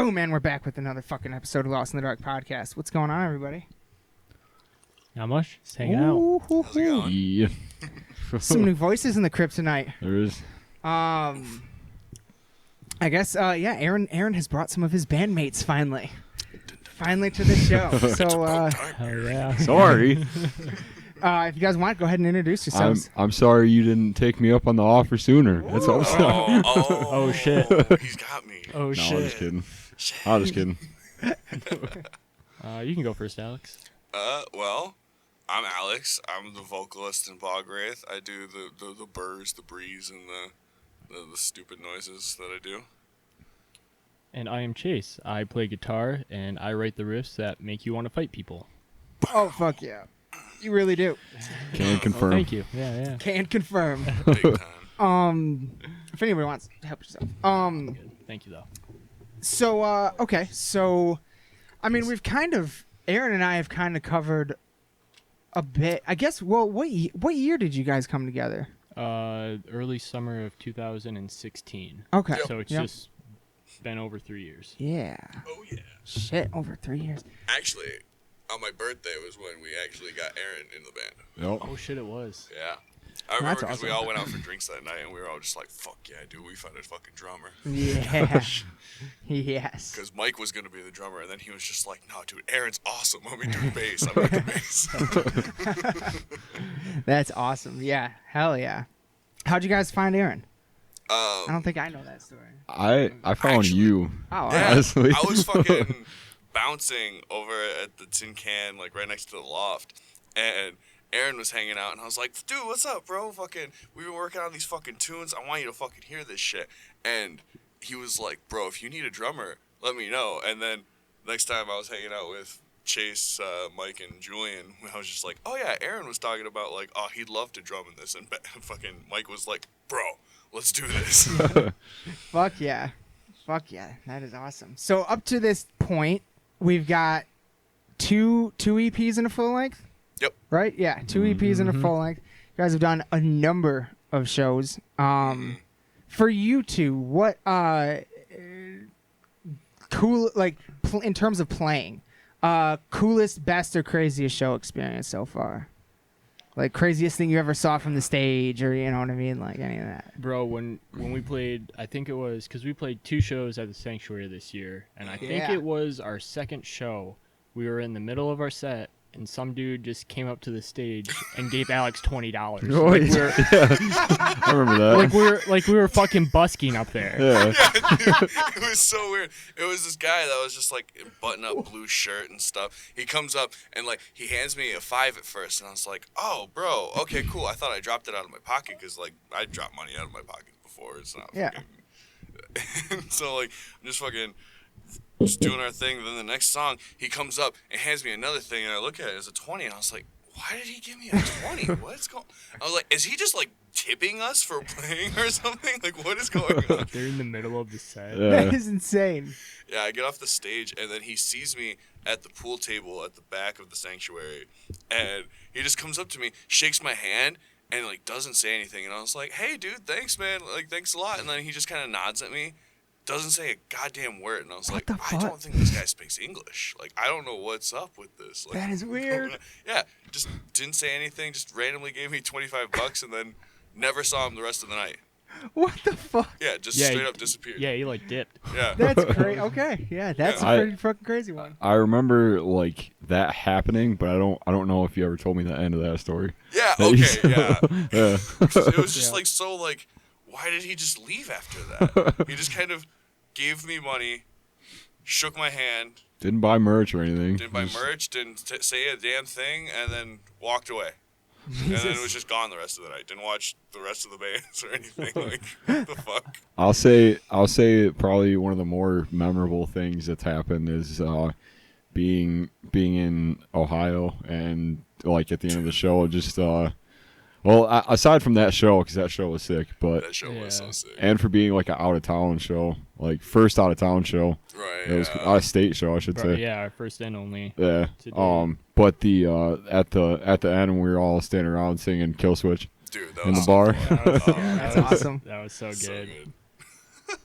Boom, man, we're back with another fucking episode of Lost in the Dark podcast. What's going on, everybody? Not much. Just hanging out. How's it going? Yeah. Some new voices in the crypt tonight. There is. I guess, Aaron has brought some of his bandmates finally to the show. So, Hell yeah. Sorry. if you guys want, go ahead and introduce yourselves. I'm sorry you didn't take me up on the offer sooner. That's all I'm saying. Oh, shit. He's got me. Oh, No, shit. I'm just kidding. I'm just kidding. You can go first, Alex. Well, I'm Alex. I'm the vocalist in Bog Wraith. I do the burrs, the breeze, and the stupid noises that I do. And I am Chase. I play guitar, and I write the riffs that make you want to fight people. Oh, fuck yeah. You really do. Can confirm. Thank you. Yeah. Can confirm. Big time. If anybody wants to help yourself. Good. Thank you, though. So, okay. So, I mean, Aaron and I have kind of covered a bit. I guess, well, what year did you guys come together? Early summer of 2016. Okay. So it's just been over 3 years. Yeah. Oh, yeah. Shit, over 3 years. Actually, on my birthday was when we actually got Aaron in the band. Nope. Oh, shit, it was. Yeah. I remember because awesome. we all went out for drinks that night, and we were all just like, fuck yeah, dude, we found a fucking drummer. Yeah. Yes. Because Mike was going to be the drummer, and then he was just like, no, dude, Aaron's awesome. Let me do bass. I'm the bass. That's awesome. Yeah. Hell yeah. How'd you guys find Aaron? I don't think I know that story. I found Actually- you. Oh, Yeah, Honestly. I was fucking bouncing over at the tin can, like right next to the loft, and Aaron was hanging out, and I was like, dude, what's up, bro? Fucking, we've been working on these fucking tunes. I want you to fucking hear this shit. And he was like, bro, if you need a drummer, let me know. And then next time I was hanging out with Chase, Mike, and Julian, I was just like, oh yeah, Aaron was talking about like, oh, he'd love to drum in this, and fucking Mike was like, bro, let's do this. Fuck yeah. Fuck yeah. That is awesome. So up to this point, we've got two EPs and a full length? Yep. Right? Yeah, two EPs and a full length. You guys have done a number of shows. For you two, what cool, like in terms of playing, coolest, best, or craziest show experience so far? Like craziest thing you ever saw from the stage, or you know what I mean, like any of that. Bro, when we played, I think it was, because we played 2 shows at the Sanctuary this year, and I think it was our second show. We were in the middle of our set, and some dude just came up to the stage and gave Alex $20. Oh, Like, yeah. I remember that. we were fucking busking up there. Yeah. Yeah, dude, it was so weird. It was this guy that was just like button up blue shirt and stuff. He comes up and like he hands me a $5 at first, and I was like, "Oh, bro, okay, cool." I thought I dropped it out of my pocket because like I dropped money out of my pocket before. It's not. Yeah. Fucking... and so like I'm just doing our thing. Then the next song, he comes up and hands me another thing, and I look at it as a 20, and I was like, "Why did he give me a 20? What's going?" I was like, "Is he just like tipping us for playing or something? Like, what is going on?" They're in the middle of the set. Yeah. That is insane. Yeah, I get off the stage, and then he sees me at the pool table at the back of the Sanctuary, and he just comes up to me, shakes my hand, and like doesn't say anything. And I was like, "Hey, dude, thanks, man. Like, thanks a lot." And then he just kind of nods at me. Doesn't say a goddamn word, and I was like, the I fuck? don't think this guy speaks English. Like, I don't know what's up with this. Like, That is weird. Yeah, just didn't say anything. Just randomly gave me $25, and then never saw him the rest of the night. What the fuck? Yeah, just Yeah, straight up disappeared. Yeah, he like dipped. Yeah. That's crazy. Okay, yeah, that's Yeah. a pretty fucking crazy one. I remember like that happening, but I don't know if you ever told me the end of that story. Yeah. That you Okay. said. Yeah. Yeah. It was just Yeah. like so like, why did he just leave after that? He just kind of gave me money, shook my hand, Didn't buy merch or anything. didn't buy Just- merch, didn't say a damn thing, and then walked away. And then it was just gone the rest of the night. Didn't watch the rest of the bands or anything. Like, what the fuck? I'll say probably one of the more memorable things that's happened is being in Ohio, and like at the end of the show, just aside from that show, because that show was sick, but That show was so Yeah. sick. and for being like an out of town show, like first out of town show, Right. it was Yeah. out of state show, I should Bro, say. yeah, our first and only. Yeah. Today. But the at the end, we were all standing around singing Kill Switch Dude, that in the was bar. That's awesome. That was so so good. good.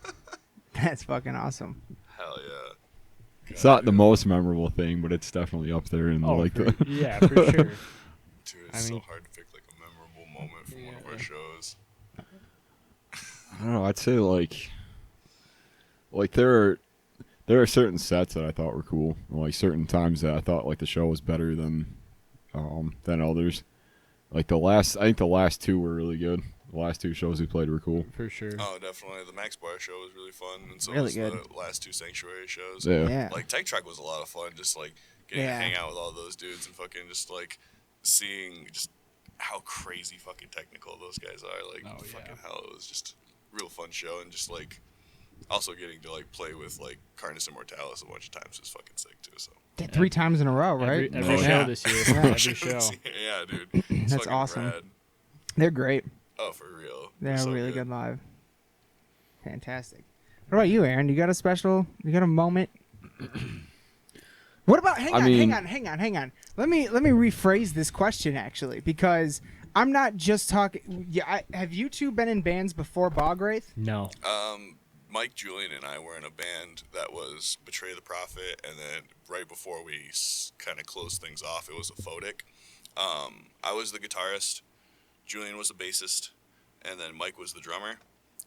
That's fucking awesome. Hell Hell yeah. It's not the most memorable thing, but it's definitely up there in yeah, for sure. Dude, it's so hard to pick like a memorable moment from one of our shows. I don't know. I'd say like there are certain sets that I thought were cool. Like certain times that I thought like the show was better than others. Like I think the last two were really good. The last two shows we played were cool. For sure. Oh, definitely. The Max Bar show was really fun, and so Really was good. the last two Sanctuary shows. Yeah. Like Tech Track was a lot of fun, just like getting to hang out with all those dudes and fucking just like seeing just how crazy fucking technical those guys are. Like fucking hell, it was just a real fun show, and just like also getting to like play with like Carnus and Mortalis a bunch of times is fucking sick too. So 3 times in a row, right? Every show this year. Every show. Yeah, dude. It's That's fucking awesome. rad. They're great. Oh, for real. They're so really good live. Fantastic. What about you, Aaron? You got a moment? What about hang on. Let me rephrase this question actually, because I'm not just talking. Yeah, have you two been in bands before Bog Wraith? No. Mike, Julian, and I were in a band that was Betray the Prophet, and then right before we kind of closed things off, it was a Photic. I was the guitarist, Julian was the bassist, and then Mike was the drummer,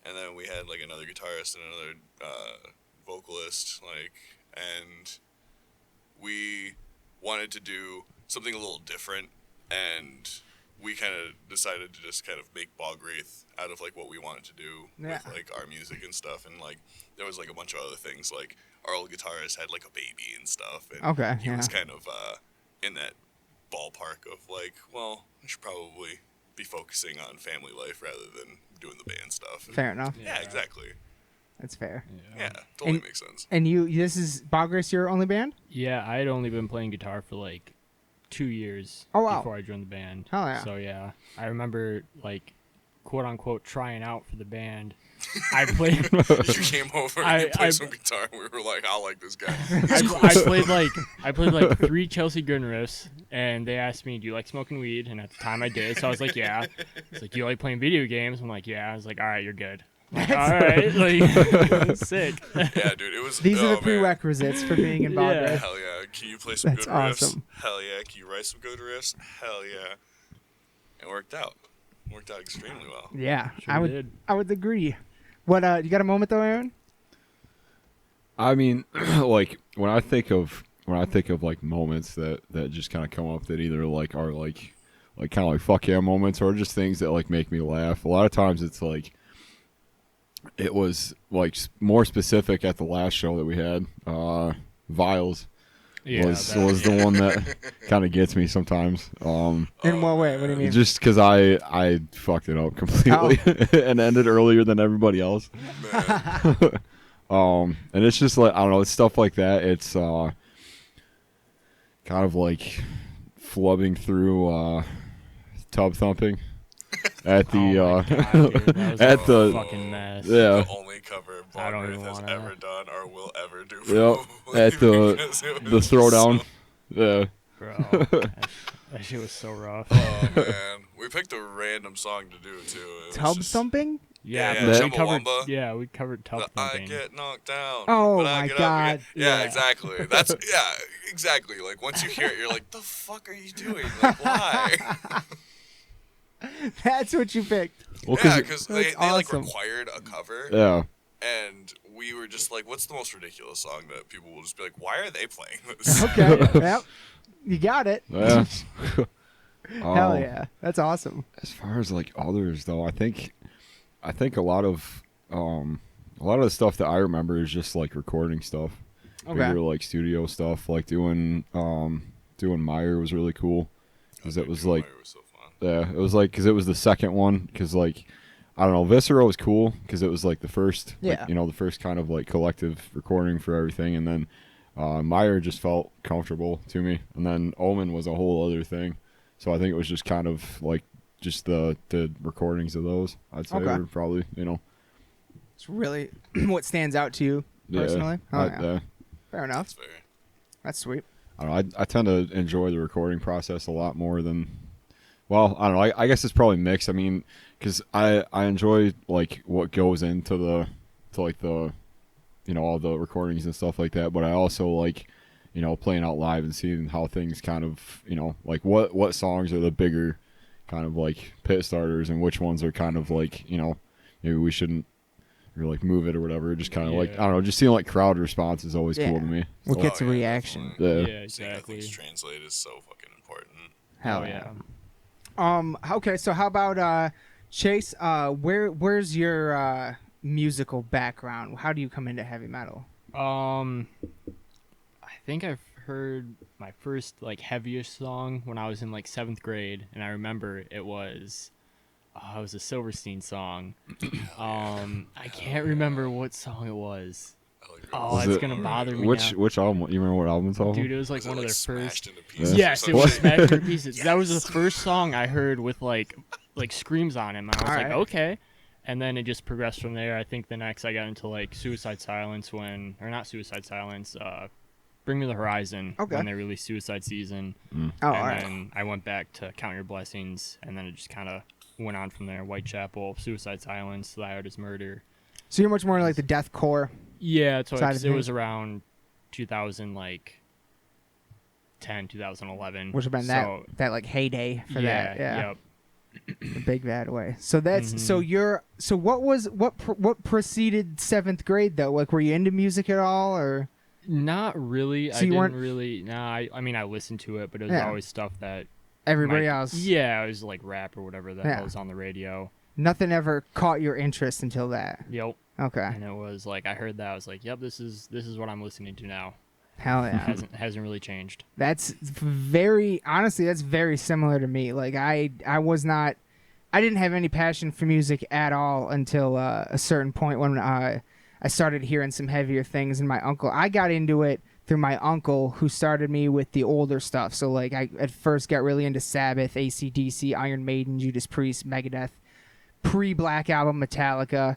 and then we had like another guitarist and another vocalist, and we wanted to do something a little different, and we kind of decided to just kind of make Bog Wraith out of like what we wanted to do with like our music and stuff, and like there was like a bunch of other things, like our old guitarist had like a baby and stuff, and he was kind of in that ballpark of like, well, I should probably be focusing on family life rather than doing the band stuff. Fair enough. Yeah, exactly. That's fair. Yeah, totally makes sense. And this is Bog Wraith your only band? Yeah, I had only been playing guitar for like 2 years before I joined the band. Hell yeah. So yeah, I remember like quote unquote trying out for the band. I played. You came over and you played some guitar, and we were like, "I like this guy." I played like 3 Chelsea Grin riffs, and they asked me, "Do you like smoking weed?" And at the time, I did. So I was like, "Yeah." It's like, "Do you like playing video games?" I'm like, "Yeah." I was like, "All right, you're good." Like, all right, like sick. Yeah, dude, it was. These are the prerequisites for being in Bog Wraith. Hell yeah! Can you play some good awesome. riffs? Hell yeah! Can you write some good riffs? Hell yeah! It worked out. Worked out extremely well. Yeah, Sure I would agree. What you got a moment though, Aaron? I mean, like when I think of like moments that just kind of come up that either like are like kind of like fuck yeah moments, or just things that like make me laugh. A lot of times it's like it was like more specific at the last show that we had. Vials was the one that kind of gets me sometimes. In what way? What do you mean? Just because I fucked it up completely and ended earlier than everybody else. And it's just like, I don't know, it's stuff like that. It's kind of like flubbing through tub thumping at the at the fucking mess. Yeah. The only cover Bog Wraith has ever done or will ever do. Yep. At the throwdown. Yeah. Bro, that shit was so rough. Oh man, we picked a random song to do too. Tub thumping? Yeah, we covered tub thumping. I get knocked down. Oh but I my get God. Up again. Yeah, exactly. That's exactly. Like once you hear it, you're like, the fuck are you doing? Like why? That's what you picked. Well, because they like awesome. required a cover. Yeah. And we were just like, what's the most ridiculous song that people will just be like, why are they playing this? Okay. Yep. You got it. Yeah. Hell yeah. That's awesome. As far as like others though, I think a lot of the stuff that I remember is just like recording stuff. Okay. Bigger like studio stuff, like doing Meyer was really cool because it was like Meyer was so fun. yeah, it was like because it was the second one because like I don't know, Viscera was cool because it was like the first like, the first kind of like collective recording for everything, and then Meyer just felt comfortable to me, and then Omen was a whole other thing. So I think it was just kind of like just the recordings of those. I'd say were probably It's really what stands out to you personally. Fair enough. That's fair. That's sweet. I don't know. I tend to enjoy the recording process a lot more than. Well, I don't know. I guess it's probably mixed. I mean, because I enjoy like what goes into the all the recordings and stuff like that, but I also like, playing out live and seeing how things kind of, like what songs are the bigger kind of like pit starters and which ones are kind of like, maybe we shouldn't or like move it or whatever. Just kind of like, I don't know, just seeing like crowd response is always cool to me. What gets a reaction. Yeah, exactly. Seeing how things translate is so fucking important. Hell yeah. Okay, so how about Chase? Where's your musical background? How do you come into heavy metal? I think I've heard my first like heaviest song when I was in like 7th grade, and I remember it was a Silverstein song. I can't remember what song it was. It's gonna bother me. Which album? You remember what album it's off? Dude, it was like one of their Smashed first. into pieces Yes, it was smashed into pieces. Yes. That was the first song I heard with like screams on him. I was like, okay. And then it just progressed from there. I think the next I got into like Suicide Silence not Suicide Silence, Bring Me the Horizon when they released Suicide Season. Then I went back to Count Your Blessings, and then it just kind of went on from there. Whitechapel, Suicide Silence, Thy Art Is Murder. So you're much more like the deathcore. Yeah, so it was around 2000 like 10, 2011. Which would have been that like heyday for that. Yeah. Yep. The big bad way. So that's so what preceded 7th grade though? Like, were you into music at all, or? Not really. So I didn't really. Nah, I mean, I listened to it, but it was always stuff that everybody else. Yeah, it was like rap or whatever that was on the radio. Nothing ever caught your interest until that. Yep. Okay. And it was like I heard that I was like, yep, this is what I'm listening to now. Hell yeah. Hasn't really changed. That's very similar to me. Like I didn't have any passion for music at all until a certain point when I started hearing some heavier things, and my uncle, I got into it through my uncle, who started me with the older stuff. So like I at first got really into Sabbath, AC/DC, Iron Maiden, Judas Priest, Megadeth, pre-Black Album, Metallica,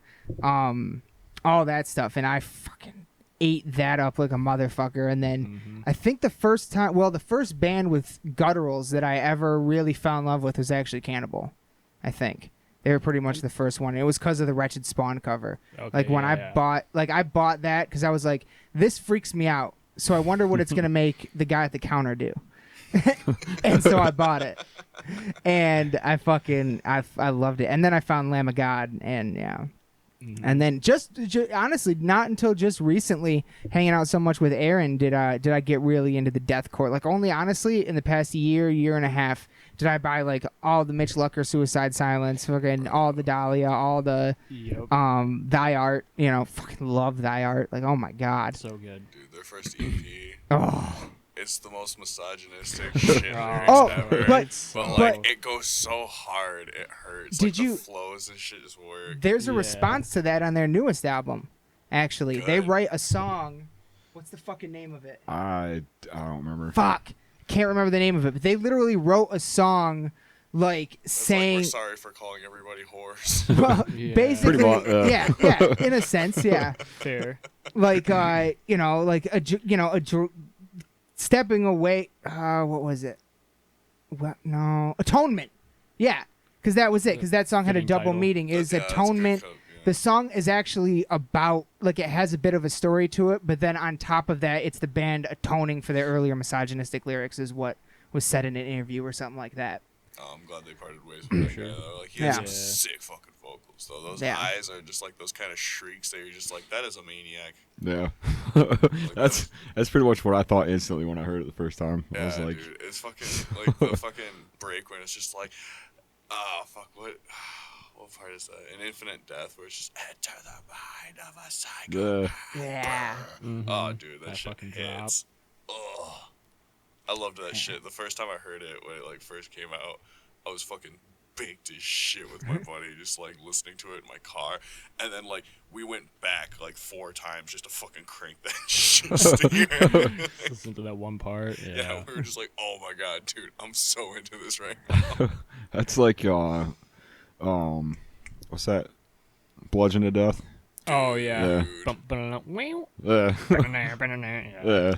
all that stuff, and I fucking ate that up like a motherfucker. And then I think the first band with gutturals that I ever really fell in love with was actually Cannibal. I think they were pretty much the first one. It was because of the Wretched Spawn cover. I bought that because I was like, this freaks me out, so I wonder what it's gonna make the guy at the counter do. And so I bought it, and I loved it. And then I found Lamb of God, and and then just honestly, not until just recently, hanging out so much with Aaron, did I get really into the deathcore. Like only honestly in the past year and a half did I buy like all the Mitch Lucker Suicide Silence, fucking all the Dahlia, all the Thy Art. Fucking love Thy Art. Like, oh my god, so good. Dude, their first EP. Oh. It's the most misogynistic shit ever. But it goes so hard, it hurts. The flows and shit just work. There's a response to that on their newest album. Actually, they write a song. What's the fucking name of it? I don't remember. Fuck, can't remember the name of it. But they literally wrote a song, like saying, we're sorry for calling everybody whores. Well, basically, yeah, in a sense, yeah. Fair. Like, stepping away. What was it? What? No, Atonement. Yeah, because that was it. Because that song had a double meaning. Is Atonement. The song is actually about, like, it has a bit of a story to it, but then on top of that, it's the band atoning for their earlier misogynistic lyrics, is what was said in an interview or something like that. Oh, I'm glad they parted ways with that guy, though. Like, he has some sick fucking vocals, though. Those eyes are just like those kind of shrieks that you're just like, that is a maniac. Yeah. That's pretty much what I thought instantly when I heard it the first time. I was like, dude, it's fucking, like, the fucking break when it's just like, fuck, what part is that? An Infinite Death, where it's just, enter the mind of a psycho. Yeah. Oh, dude, that shit fucking hits. Ugh. I loved that shit. The first time I heard it, when it like first came out, I was fucking baked as shit with my buddy, just like listening to it in my car. And then like we went back like 4 times just to fucking crank that shit. Listen to that one part. Yeah, we were just like, oh my god, dude, I'm so into this right now. That's like what's that? Bludgeon to Death. Oh yeah. Yeah. Yeah.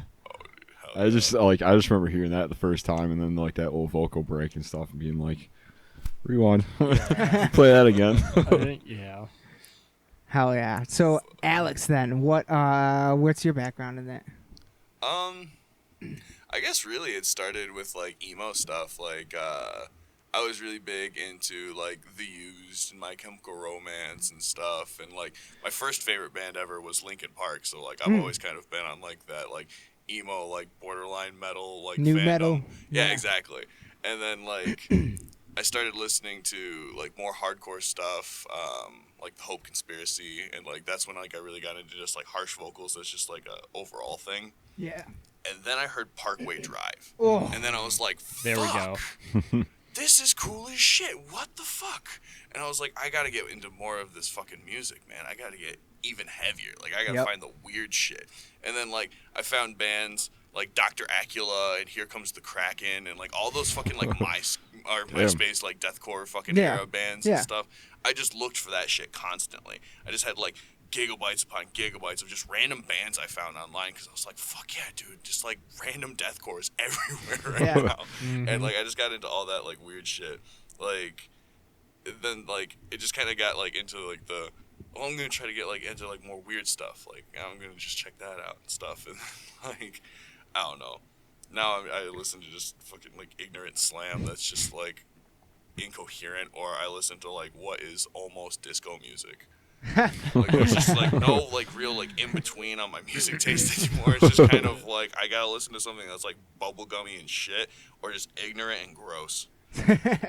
I just remember hearing that the first time, and then like that old vocal break and stuff, and being like, rewind, play that again. Yeah. Hell yeah. So Alex, then what's your background in that? I guess really it started with like emo stuff. Like I was really big into like The Used and My Chemical Romance and stuff. And like my first favorite band ever was Linkin Park. So like I've always kind of been on like that like emo like borderline metal like New fandom. metal. Yeah, exactly. And then like I started listening to like more hardcore stuff, like the Hope Conspiracy, and like that's when like I really got into just like harsh vocals. That's just like a overall thing. Yeah. And then I heard Parkway Drive, Oh. and then I was like, fuck, There we go. this is cool as shit. What the fuck? And I was like, I gotta get into more of this fucking music, man. I gotta get even heavier. Like I gotta find the weird shit. And then like I found bands like Dr. Acula and Here Comes the Kraken and like all those fucking like MySpace like deathcore fucking era bands and stuff. I just looked for that shit constantly. I just had like gigabytes upon gigabytes of just random bands I found online because I was like, fuck yeah, dude, just like random deathcores everywhere right now. And like I just got into all that like weird shit. Like then like it just kind of got like into like the I'm gonna try to get like into like more weird stuff. Like I'm gonna just check that out and stuff. And like I don't know. Now I listen to just fucking like ignorant slam that's just like incoherent, or I listen to like what is almost disco music. Like there's just like no like real like in between on my music taste anymore. It's just kind of like I gotta listen to something that's like bubblegummy and shit, or just ignorant and gross.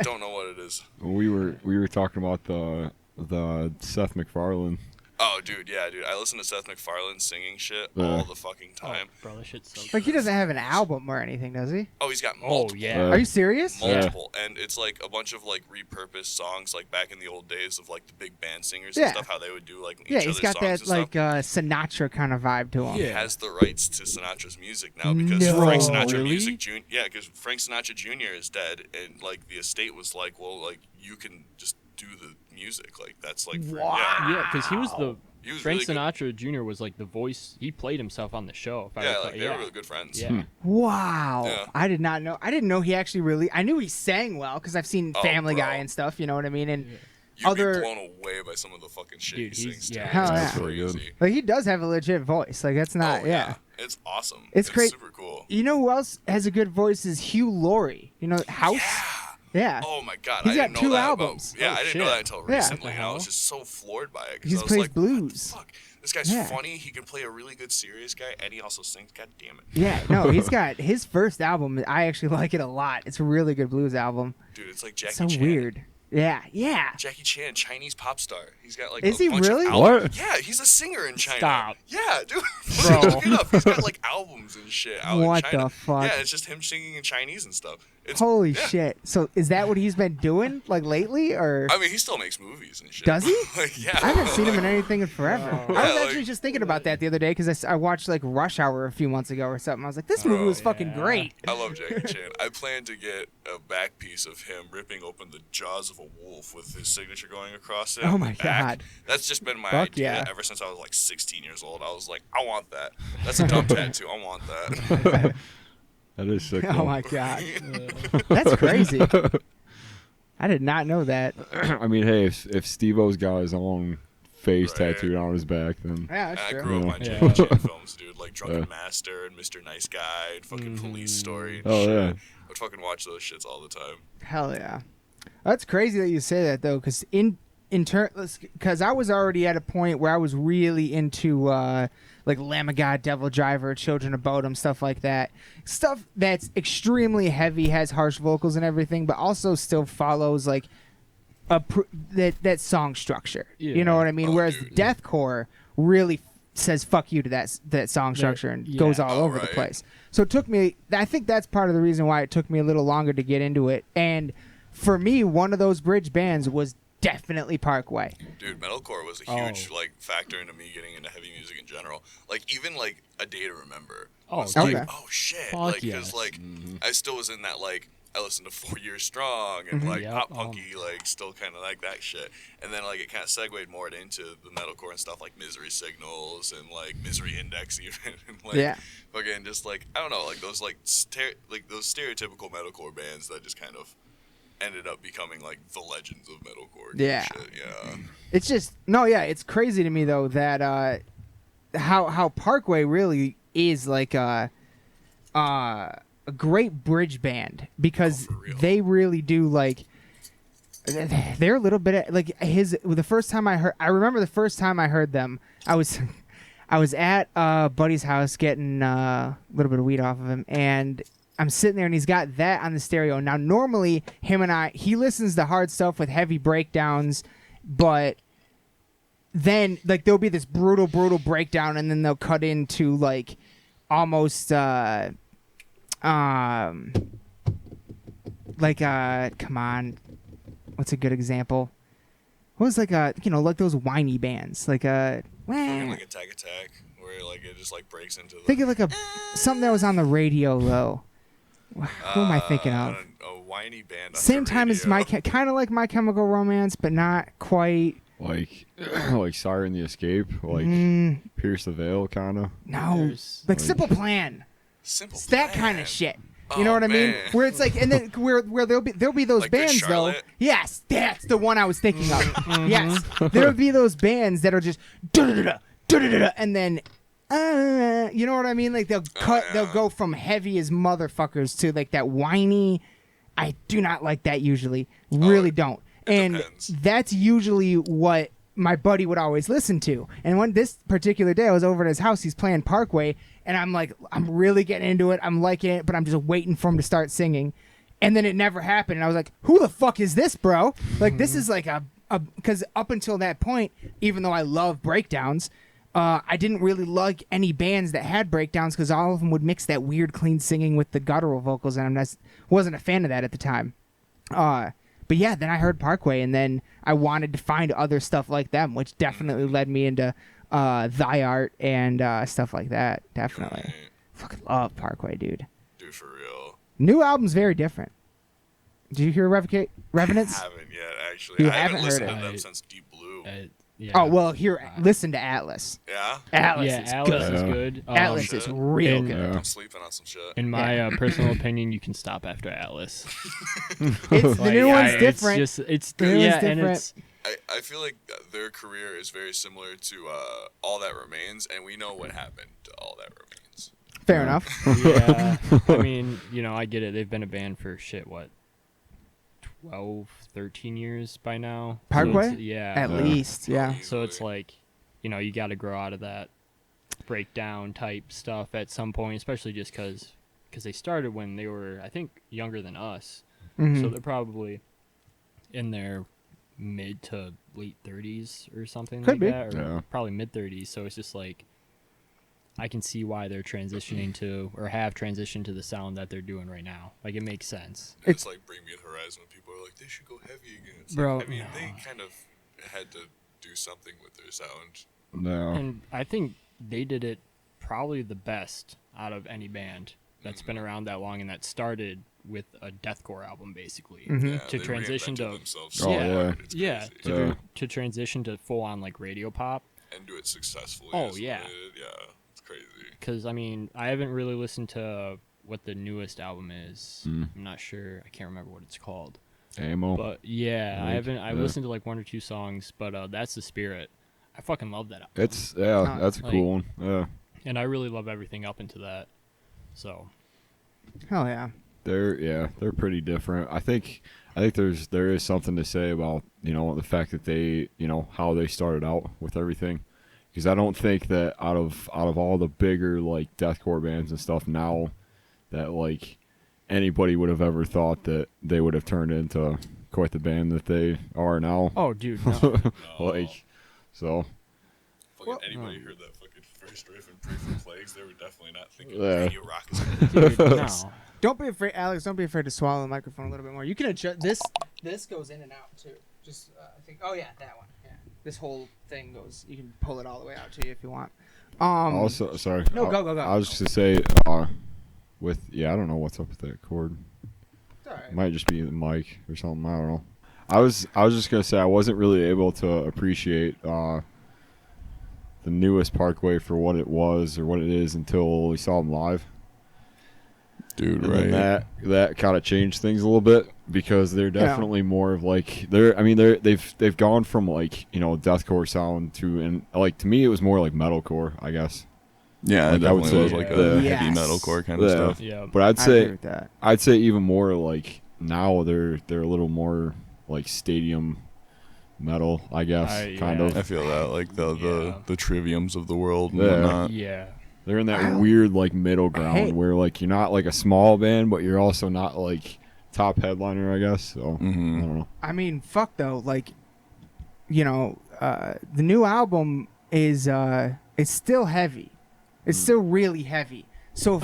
Don't know what it is. We were talking about the Seth MacFarlane. Oh, dude, yeah, dude. I listen to Seth MacFarlane singing shit all the fucking time. Oh, bro, that shit's so Like he doesn't have an album or anything, does he? Oh, he's got multiple. Oh, yeah. Are you serious? Multiple. And it's like a bunch of like repurposed songs like back in the old days of like the big band singers and stuff, how they would do like each he's other's got songs that and like Sinatra kind of vibe to him. He has the rights to Sinatra's music now because No. Frank Sinatra Really? music Jr. Yeah, because Frank Sinatra Jr. is dead, and like the estate was like, well, like you can just do the music, like that's like for, Yeah, because he was Frank really good. Sinatra Jr. was like the voice. He played himself on the show. If I Yeah, recall. like they were really good friends. Yeah. Wow. Yeah. I did not know. I didn't know he actually really. I knew he sang well because I've seen Family bro. Guy and stuff. You know what I mean? And You'd other be blown away by some of the fucking shit Dude, he he's- sings. yeah. too. Hell It's yeah. Really good. crazy. like he does have a legit voice. Like that's not. It's awesome. It's great. Super cool. You know who else has a good voice is Hugh Laurie. You know House. Yeah. Oh my god, He's I didn't got know 2 that albums. About, yeah, I didn't know shit. that until Yeah. recently. What the And I was hell? just so floored by it He because I was plays like, blues. What the fuck? This guy's Yeah. funny. He can play a really good serious guy, and he also sings. God damn it, Yeah. No, he's got his first album. I actually like it a lot. It's a really good blues album. dude! It's like Jackie So Chan. weird. Yeah. Yeah. Jackie Chan, Chinese pop star. He's got like Is a he bunch really? of albums. What? Yeah, he's a singer in China. Stop. Yeah, dude. Bro. Look it up. He's got like albums and shit out What in China. the fuck? Yeah, it's just him singing in Chinese and stuff. It's, Holy yeah. shit. So is that what he's been doing like lately or I mean, he still makes movies and shit. Does he? Like, yeah. I haven't seen him in anything in forever. I was Yeah, actually like- just thinking about that the other day because I watched like Rush Hour a few months ago or something. I was like, this movie was fucking yeah. great. I love Jackie Chan. I plan to get a back piece of him ripping open the jaws of a wolf with his signature going across it. Oh on my the back. God. That's just been my Fuck idea yeah. ever since I was like 16 years old. I was like, I want that. That's a dumb tattoo. I want that. That is sick. Oh though. my god, that's crazy. I did not know that. I mean, hey, if Steve-O's got his own face Right. tattooed on his back, then Yeah, I that's true. grew up on Yeah. Jackie Chan films, dude. Like Drunken Yeah. Master and Mr. Nice Guy and fucking Police Story and Oh, shit. yeah. I would fucking watch those shits all the time. Hell yeah, that's crazy that you say that though, because because I was already at a point where I was really into like Lamb of God, Devil Driver, Children of Bodom, stuff like that. Stuff that's extremely heavy, has harsh vocals and everything, but also still follows like that song structure. You know Yeah. what I mean? Oh, Whereas dude. deathcore really says fuck you to that song structure and yeah. goes all Oh, over the right. place. So it took me. I think that's part of the reason why it took me a little longer to get into it. And for me, one of those bridge bands was definitely Parkway. Dude, metalcore was a huge like factor into me getting into heavy music in general. Like even like A Day to Remember. Oh, was okay. like, oh shit. Fuck Like yes. like I still was in that like I listened to 4 Years Strong and like Yep. pop punky like still kind of like that shit. And then like it kind of segued more into the metalcore and stuff like Misery Signals and like Misery Index even and like Yeah. fucking just like I don't know like those like those stereotypical metalcore bands that just kind of ended up becoming like the legends of metalcore. Yeah. Shit. Yeah. It's just it's crazy to me though that how Parkway really is like a great bridge band because they really do like they're a little bit like the first time I remember the first time I heard them I was at buddy's house getting a little bit of weed off of him, and I'm sitting there and he's got that on the stereo. Now normally he listens to hard stuff with heavy breakdowns, but then like there'll be this brutal breakdown and then they'll cut into like almost come on, what's a good example? What was like like those whiny bands like Like Attack, where like it just like breaks into. Think of like something that was on the radio though. Who am I thinking of? A whiny band. On Same the time as radio. kind of like My Chemical Romance, but not quite. Like Siren the Escape, like Pierce the Veil, kind of. No, like Simple Plan. Simple It's that Plan. kind of shit. You know what I mean? man. Where it's like, and then where there'll be those Like Good bands though. Charlotte? Yes, that's the one I was thinking of. Yes, there'll be those bands that are just da-da-da-da, and then you know what I mean? Like they'll go from heavy as motherfuckers to like that whiny. I do not like that usually. Really don't. And depends. that's usually what my buddy would always listen to. And when this particular day I was over at his house, he's playing Parkway, and I'm like, I'm really getting into it. I'm liking it, but I'm just waiting for him to start singing. And then it never happened. And I was like, who the fuck is this, bro? Like, this is like because up until that point, even though I love breakdowns, I didn't really like any bands that had breakdowns because all of them would mix that weird clean singing with the guttural vocals, and I wasn't a fan of that at the time. But yeah, then I heard Parkway, and then I wanted to find other stuff like them, which definitely led me into Thy Art and stuff like that. Definitely. Right. Fucking love Parkway, dude. Dude, for real. New album's very different. Did you hear Revenants? I haven't yet, actually. You I haven't haven't heard listened it. to them since Deep Blue. Yeah. Oh, well, listen to Atlas. Yeah? Atlas Yeah, is Atlas good. is good. Atlas shit. is real And, good. Yeah. I'm sleeping on some shit. In my personal opinion, you can stop after Atlas. It's, the new one's different. It's The new one's and different. it's I feel like their career is very similar to All That Remains, and we know what happened to All That Remains. Fair enough. yeah. I mean, I get it. They've been a band for 12, 13 years by now. So Parkway? it's- yeah. At least, yeah. So it's like, you got to grow out of that breakdown type stuff at some point, especially just because they started when they were, I think, younger than us. Mhm. So they're probably in their mid to late 30s or something Could like be. that, or Yeah. probably mid 30s. So it's just like, I can see why they're transitioning to, or have transitioned to the sound that they're doing right now. Like, it makes sense. It's like Bring Me the Horizon when people are like, they should go heavy again. It's Bro, like, I mean, no. they kind of had to do something with their sound. No. And I think they did it probably the best out of any band that's been around that long and that started with a deathcore album, basically. Mhm. Yeah, To they transition reinvented to- themselves Oh, so yeah. hard, it's Yeah, crazy. Yeah. to transition to full on like radio pop. And do it successfully. Oh, as what yeah. they did. Yeah, it's crazy. Because I mean, I haven't really listened to what the newest album is. Mm. I'm not sure. I can't remember what it's called. Ammo. But yeah, I Like, haven't. I've yeah. listened to like one or two songs, but That's the Spirit. I fucking love that album. That's a Like- cool one. Yeah. And I really love everything up into that. So Hell yeah. They're pretty different. I think there is something to say about the fact that they how they started out with everything, because I don't think that out of all the bigger like deathcore bands and stuff now that like anybody would have ever thought that they would have turned into quite the band that they are now. oh, dude, no. Like so. Fucking anybody heard that fucking first riff in Pray for Plagues, they were definitely not thinking Yeah. radio rock is Dude, no. Don't be afraid, Alex. Don't be afraid to swallow the microphone a little bit more. You can adjust this. This goes in and out too. Just I think. Oh yeah, that one. Yeah. This whole thing goes. You can pull it all the way out to you if you want. Also, sorry. No, go. I was just to say, I don't know what's up with that cord. It's all right. It might just be the mic or something. I don't know. I was just gonna say I wasn't really able to appreciate the newest Parkway for what it was or what it is until we saw them live. Dude, and right. then that kind of changed things a little bit because they're definitely more of like they've gone from like deathcore sound to, and like to me it was more like metalcore, I guess. Yeah, like, it I would definitely was say like the- a heavy metalcore kind of stuff. Yeah. But I'd I agree say with that. even more like now they're a little more like stadium metal, I guess, kind yeah. of. I feel that, like the triviums of the world and Yeah. whatnot. Yeah. They're in that I- weird like middle ground Hey. where like you're not like a small band, but you're also not like top headliner, I guess. So I don't know. I mean, fuck though. Like, the new album is it's still heavy. It's still really heavy. So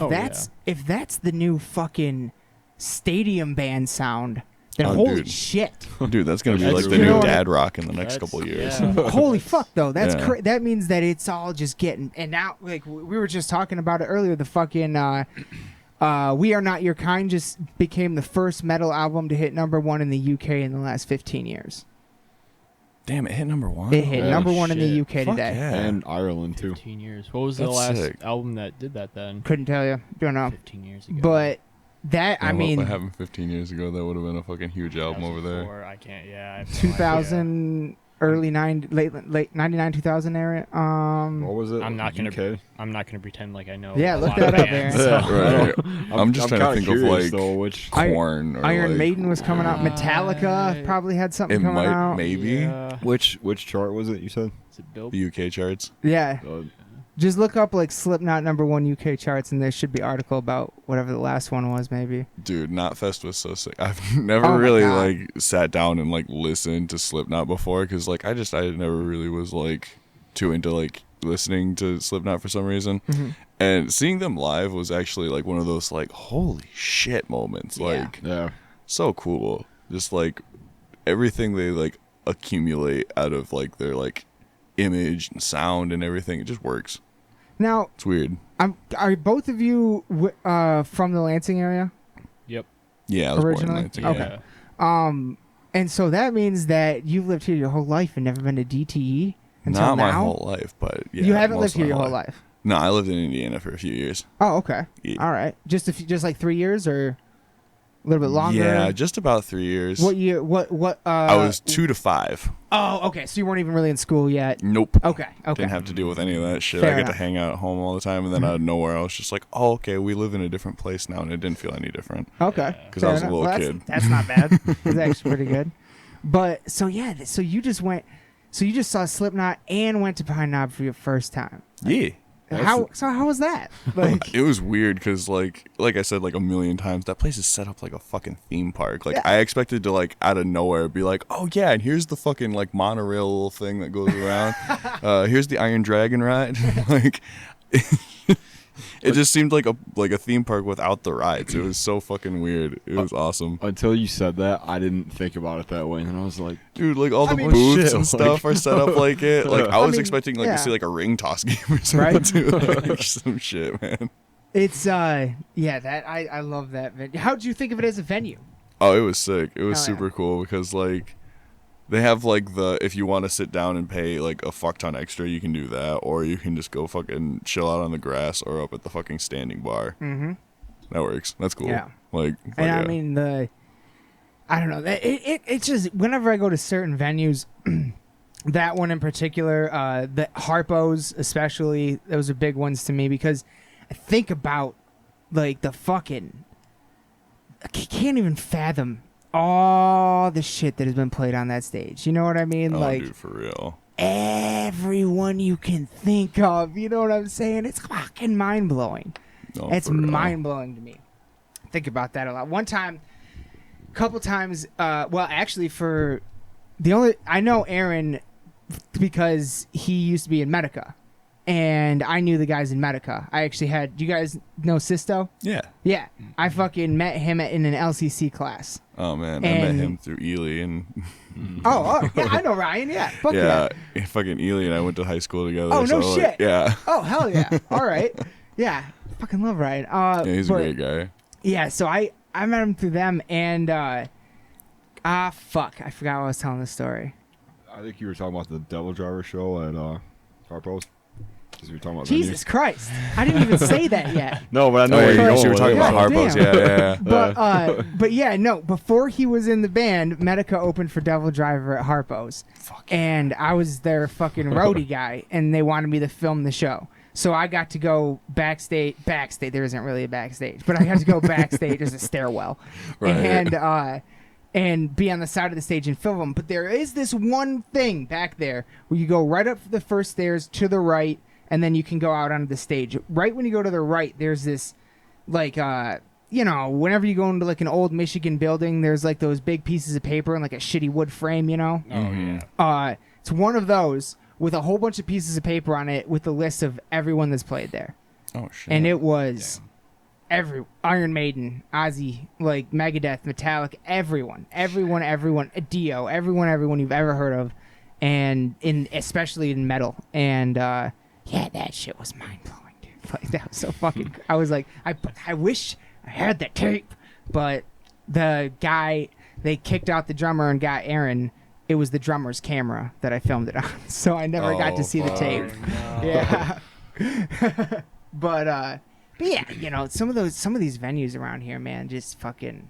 if that's the new fucking stadium band sound, then Oh, holy dude. shit. Dude, that's gonna be That's like the true. new dad rock in the next That's- couple of years. yeah. Holy fuck though. That's Yeah. that means that it's all just getting, and now like we were just talking about it earlier, the fucking We Are Not Your Kind just became the first metal album to hit #1 in the UK in the last 15 years. Damn, it hit #1. It hit Oh, #1 in the shit. UK Fuck today. yeah. And Ireland too. 15 years. What was the That's last sick. album that did that then? Couldn't tell you. Don't know. 15 years ago. But that, I Well, mean, if I happened 15 years ago, that would have been a fucking huge album over there. 2004, I can't. Yeah. I have no 2000, early 90, late 99, 2000 area. What was it? I'm not gonna- UK? I'm not gonna pretend like I know. Yeah, a look lot that of up, bands, Aaron. so- Right. I'm just trying to kinda think of curious, like though, which Korn or Iron like, Maiden was coming out. Metallica Right. probably had something It coming might out. maybe Yeah. which chart was it? You said Is it Bill? the UK charts. Yeah. uh, Just look up like Slipknot #1 UK charts, and there should be article about whatever the last one was, maybe. Dude, Knotfest was so sick. I've never Oh my really God. like sat down and like listened to Slipknot before because like I never really was like too into like listening to Slipknot for some reason. And seeing them live was actually like one of those like holy shit moments. Yeah. Like yeah. so cool. Just like everything they like accumulate out of like their like image and sound and everything, it just works. Now, It's weird. are both of you from the Lansing area? Yep. Yeah, I was Originally? born in Lansing. Okay. Yeah. And so that means that you've lived here your whole life and never been to DTE until Not now? my whole life, but yeah. You haven't lived most of here my your whole life? No, I lived in Indiana for a few years. Oh, okay. Yeah. All right. Just just like 3 years or a little bit longer? Yeah, just about 3 years. What year? What? I was 2 to 5. Oh, okay. So you weren't even really in school yet. Nope. Okay. Okay. Didn't have to deal with any of that shit. Fair I get enough. to hang out at home all the time, and then out of nowhere, I was just like, "Oh, okay, we live in a different place now," and it didn't feel any different. Okay. 'Cause I Fair was a enough. little Well, kid. That's not bad. It's actually pretty good. But so yeah, so you just went. So you just saw Slipknot and went to Pine Knob for your first time. Yeah. How was that? Like, It was weird because, like I said, like a million times, that place is set up like a fucking theme park. Like, Yeah. I expected to, like, out of nowhere be like, oh, yeah, and here's the fucking, like, monorail little thing that goes around. Here's the Iron Dragon ride. Like, it just seemed like a theme park without the rides. It was so fucking weird. It was awesome. Until you said that, I didn't think about it that way, and I was like, Dude, like, all the mean, booths shit, and like- stuff are set up like it. Like, I was mean, expecting, like, yeah. to see, like, a ring toss game or something, Right? too. Like, some shit, man. it's yeah, that I love that venue. How'd you think of it as a venue? Oh, it was sick. It was Hell yeah. super cool because like they have like if you want to sit down and pay like a fuck ton extra, you can do that, or you can just go fucking chill out on the grass or up at the fucking standing bar. Mm-hmm. That works. That's cool. Yeah. Like, fuck And I yeah. mean I don't know. It's just whenever I go to certain venues, that one in particular, the Harpo's especially, those are big ones to me because I think about like the fucking. I can't even fathom all the shit that has been played on that stage. You know what I mean? Oh, like dude, for real. everyone you can think of. You know what I'm saying? It's fucking mind blowing. No, It's for real. mind blowing to me. Think about that a lot. One time, couple times. Well, actually, I know Aaron because he used to be in Medica, and I knew the guys in Medica. I actually had. Do you guys know Sisto? Yeah. Yeah, I fucking met him in an LCC class. Oh man, I met And- him through Ely and Oh, yeah, I know Ryan. Yeah, fuck yeah. fucking Ely and I went to high school together. Oh, no so, like, shit. yeah. Oh hell yeah! All right, yeah, fucking love Ryan. Yeah, he's a but- great guy. Yeah, so I met him through them, and fuck, I forgot what I was telling the story. I think you were talking about the Devil Driver show at Harpo's. 'Cause we were talking about Jesus Christ. I didn't even say that yet. No, but I know Oh, where yeah, you're you going. were talking with about it. Harbos. damn. Yeah. But yeah, no. Before he was in the band, Medica opened for Devil Driver at Harpo's, and I was their fucking roadie guy, and they wanted me to film the show. So I got to go backstage. There isn't really a backstage, but I got to go backstage as a stairwell, and be on the side of the stage and film them. But there is this one thing back there where you go right up the first stairs to the right, and then you can go out onto the stage. Right when you go to the right, there's this, like, whenever you go into, like, an old Michigan building, there's, like, those big pieces of paper and, like, a shitty wood frame, you know? Oh, yeah. It's one of those with a whole bunch of pieces of paper on it with the list of everyone that's played there. Oh shit. And it was Iron Maiden, Ozzy, like Megadeth, Metallica, everyone, Dio, everyone you've ever heard of, and especially in metal. And yeah, that shit was mind blowing, dude. Like, that was so fucking. I was like, I wish I had that tape, but the guy, they kicked out the drummer and got Aaron. It was the drummer's camera that I filmed it on, so I never got to see the tape. Yeah. But yeah, some of these venues around here, man, just fucking.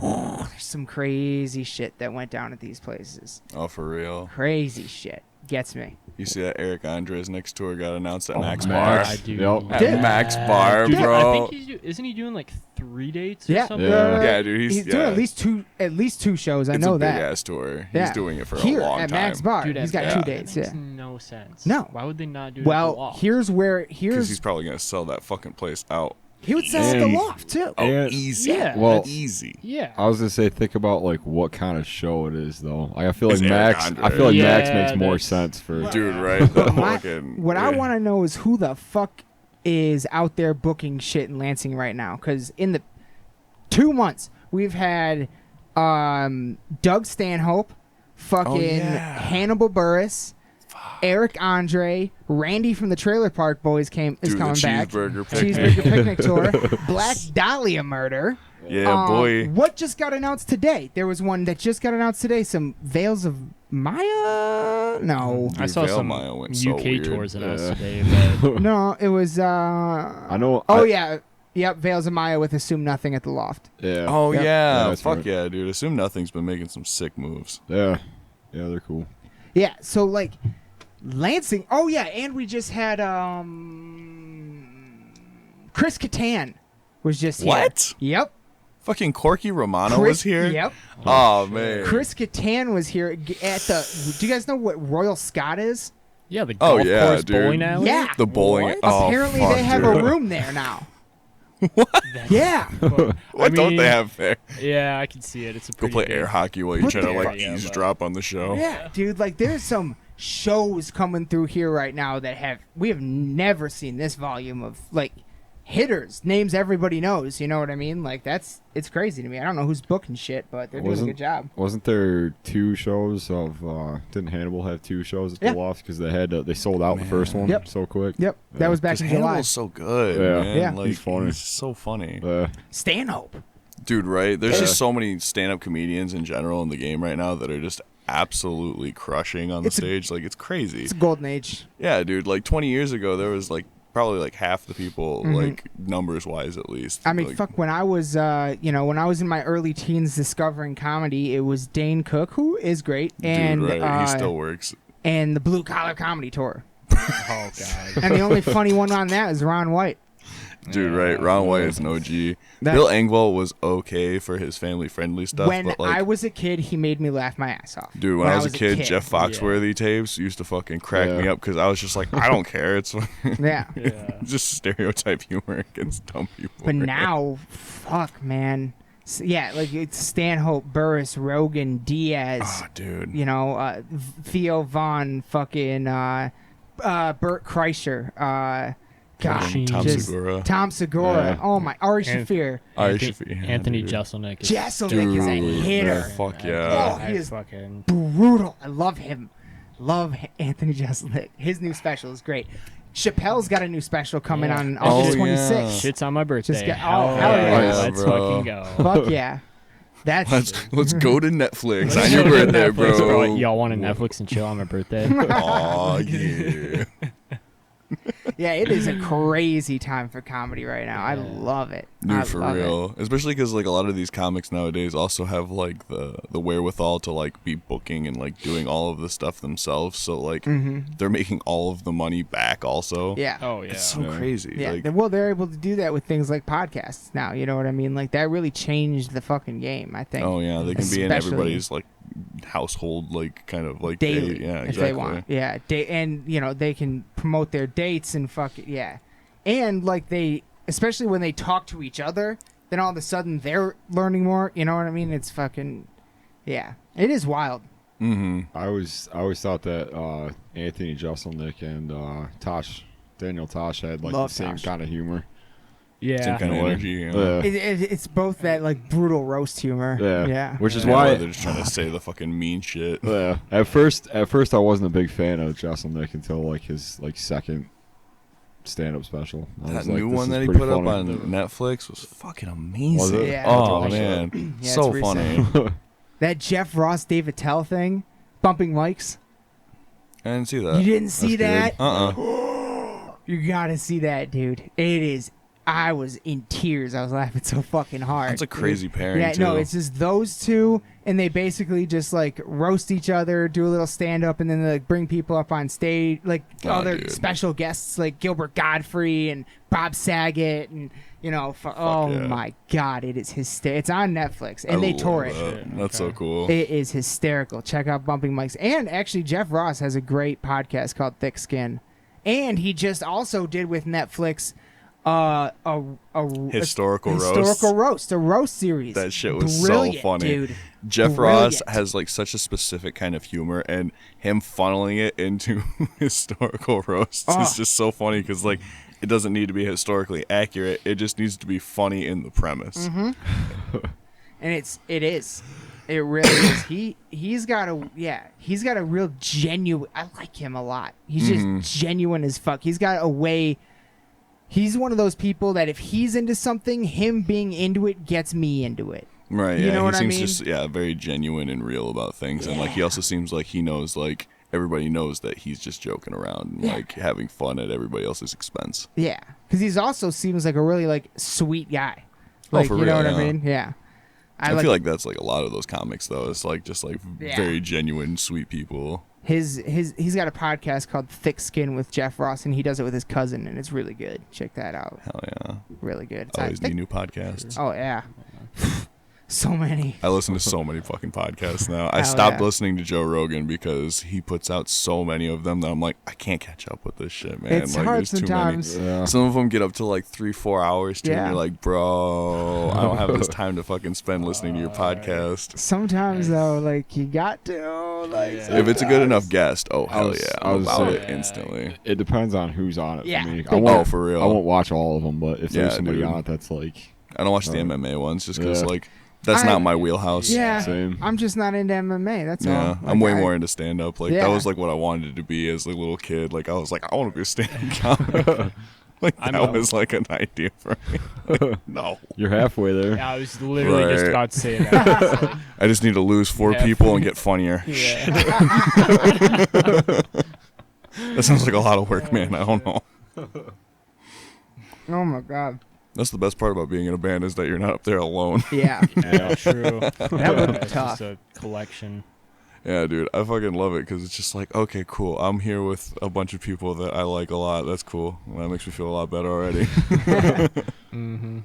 There's some crazy shit that went down at these places. Oh, for real. Crazy shit gets me. You see that Eric Andre's next tour got announced at Max Max. Bar? I do. Yep. At Dude. Max Bar, Dude, bro. I think isn't he doing like 3 dates or Yeah, something? Yeah, dude, he's doing at least two shows. I It's know a big that. ass tour. Yeah. He's doing it for Here a long at time. Max Bar, Dude, he's got yeah. 2 That dates. makes Yeah. no sense. No. Why would they not do it at the Well, Loft? here's Because he's probably gonna sell that fucking place out. he would sell at the And- Loft too. Oh, And- easy. Yeah. Well, easy. Yeah. I was gonna say, think about like what kind of show it is, though. Like, I feel like It's Eric Max. Andre. I feel like Max Yeah, makes more that's- sense for. Dude, right? The My- fucking, what I yeah. want to know is who the fuck is out there booking shit in Lansing right now? Because in the 2 months we've had Doug Stanhope, fucking yeah. Hannibal Buress, Eric Andre, Randy from the Trailer Park Boys is Dude, the coming back. Cheeseburger Picnic. Cheeseburger Picnic Tour, Black Dahlia Murder. Yeah, boy. What just got announced today? There was one that just got announced today. Some Veils of Maya? No. I Dude, saw Veil some Maya went UK so weird. tours announced Yeah. today, but No, it was. I know. Oh I- yeah, yep. Veils of Maya with Assume Nothing at the Loft. Yeah. Oh, Yep. yeah. Yeah, that's Fuck right. yeah, dude. Assume Nothing's been making some sick moves. Yeah. Yeah, they're cool. Yeah. So like, Lansing. Oh yeah, and we just had Chris Kattan was just here. What? Yep. Fucking Corky Romano Chris, was here? Yep. Oh, man. Chris Kattan was here at the. Do you guys know what Royal Scott is? yeah, the Oh, golf yeah, course dude. bowling alley. Yeah. The bowling. What? Oh, Apparently fuck, they have dude. a room there now. That's Yeah. fuck- What I don't mean, they have there? Yeah, I can see it. It's a Go pretty play big- air hockey while you What try to, the like, fuck? Yeah, eavesdrop on the show. Yeah, dude, like there's some shows coming through here right now that we have never seen this volume of like hitters, names everybody knows, you know what I mean? Like it's crazy to me. I don't know who's booking shit, but they're doing a good job. Wasn't there 2 shows of? Didn't Hannibal have 2 shows at the Yeah. Loft because they had they sold out the first one Yep. so quick? Yep, that was back Because in July. Hannibal's so good, Yeah. man. Yeah. Like, He's funny. He's so funny. Stanhope. Dude, right? There's just Yeah. so many stand-up comedians in general in the game right now that are just absolutely crushing on the It's a- stage. Like, it's crazy. It's a golden age. Yeah, dude. Like 20 years ago, there was like probably like half the people, like numbers-wise at least. Mm-hmm. I mean, like, fuck. When I was, when I was in my early teens discovering comedy, it was Dane Cook, who is great, and dude, right? He still works. and the Blue Collar Comedy Tour. Oh god. And the only funny one on that is Ron White. Dude, right? Ron White is an OG. That- Bill Engvall was okay for his family-friendly stuff, When but like, I was a kid, he made me laugh my ass off. dude, when I was a kid, Jeff Foxworthy tapes used to fucking crack Yeah. me up because I was just like, I don't care. It's Yeah. Yeah. just stereotype humor against dumb people. But now, fuck, man. Yeah, like it's Stanhope, Burris, Rogan, Diaz, oh, dude. Theo Vaughn, fucking Bert Kreischer, gosh, Tom just Segura. Tom Segura. Yeah. Oh my, Ari And- Shafir. Ari Anthony, Shafir, Anthony dude. Jeselnik. Is Jeselnik is a Dude, hitter. Fuck Oh, yeah. he is fucking. Brutal. I love him. Love Anthony Jeselnik. His new special is great. Chappelle's got a new special coming Yeah. on Oh, August yeah. 26th. Shit's on my birthday. Just get- Hell oh, hell yeah. yeah, Let's bro. fucking go. Fuck yeah. That's Let's go to Netflix Let's on your go to birthday, Netflix, bro. Y'all want to Netflix and chill on my birthday? Aw, yeah. Yeah, it is a crazy time for comedy right now. I love it. Dude, for real. Especially because like a lot of these comics nowadays also have like the wherewithal to like be booking and like doing all of the stuff themselves. So like they're making all of the money back also. Yeah. Oh yeah. It's so crazy. Yeah. Like, Well, they're able to do that with things like podcasts now. You know what I mean? Like that really changed the fucking game, I think. oh yeah, they can be in Especially everybody's like household, like kind of like daily, day. Yeah, if exactly. they want. Yeah, and you know they can promote their dates and fuck it. Yeah, and like they, especially when they talk to each other, then all of a sudden they're learning more. You know what I mean? It's fucking, yeah, it is wild. Mm-hmm. I always thought that Anthony Jeselnik and Daniel Tosh had like Love the same Tosh. kind of humor. Yeah. Same kind of Yeah. energy. You know? Yeah. It's both that like brutal roast humor. Yeah. Yeah. Which is Yeah, why they're just trying to say the fucking mean shit. yeah. At first I wasn't a big fan of Jeselnik until like his like second stand-up special. I That was like, new this one is that he pretty put up funny. on Netflix was fucking amazing. Was it? Yeah. Oh Watch man, Yeah, it's so recent. funny. That Jeff Ross David Tell thing, bumping mics. I didn't see that. You didn't see That's that? Uh-uh. You gotta see that, dude. It is. I was in tears. I was laughing so fucking hard. That's a crazy pairing, Yeah, no, too. it's just those two, and they basically just like roast each other, do a little stand up, and then they like, bring people up on stage, like Oh, other dude. special guests like Gilbert Godfrey and Bob Saget, and you know, oh yeah. my god, it is hysterical. It's on Netflix, and I they love tore it. that. That's so cool. It is hysterical. Check out Bumping Mics. And actually, Jeff Ross has a great podcast called Thick Skin. And he just also did with Netflix a Historical roast, a roast series. That shit was Brilliant, so funny. dude. Jeff Brilliant. Ross has like such a specific kind of humor, and him funneling it into historical roasts Oh. is just so funny because like it doesn't need to be historically accurate. It just needs to be funny in the premise. Mm-hmm. And it is. It really is. He's got a real genuine. I like him a lot. He's just genuine as fuck. He's got a way. He's one of those people that if he's into something, him being into it gets me into it. Right. You Yeah. know what I he seems mean? just very genuine and real about things, and like he also seems like he knows like everybody knows that he's just joking around and like having fun at everybody else's expense. Yeah, because he's also seems like a really like sweet guy. Like for you know real, what I yeah. mean? Yeah. I feel like that's like a lot of those comics though. It's like just like Yeah. very genuine, sweet people. he's got a podcast called Thick Skin with Jeff Ross, and he does it with his cousin, and it's really good. Check that out. Hell yeah. Really good. It's Always on- need new podcasts. Oh yeah. So many. I listen to so many fucking podcasts now. I Hell stopped yeah. listening to Joe Rogan because he puts out so many of them that I'm like, I can't catch up with this shit, man. It's like, hard there's too sometimes. many. Yeah. Some of them get up to like 3-4 hours too, Yeah. and you're like, bro, I don't have this time to fucking spend listening to your podcast. Sometimes though, like you got to like. If it's a good enough guest, oh hell was- yeah, I I'm was about saying- it instantly. It depends on who's on it Yeah. for me. Oh, for real. I won't watch all of them, but if Yeah, there's somebody dude. on it that's like I don't watch the MMA ones just because Yeah. like that's I- not my wheelhouse. Yeah, Same. I'm just not into MMA. That's Yeah, all. I'm Like, way more into stand up. Like Yeah. that was like what I wanted to be as a little kid. Like I was like, I want to be a stand up comic. Like I'm that a- was like an idea for me. Like, no, you're halfway there. Yeah, I was literally just Right. about to say that. It's like, I just need to lose 4 Yeah. people and get funnier. yeah. That sounds like a lot of work, man. I don't know. Oh my god. That's the best part about being in a band is that you're not up there alone. Yeah. Yeah, true. That would be It's tough. just a collection. Yeah, dude, I fucking love it because it's just like, okay, cool. I'm here with a bunch of people that I like a lot. That's cool. That makes me feel a lot better already. Mm-hmm.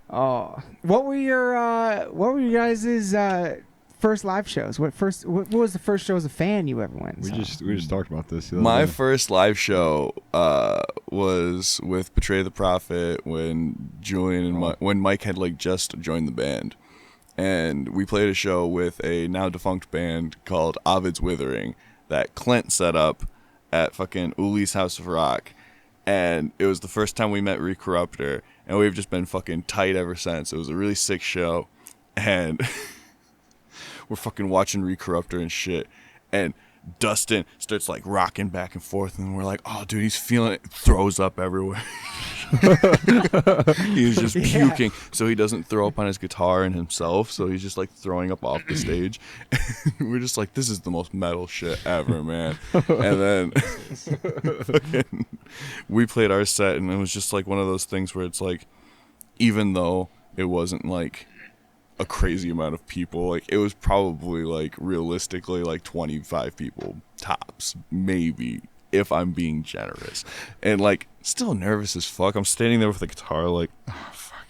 Oh, what were you guys' first live shows? What was the first show as a fan you ever went? and We saw? just talked about this. The other My day. first live show was with Betray the Prophet when Julian and when Mike had like just joined the band, and we played a show with a now defunct band called Ovid's Withering that Clint set up at fucking Uli's House of Rock, and it was the first time we met Recorruptor, and we've just been fucking tight ever since. It was a really sick show, and we're fucking watching Recorruptor and shit, and Dustin starts like rocking back and forth, and we're like, oh dude, he's feeling it, throws up everywhere. He's just puking, so he doesn't throw up on his guitar and himself. So he's just like throwing up off the stage. We're just like, this is the most metal shit ever, man. And then we played our set, and it was just like one of those things where it's like, even though it wasn't like a crazy amount of people, like it was probably like realistically like 25 people tops, maybe, if I'm being generous. And like still nervous as fuck. I'm standing there with the guitar like, oh fuck,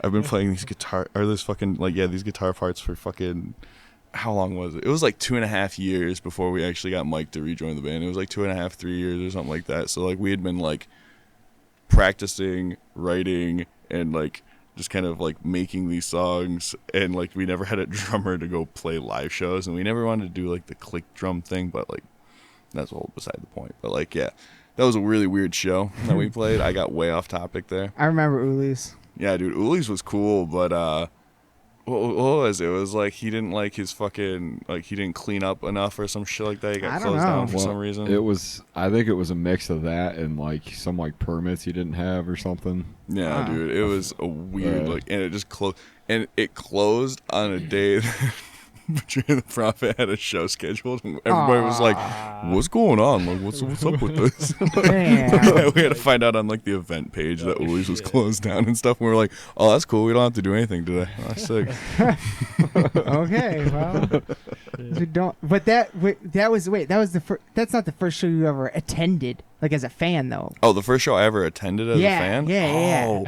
I've been playing these guitar parts for fucking, how long was it? It was like 2.5 years before we actually got Mike to rejoin the band. It was like 2.5, 3 years or something like that. So like we had been like practicing, writing, and like just kind of like making these songs, and like we never had a drummer to go play live shows, and we never wanted to do like the click drum thing, but like that's all beside the point. But like, yeah, that was a really weird show that we played. I got way off topic there. I remember Uli's. Yeah, dude, Uli's was cool, but what was it? It was like he didn't like his fucking, like he didn't clean up enough or some shit like that. He got closed down for some reason. I think it was a mix of that and like some like permits he didn't have or something. Yeah, dude, it was a weird like, and it just closed, and it closed on a day that Betraying the Prophet had a show scheduled, and everybody was like, "What's going on? Like, what's up with this?" We had to find out on like the event page that Uli's was closed down and stuff. And we were like, "Oh, that's cool. We don't have to do anything today." Oh, that's sick. Okay, well, we don't. But that was the first. That's not the first show you ever attended, like as a fan, though. Oh, the first show I ever attended as a fan? Yeah. Oh,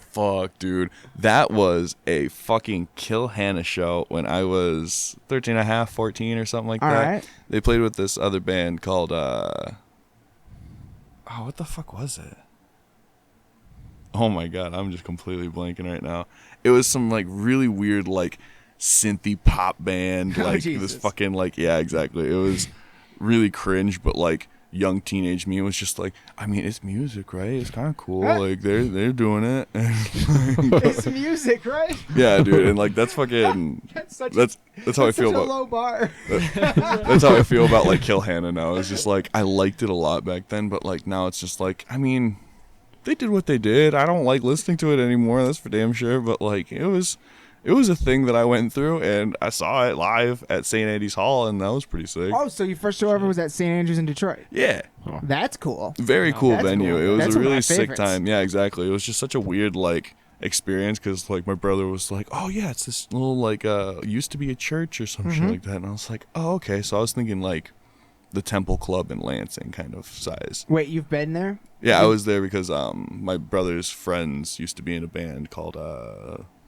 fuck, dude. That was a fucking Kill Hannah show when I was 13 and a half, 14 or something like that. Right. They played with this other band called, what the fuck was it? Oh my god, I'm just completely blanking right now. It was some like really weird like synthy pop band, like this fucking like, yeah, exactly. It was really cringe, but like young teenage me was just like, I mean, it's music, right? It's kind of cool. Like they're doing it. It's music, right? Yeah, dude, and like that's fucking that's how I feel about low bar. That's how I feel about like Kill Hannah now. It's just like I liked it a lot back then, but like now it's just like, I mean, they did what they did. I don't like listening to it anymore. That's for damn sure. But like it was a thing that I went through, and I saw it live at St. Andy's Hall, and that was pretty sick. Oh, so your first show ever was at St. Andrews in Detroit? Yeah. That's cool. Very cool That's venue. cool. It was That's a one of my really sick favorites. time. Yeah, exactly. It was just such a weird like experience because like my brother was like, oh yeah, it's this little like used to be a church or some shit like that, and I was like, oh okay. So I was thinking like the Temple Club in Lansing kind of size. Wait, you've been there? Yeah, I was there because my brother's friends used to be in a band called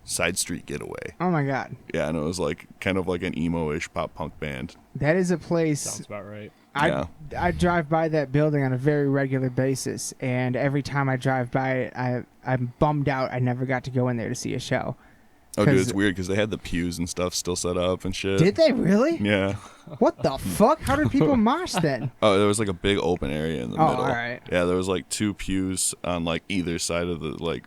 Side Street Getaway. Oh my god. Yeah, and it was like kind of like an emo-ish pop punk band. That is a place. Sounds about right. I drive by that building on a very regular basis, and every time I drive by it, I'm bummed out I never got to go in there to see a show. Oh, dude, it's weird because they had the pews and stuff still set up and shit. Did they really? Yeah. What the fuck? How did people mosh then? Oh, there was like a big open area in the middle. All right. Yeah, there was like 2 pews on like either side of the like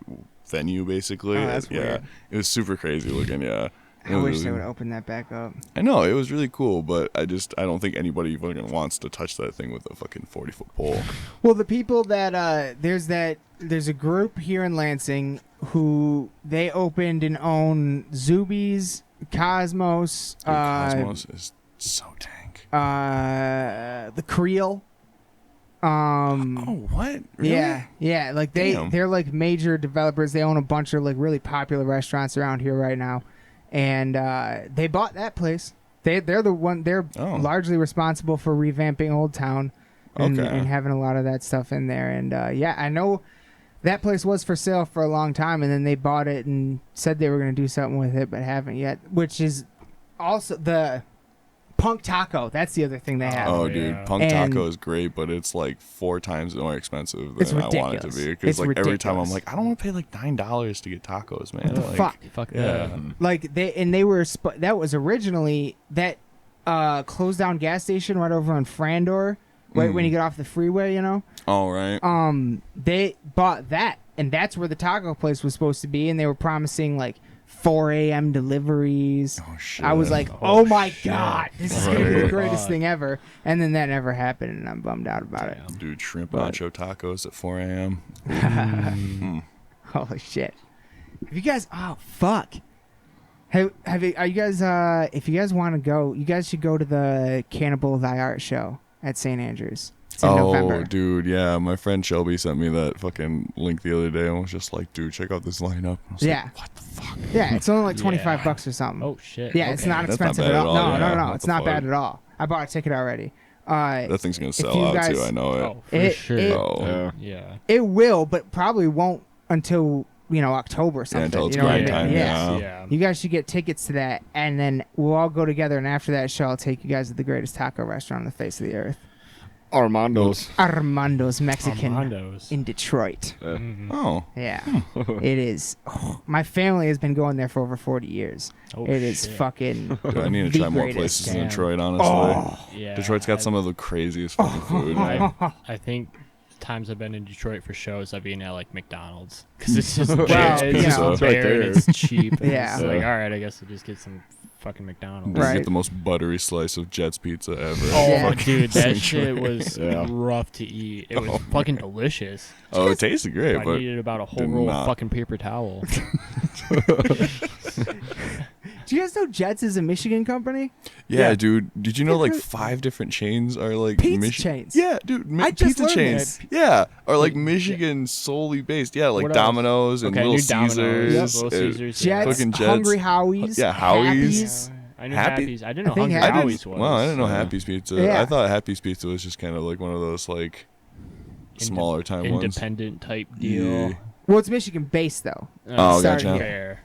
venue, basically. Oh, that's weird. It was super crazy looking. Yeah. I wish they would open that back up. I know, it was really cool, but I don't think anybody fucking wants to touch that thing with a fucking 40-foot pole. Well, the people that there's a group here in Lansing who they opened and own Zubies, Cosmos. Dude, Cosmos is so tank. The Creel. Oh, what? Really? Yeah. Like they're like major developers. They own a bunch of like really popular restaurants around here right now. And they bought that place. They're the one. They're largely responsible for revamping Old Town and having a lot of that stuff in there. And I know that place was for sale for a long time, and then they bought it and said they were going to do something with it, but haven't yet. Which is also the Punk Taco. That's the other thing they have. Oh, dude, Punk Taco is great, but it's like 4 times more expensive than I want it to be. Because like every time I'm like, I don't want to pay like $9 to get tacos, man. What the like, fuck? Yeah. Like they were that was originally that closed down gas station right over on Frandor, right when you get off the freeway, you know. Oh right. They bought that, and that's where the taco place was supposed to be, and they were promising like 4 a.m. deliveries. Oh shit. I was like, oh my shit. God, this is going to be the Right. greatest Fuck. thing ever. And then that never happened, and I'm bummed out about Damn. dude, shrimp But- nacho tacos at 4 a.m. it. Holy shit. Have you guys, oh, fuck. Have you, are you guys, if you guys want to go, you guys should go to the Cannibal Thy Art show at St. Andrews. It's in November. Dude, yeah. My friend Shelby sent me that fucking link the other day and was just like, dude, check out this lineup. I was Yeah. like, what the fuck? Yeah, it's only like 25 Yeah. bucks or something. Oh shit. Yeah, it's Okay. not That's not expensive bad at at all. all, No, yeah. no, no, What it's the not bad fuck? at all. I bought a ticket already. That thing's gonna if sell you out guys- too. I know it. Oh, for It- sure. it- Oh. Yeah. It will, but probably won't until, October or something. until it's you know what I grind mean? time, Yeah. yeah. You guys should get tickets to that, and then we'll all go together, and after that show, I'll take you guys to the greatest taco restaurant on the face of the earth. Armando's. Armando's Mexican Armando's. in Detroit. Mhm. Oh. Yeah. It is. Oh, my family has been going there for over 40 years. Oh, It is shit. fucking Dude, I need to the try more greatest. places in Damn. Detroit, honestly. Oh. Yeah. Detroit's got some of the craziest fucking food. man. I think the times I've been in Detroit for shows, I've been at like McDonald's because it's just Well, it's you just know. It's right bare and there. it's cheap. And Yeah. It's like, Yeah. all right, I guess I'll just get some fucking McDonald's. Just Right. get the most buttery slice of Jets pizza ever. Oh, Yeah. dude, that Sanctuary. shit was Yeah. rough to eat. It was fucking delicious. Oh, it tasted great, I but needed about a whole did roll not. of fucking paper towel. Do you guys know Jets is a Michigan company? yeah, Yeah. dude. Did you know like 5 different chains are like Pizza chains. Yeah, dude. I just Pizza learned chains. this. Yeah, are like Michigan solely based. Yeah, like What else? Domino's and Okay, I Little knew Domino's, Caesars. Little Caesars. Jets, Fucking Jets. Hungry Howie's. Yeah, Howie's. Happies. I knew Happy- Happy's. I didn't I know think Hungry Happy's- Howie's was. Well, I didn't know Yeah. Happy's Pizza. Yeah. I thought Happy's Pizza was just kind of like one of those like smaller time ones. Independent type deal. Yeah. Well, it's Michigan based though. Oh, Started gotcha. here. Fair.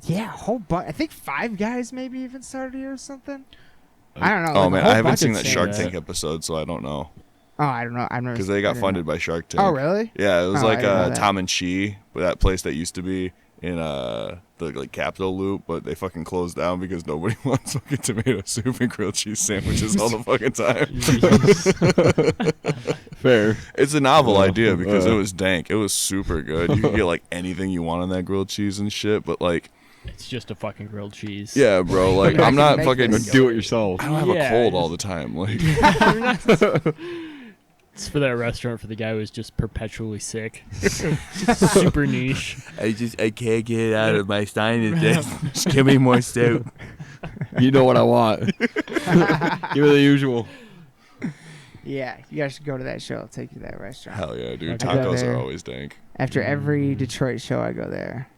Yeah, a whole bunch. I think 5 guys maybe even started here or something. I don't know. Oh like, a man, whole I haven't bunch seen of that chains. Shark Yeah. Tank episode, so I don't know. Oh, I don't know. I've never Because they I got didn't funded know. by Shark Tank. Oh, really? Yeah, it was Oh, I like didn't know that. Tom and Chi, that place that used to be in the like Capitol Loop, but they fucking closed down because nobody wants fucking tomato soup and grilled cheese sandwiches all the fucking time. Fair. It's a novel Yeah. idea because it was dank. It was super good. You could get like anything you want on that grilled cheese and shit, but like, It's just a fucking grilled cheese. yeah, bro, like I I'm can not make fucking. this. Do it yourself. I don't have a Yeah, cold I all the time. Like, It's for that restaurant for the guy who's just perpetually sick. Super niche. I can't get it out of my sinus. Just give me more soup. You know what I want. Give me the usual. Yeah, you guys should go to that show. I'll take you to that restaurant. Hell yeah, dude. I go Tacos there. are always dank. After every Detroit show, I go there.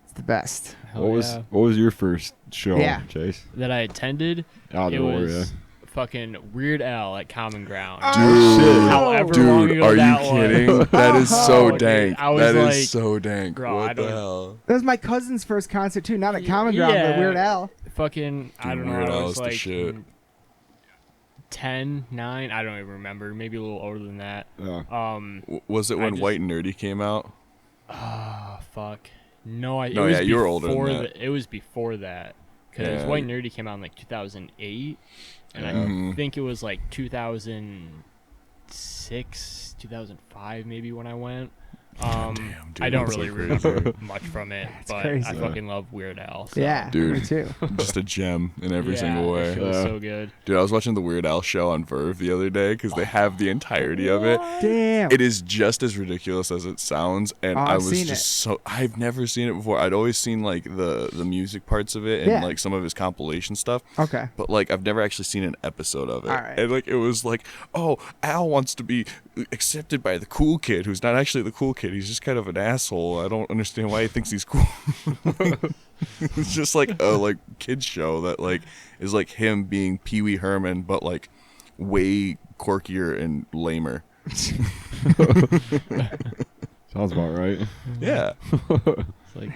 It's the best. Hell What was yeah. what was your first show, Yeah. Chase? That I attended? Out It of nowhere, was fucking Weird Al at Common Ground. Dude, However long dude, ago are you that was. kidding? That is so Oh, dude, dank. I was That is like, so dank. bro, I What the don't- hell? That was my cousin's first concert too. Not at Common Ground, Yeah. but Weird Al. Fucking, I Dude, don't know. Weird I Al was is the like shit. 10, 9. I don't even remember. Maybe a little older than that. Yeah. Was it I when just- White and Nerdy came out? Oh, fuck. No, it No, was yeah, you were older than before that. It was before that. Because Yeah. White and Nerdy came out in like 2008. And I Mhm. think it was like 2006, 2005 maybe when I went. Damn, dude, I don't that's so really crazy. remember much from it, but crazy. I fucking love Weird Al. So. Yeah, Dude. me too. Just a gem in every Yeah, single way. It feels Yeah. so good. Dude, I was watching the Weird Al show on Verve the other day because they have the entirety of it. Damn. It is just as ridiculous as it sounds, and Oh, I I've was seen just it. so I've never seen it before. I'd always seen like the music parts of it and Yeah. like some of his compilation stuff, Okay. but like I've never actually seen an episode of it. All right. And like it was like, oh, Al wants to be accepted by the cool kid who's not actually the cool kid. He's just kind of an asshole. I don't understand why he thinks he's cool. It's just like a like kids show that like is like him being Pee Wee Herman, but like way quirkier and lamer. Sounds about right. Yeah. It's like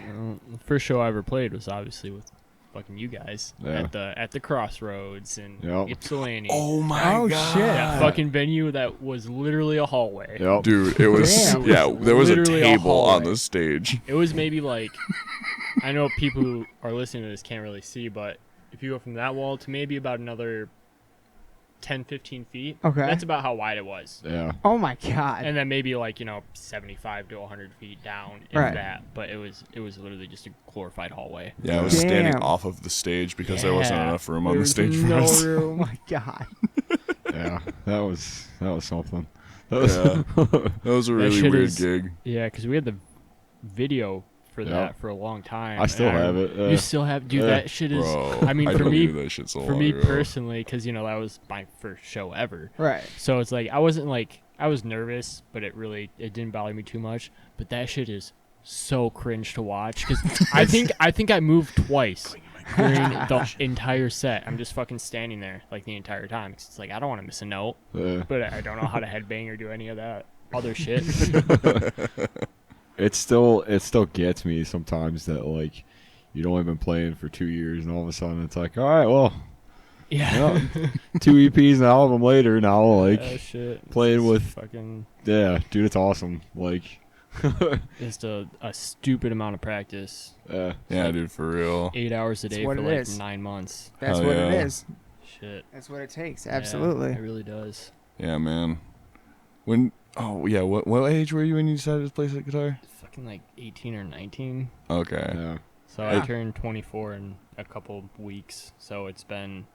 the first show I ever played was obviously with fucking you guys Yeah. at the Crossroads in Yep. Ypsilanti. my Oh, God. shit. That fucking venue that was literally a hallway. Yep. Dude, it was Damn. yeah. It was There was a literally a table on hallway. the stage. It was maybe like I know people who are listening to this can't really see, but if you go from that wall to maybe about another 10, 15 feet. Okay. That's about how wide it was. Yeah. Oh my god. And then maybe like 75 to 100 feet down, if Right. that. But it was literally just a glorified hallway. Yeah, I was standing Damn. off of the stage because there wasn't Yeah. enough room There on the was stage for no us. Oh my god. Yeah. That was something. That was, Yeah. That was a That really shit weird is- gig. Yeah, because we had the video for Yeah. that for a long time. I still and have it. You still have, dude. Yeah. That shit is. Bro, I mean, for me, deleted that shit so for long me ago. personally, because that was my first show ever. Right. So it's like I wasn't like I was nervous, but it didn't bother me too much. But that shit is so cringe to watch because I think I moved twice during the entire set. I'm just fucking standing there like the entire time. 'Cause it's like I don't want to miss a note, but I don't know how to headbang or do any of that other shit. it still gets me sometimes that like you'd only been playing for 2 years and all of a sudden it's like, all right, well, Yeah. yeah, 2 EPs and an album later now, like Shit. playing It's with fucking yeah, dude, it's awesome. Like just a stupid amount of practice. Yeah, dude, for real. 8 hours a That's day what for it like is. 9 months. That's Hell what yeah. it is. Shit. That's what it takes. Yeah, Absolutely. it really does. Yeah, man. What age were you when you decided to play the guitar? Fucking like 18 or 19. Okay. yeah. So Yeah. I turned 24 in a couple weeks. So it's been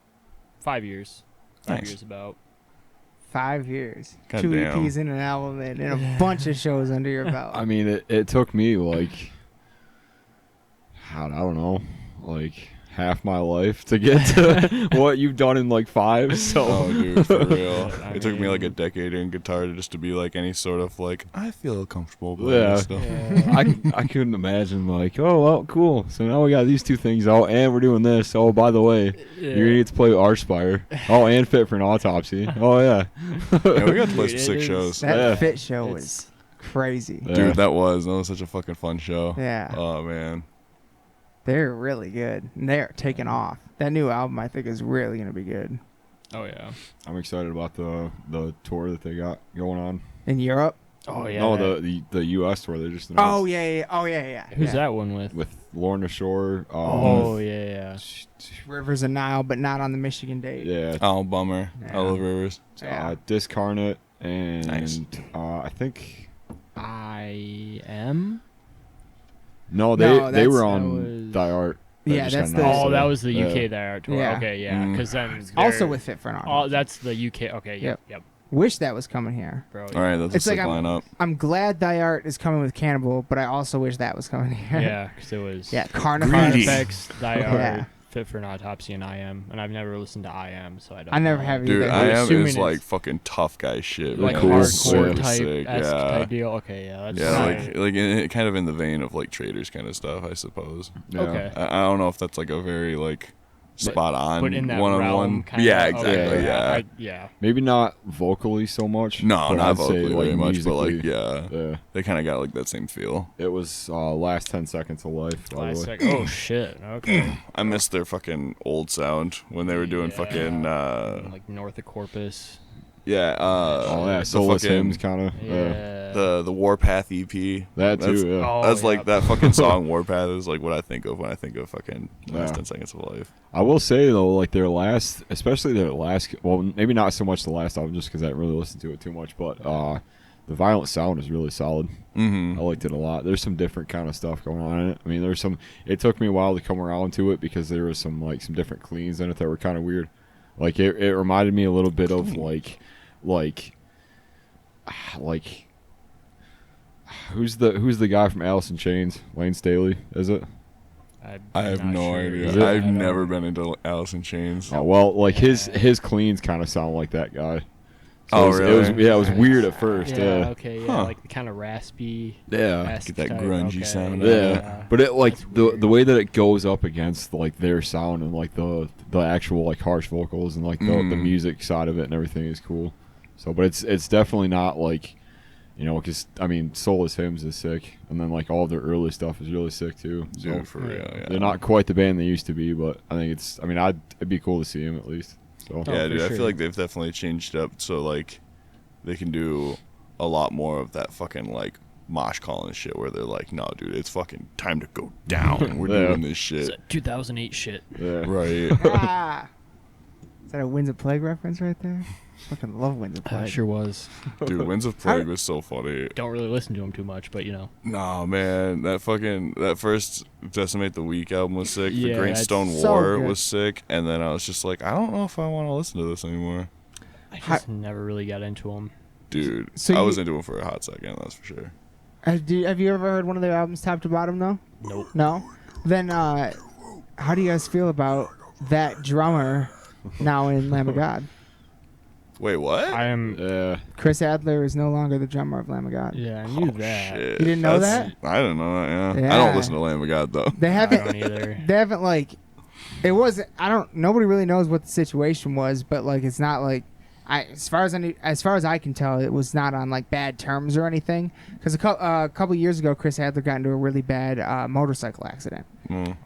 5 years. 5 Nice. years about. 5 years. God 2 damn. EPs in an album and a bunch of shows under your belt. I mean, it took me like I don't know, like half my life to get to what you've done in like 5. So Oh, dude, for real. I It took me like a mean- decade in guitar just to be like any sort of like, I feel comfortable playing Yeah. this stuff. I couldn't imagine like, oh well, cool. So now we got these 2 things out, and we're doing this. Oh, by the way, you're gonna get to play with Archspire. Oh, and Fit for an Autopsy. Oh yeah, Yeah, we got to play some Dude, sick it shows. is- that Yeah. Fit show It's- was crazy. Yeah. Dude, that was such a fucking fun show. Yeah. Oh, man. They're really good. And they're taking off. That new album, I think, is really going to be good. Oh, yeah. I'm excited about the tour that they got going on. In Europe? Oh, yeah. No, that- the U.S. tour they just announced. Oh, yeah. Oh, yeah. Who's yeah. that one with? With Lorna Shore. Oh, yeah. Rivers of Nile, but not on the Michigan date. Yeah. Oh, bummer. Yeah. I love Rivers. Yeah. Discarnate and Nice. I think I am? no, No, they were that on was- Die Art. Yeah, just that's got the- announced, Oh, so, that was the yeah. UK there tour. Yeah. Okay, yeah. Mm. Because then. Also they're- with Fit for an Oh, Autopsy. that's the UK. Okay, Yep. yep. Wish that was coming here. Bro. All right, that's It's a sick like lineup. I'm glad Die Art is coming with Cannibal, but I also wish that was coming here. Yeah, because it was. Yeah, Carnifex. Greedy. Carnifex, Die Yeah. Art, Fit for an Autopsy, and I Am. And I've never listened to I Am, so I don't I never know. have Dude, either. I am assuming is like it's- fucking tough guy shit. Like man. Cool. It's hardcore super type, sick. esque Yeah. type deal. Okay, yeah. That's Yeah, right. like kind of in the vein of like Traders kind of stuff, I suppose. Yeah. Okay. I don't know if that's like a very like spot on But in that one on realm, one. kinda, Yeah, okay, exactly. Yeah. yeah. Maybe not vocally so much. No, but not I'd say, vocally like, very much, but like musically, yeah, they kind of got like that same feel. It was Last 10 Seconds of Life. By the Last way. sec. Oh shit. Okay. I miss their fucking old sound when they were doing Yeah. fucking Like North of Corpus. yeah. Oh yeah, the soulless fucking- hymns kind of. Yeah. the Warpath EP. That That's- too. Yeah. Oh, That's yeah. like that fucking song Warpath is like what I think of when I think of fucking Last Yeah. 10 Seconds of Life. I will say though, like their last, especially their last, well, maybe not so much the last album, just because I didn't really listen to it too much, but the Violent Sound is really solid. Mm-hmm. I liked it a lot. There's some different kind of stuff going on in it. I mean, there's some. It took me a while to come around to it because there was some different cleans in it that were kind of weird. Like it reminded me a little bit of like who's the guy from Alice in Chains? Lane Staley, is it? I have not no sure. idea. Is it? I've never been into Alice in Chains. Oh well, like his Yeah. cleans kind of sound like that guy. Oh, it was, really? it was weird at first. Yeah. Okay. Yeah. Huh. Like kind of raspy. Yeah. Get that grungy sound. Yeah, but it like That's the weird. way that it goes up against like their sound and like the actual like harsh vocals and like the music side of it and everything is cool. So, but it's definitely not like, you know, because I mean, Soulless Hymns is sick, and then like all their early stuff is really sick too. So Dude, for real. Yeah. they're not quite the band they used to be, but I think it's. I mean, it'd be cool to see them at least. So Oh, Yeah, for dude. I sure. feel like they've definitely changed up so like they can do a lot more of that fucking like mosh calling shit where they're like, no, dude, it's fucking time to go down. We're Yeah. doing this It's shit. a 2008 shit. yeah. Right. Ah. Is that a Winds of Plague reference right there? Fucking love Winds of Plague. Sure was. Dude, Winds of Plague was so funny. Don't really listen to him too much, but you know. Nah, man, that first Decimate the Week album was sick. Yeah, the Great that's Stone so War good. was sick, and then I was just like, I don't know if I want to listen to this anymore. I just never really got into him. Dude, So I you- was into it for a hot second, that's for sure. Have you ever heard one of their albums top to bottom though? Nope. No. Then how do you guys feel about that drummer now in Lamb of God? Wait, what? I am. Yeah. Chris Adler is no longer the drummer of Lamb of God. Yeah, I knew that. Shit. You didn't know That's- I didn't know that, yeah. Yeah. I don't listen to Lamb of God, though. They I haven't. don't either. They haven't like. It wasn't. I don't. Nobody really knows what the situation was, but like, it's not like. As far as I can tell, it was not on like bad terms or anything. Because a couple years ago, Chris Adler got into a really bad motorcycle accident,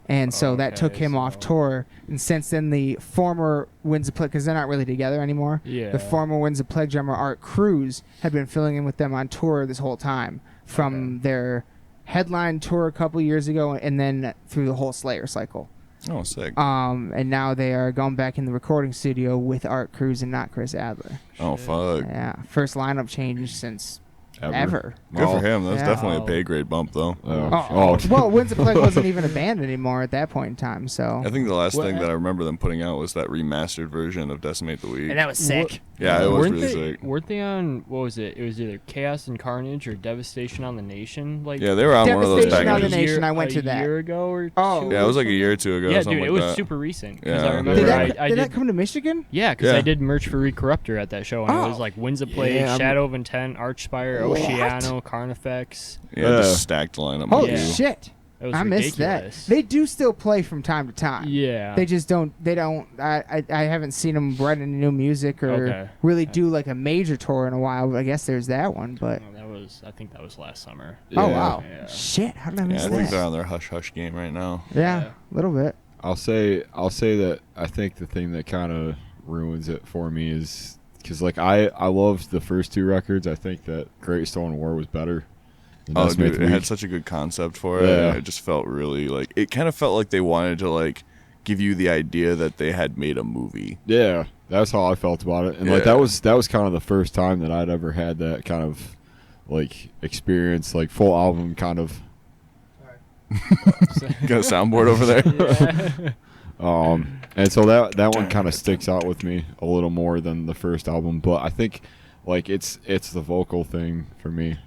and so that took Okay, him off so- tour. And since then, the former Winds of Plague, because they're not really together anymore. Yeah. The former Winds of Plague drummer Art Cruz had been filling in with them on tour this whole time from their headline tour a couple years ago, and then through the whole Slayer cycle. Oh, sick. And now they are going back in the recording studio with Art Cruz and not Chris Adler. Oh, fuck. Yeah, first lineup change since ever. Good for him. That's Yeah. definitely a pay grade bump, though. Well, Winds of Plague wasn't even a band anymore at that point in time, so. I think the last What- thing that I remember them putting out was that remastered version of Decimate the Week. And that was sick. Yeah, it was weren't really they, sick. Weren't they on, what was it? It was either Chaos and Carnage or Devastation on the Nation. Like Yeah, they were on one of those Devastation on the packages. Nation, I went to that. A year ago or Oh. two Yeah, it was or like a year or two ago. something? Yeah, something dude, like it was that. super recent. Because Yeah. I remember Did I that did. come to Michigan? Yeah, because Yeah. I did merch for Recorruptor at that show, and it was Oh. like Winds of Plague, Yeah, I'm- Shadow of Intent, Archspire, Oceano, Carnifex. Yeah, just stacked lineup. Holy Yeah. shit. It was I missed ridiculous. that. They do still play from time to time. Yeah. They just don't. They don't. I haven't seen them write any new music or Okay. really do like a major tour in a while. I guess there's that one, but Oh, that was. I think that was last summer. oh wow, Yeah. shit! How did I miss Yeah, I think they're that? on their hush hush game right now. Yeah, Yeah. a little bit. I'll say that I think the thing that kind of ruins it for me is because like I loved the first two records. I think that Great Stone War was better. than Oh, Decimate dude, the it had Week. such a good concept for it. Yeah. And it just felt really like it kind of felt like they wanted to like give you the idea that they had made a movie. Yeah, that's how I felt about it, and like Yeah. that was kind of the first time that I'd ever had that kind of like experience, like full album kind of. Got a soundboard over there. Yeah. And so that one kind of sticks out with me a little more than the first album, but I think like it's the vocal thing for me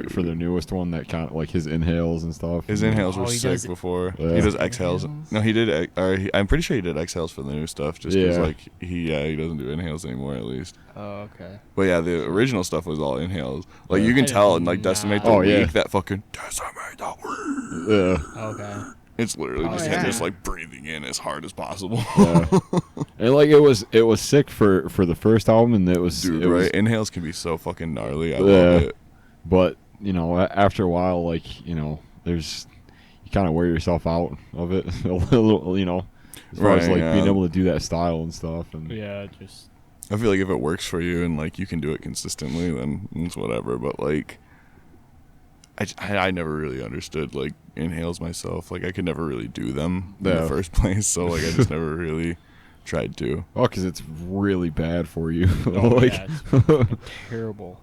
for the newest one that kind of like his inhales and stuff. His inhales were Oh, he sick does- before. Yeah. He does exhales. No, he did. I'm pretty sure he did exhales for the new stuff. Just because Yeah. like he doesn't do inhales anymore at least. Oh, okay. But yeah, the original stuff was all inhales. Like Yeah. you can I tell did in like Decimate the not- Oh, yeah. Week that fucking Decimate the Week. Yeah. Okay. It's literally Oh, just yeah. him just like breathing in as hard as possible. Yeah. And like it was sick for the first album, and it was Dude, it was- right? Inhales can be so fucking gnarly. I Yeah. love it. but you know after a while, like you know, there's you kind of wear yourself out of it a little, you know, as far as Right, like yeah. being able to do that style and stuff. And Yeah, just. I feel like if it works for you and like you can do it consistently, then it's whatever. But like, I never really understood like inhales myself. Like I could never really do them in Yeah. the first place. So like I just never really tried to. oh, because it's really bad for you. Oh, like, yeah, it's fucking terrible.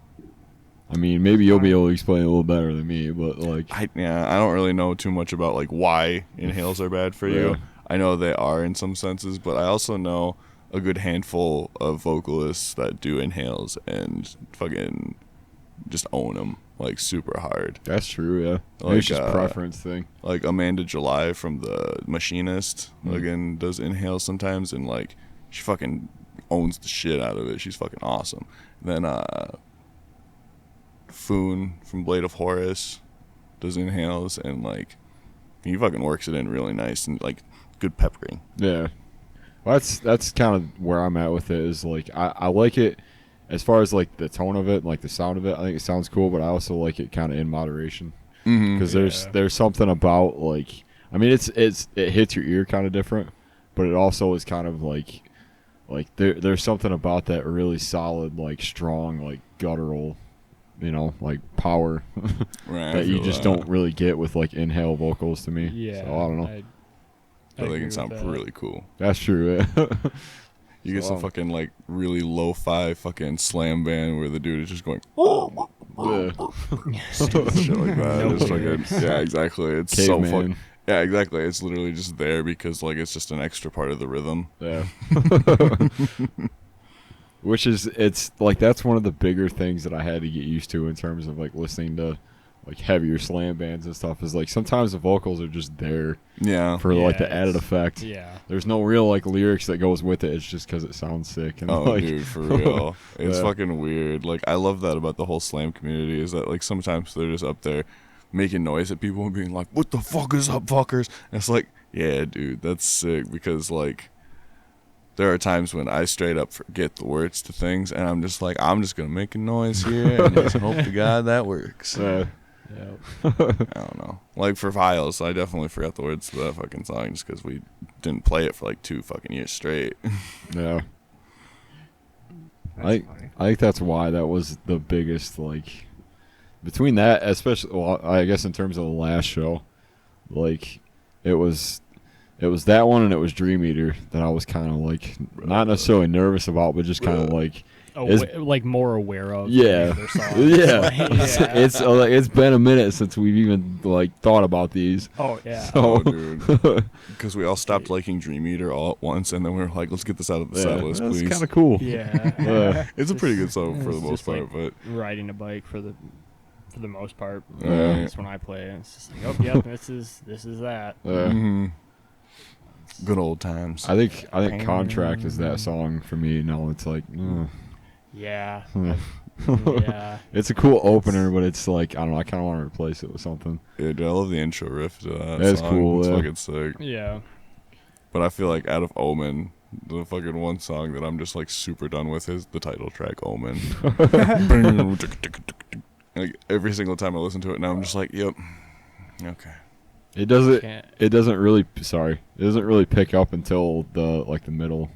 I mean, maybe you'll be able to explain it a little better than me, but like, I don't really know too much about like why inhales are bad for you. Yeah. I know they are in some senses, but I also know a good handful of vocalists that do inhales and fucking just own them like super hard. that's true. Yeah, maybe Like, it's just preference thing. Like Amanda July from The Machinist, Mm. again, does inhales sometimes, and like she fucking owns the shit out of it. She's fucking awesome. Then Foon from Blade of Horus does inhales, and like he fucking works it in really nice and like good peppering. Yeah, well, that's kind of where I'm at with it. Is like I like it as far as like the tone of it and like the sound of it. I think it sounds cool, but I also like it kind of in moderation because Yeah. there's something about like I mean it hits your ear kind of different, but it also is kind of like there's something about that really solid like strong like guttural, you know, like power Right, I that you feel just that. don't really get with like inhale vocals to me. Yeah. So I don't know. But they agree can with sound that. really cool. That's true. Yeah. You get some fucking like really lo-fi fucking slam band where the dude is just going Yeah. shit like that. No It's lyrics. fucking, yeah, exactly. It's Caveman. so fucking. Yeah, exactly. It's literally just there because like it's just an extra part of the rhythm. Yeah. Which is, it's like, that's one of the bigger things that I had to get used to in terms of like listening to like heavier slam bands and stuff, is like sometimes the vocals are just there Yeah. for like the Yeah, added it's- effect. Yeah. There's no real like lyrics that goes with it. It's just because it sounds sick. And Oh, like, dude, for real. It's Yeah. fucking weird. Like, I love that about the whole slam community is that, like, sometimes they're just up there making noise at people and being like, what the fuck is up, fuckers? And it's like, yeah, dude, that's sick because, like, there are times when I straight up forget the words to things and I'm just like, I'm just going to make a noise here and just hope to God that works. Yeah. I don't know. Like, for Vials, I definitely forgot the words to that fucking song just because we didn't play it for, like, 2 fucking years straight. yeah. That's I funny. I think that's why that was the biggest, like, between that, especially, well, I guess in terms of the last show, like, it was that one and it was Dream Eater that I was kind of like not necessarily nervous about, but just kind of like, Like more aware of. yeah, the other songs. yeah. Like, It's been a minute since we've even like thought about these. oh yeah. Oh, So, dude. Because we all stopped liking Dream Eater all at once, and then we were like, let's get this out of the set list, that's please. kind of cool. Yeah. It's a pretty good song for the It's most just part, like but riding a bike for the most part. Yeah. That's when I play it. It's just like, oh yep, this is that. mhm. Good old times. I think Contract is that song for me. Now it's like, Yeah. Yeah. it's a cool opener, but it's like, I don't know. I kind of want to replace it with something. Yeah, dude, I love the intro riff to that That's song. cool, It's yeah. fucking sick. Yeah. But I feel like out of Omen, the fucking one song that I'm just like super done with is the title track Omen. Like every single time I listen to it now, I'm just like, yep, okay. It doesn't. Can't- It doesn't really. Sorry, it doesn't really pick up until the middle.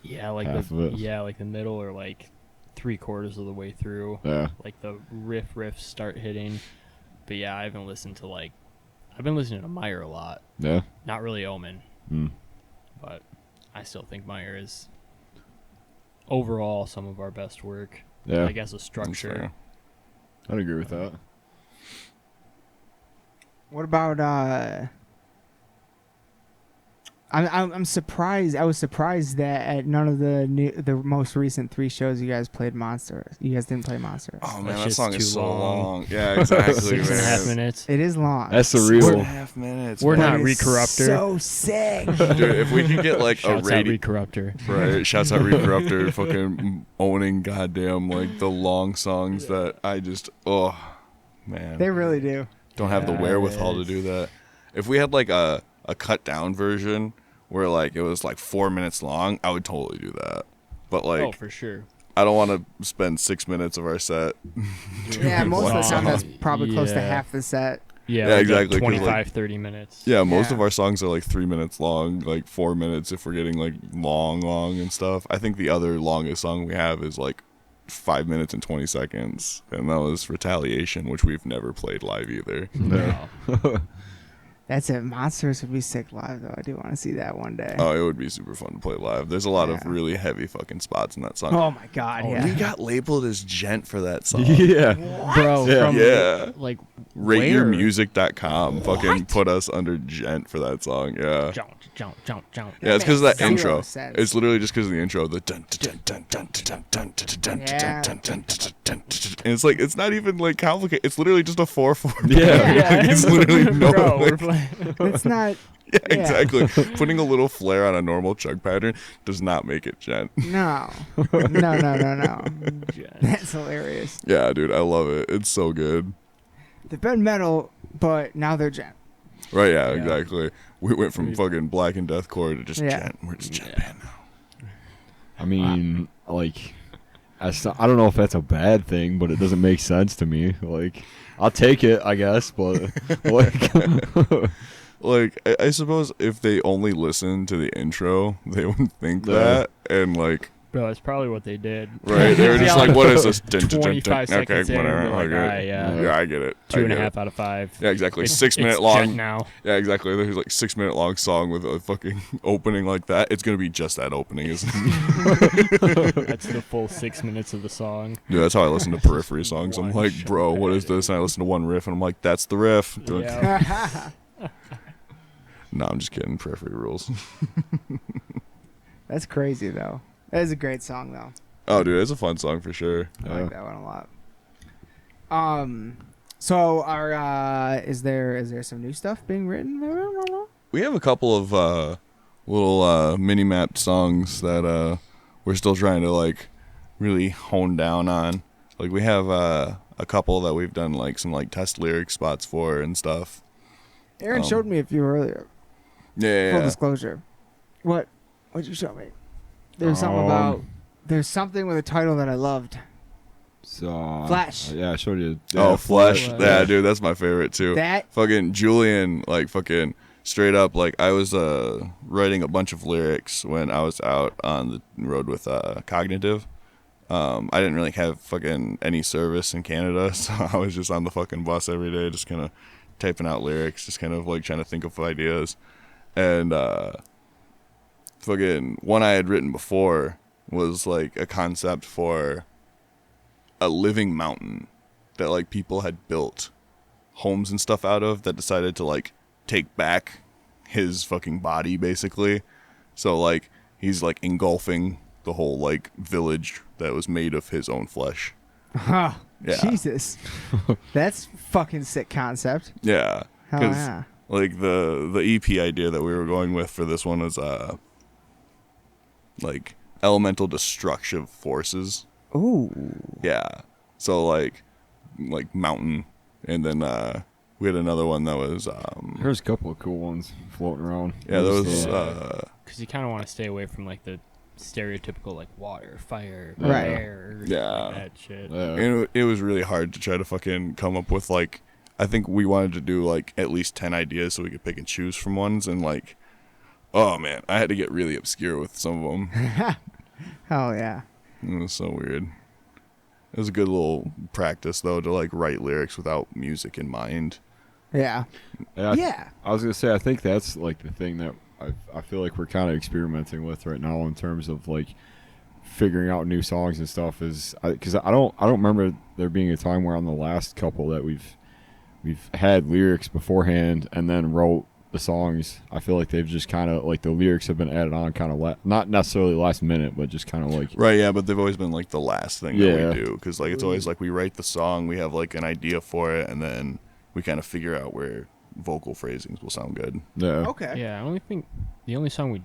Yeah, like Half of it. like the middle or like 3/4 of the way through. Yeah. Like the riffs start hitting. But yeah, I've been listening to Meyer a lot. Yeah. Not really Omen, Mm. but I still think Meyer is overall some of our best work. Yeah. Like as a That's structure. fair. I'd agree with that. What about I'm surprised. I was surprised that at none of the most recent 3 shows you guys played Monster. You guys didn't play Monster. Oh man, That that shit's song too is so long. long. Yeah, exactly. 6.5 man. minutes. It is long. That's the 6.5 real. minutes. We're man. not But it's Recorruptor. So sick. Dude, if we could get like a Shouts out radio, Recorruptor. right? Shouts out Recorruptor, fucking owning goddamn like the long songs that I just man, They really do. don't have the wherewithal to Yes. do that. If we had like a cut down version where like it was like 4 minutes long, I would totally do that. But like Oh, for sure. I don't want to spend 6 minutes of our set. Yeah, most of the time that's Wow. probably close to Yeah. half the set. Yeah, Yeah, like exactly, 'cause, like- 25, 30 minutes. Yeah, most Yeah. of our songs are like 3 minutes long, like 4 minutes if we're getting like long and stuff. I think the other longest song we have is like 5 minutes and 20 seconds, and that was Retaliation, which we've never played live either. No. That's it. Monsters would be sick live though. I do want to see that one day. Oh, it would be super fun to play live. There's a lot of Yeah. really heavy fucking spots in that song. Oh my god, yeah. We got labeled as gent for that song. Yeah. Bro, Yeah. from Yeah. like where? RateYourMusic.com fucking put us under gent for that song. Yeah. Jump. Yeah, it's because of that Zero intro. sense. It's literally just because of the intro. The dun dun dun dun dun dun dun dun dun Yeah. dun dun dun. And it's like it's not even like complicated. It's literally just a 4/4. Yeah. It's literally no. Bro, we're like- playing. It's not. yeah, exactly. Putting a little flare on a normal chug pattern does not make it gent. No. No. That's hilarious. Yeah, dude, I love it. It's so good. They've been metal, but now they're gent. Right? Yeah, Yeah. exactly. We went from fucking black and deathcore to just Yeah. gent. We're just gent band now. I mean, like, I don't know if that's a bad thing, but it doesn't make sense to me. Like, I'll take it, I guess, but like, Like, I suppose if they only listened to the intro, they would think Yeah. that, and like Bro, that's probably what they did. Right? They were just like, what is this? 25 seconds okay, in, whatever. they're like, Okay. all right, yeah. Yeah, I get it. 2.5 out of 5. Yeah, exactly. It's 6 minute check long. now. Yeah, exactly. There's like 6 minute long song with a fucking opening like that. It's gonna be just that opening, isn't it? That's the full 6 minutes of the song. Yeah, that's how I listen to Periphery songs. I'm One like, bro, what is this? And I listen to one riff and I'm like, that's the riff. Yeah. No, I'm just kidding. Periphery rules. That's crazy though. That is a great song though. Oh, dude, it's a fun song for sure. I like that one a lot. So is there some new stuff being written? We have a couple of little mini mapped songs that we're still trying to like really hone down on. Like we have a couple that we've done like some like test lyric spots for and stuff. Aaron showed me a few earlier. Yeah. Full disclosure. What'd you show me? There's something about. There's something with a title that I loved. So Flash. Yeah, I showed you. Oh, Flash. Flash. Yeah, dude, that's my favorite too. That Fucking Julian, like fucking straight up, like I was writing a bunch of lyrics when I was out on the road with Cognitive. I didn't really have fucking any service in Canada, so I was just on the fucking bus every day, just kind of typing out lyrics, just kind of like trying to think of ideas. And fucking one I had written before was like a concept for a living mountain that like people had built homes and stuff out of that decided to like take back his fucking body basically. So like he's like engulfing the whole like village that was made of his own flesh. Huh. Yeah. Jesus. That's fucking sick concept. Yeah. Hell 'Cause, yeah. like the EP idea that we were going with for this one was like elemental destructive forces. Ooh. Yeah. So like mountain, and then we had another one that was There's a couple of cool ones floating around. yeah, there was Because you kind of want to stay away from like the stereotypical like water, fire, Right. air, Yeah. like that shit. and it was really hard to try to fucking come up with like, I think we wanted to do like at least 10 ideas so we could pick and choose from ones, and like, oh man, I had to get really obscure with some of them. Hell yeah. It was so weird. It was a good little practice though to like write lyrics without music in mind. Yeah. Yeah. I was gonna say I think that's like the thing that I feel like we're kind of experimenting with right now in terms of like figuring out new songs and stuff. Is because I don't remember there being a time where on the last couple that we've had lyrics beforehand and then wrote the songs. I feel like they've just kind of like the lyrics have been added on kind of not necessarily last minute, but just kind of like Right, yeah, but they've always been like the last thing Yeah. that we do, because like it's always like we write the song, we have like an idea for it, and then we kind of figure out where vocal phrasings will sound good. yeah. Okay. Yeah, I only think the only song we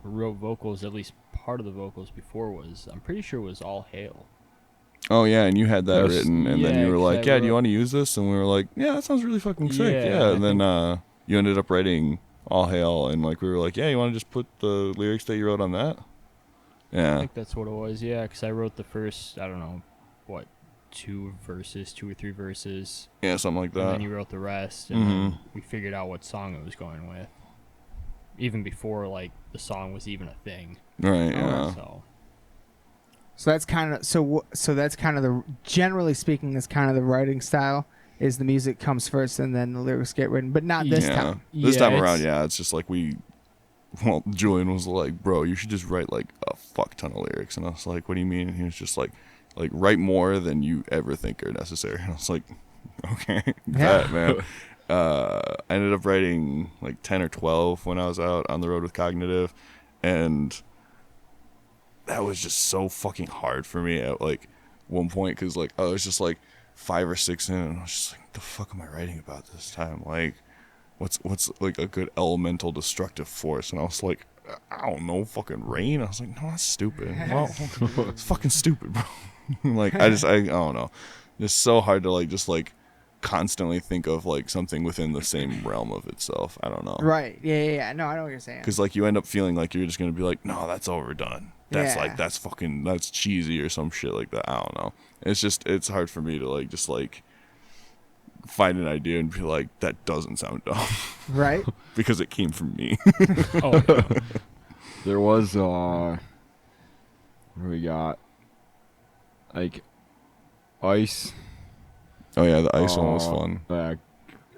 wrote vocals, at least part of the vocals before, was I'm pretty sure was All Hail. Oh yeah, and you had that Yes. written, and then Yeah, you were 'cause like, I "Yeah, do you wrote- want to use this?" And we were like, "Yeah, that sounds really fucking sick." Yeah, Yeah, I and then you ended up writing All Hail, and like we were like, "Yeah, you want to just put the lyrics that you wrote on that?" I Yeah, think that's what it was. Yeah, because I wrote the first, I don't know, what, 2 or 3 verses, yeah, something like and that. then you wrote the rest, and then we figured out what song it was going with, even before like the song was even a thing. Right, yeah. So that's kind of so that's kind of the generally speaking that's kind of the writing style is the music comes first and then the lyrics get written, but not this yeah. time. This Yeah, time it's- around, yeah, it's just like Julian was like, "Bro, you should just write like a fuck ton of lyrics," and I was like, "What do you mean?" And he was just like write more than you ever think are necessary. And I was like, "Okay, that man." I ended up writing like 10 or 12 when I was out on the road with Cognitive, and that was just so fucking hard for me at like one point, because like I was just like 5 or 6 in, and I was just like, "The fuck am I writing about this time? Like, what's like a good elemental destructive force?" And I was like, "I don't know, fucking rain." I was like, "No, that's stupid. Well, it's fucking stupid, bro." Like I don't know, it's so hard to like just like constantly think of like something within the same realm of itself. I don't know. Right. Yeah. No, I know what you're saying. Because like you end up feeling like you're just gonna be like, "No, that's overdone. That's Yeah. like that's cheesy," or some shit like that. I don't know. It's hard for me to like just like find an idea and be like, "That doesn't sound dumb," Right. because it came from me. oh, yeah. There was What do we got? Like ice. Oh yeah, the ice one was fun.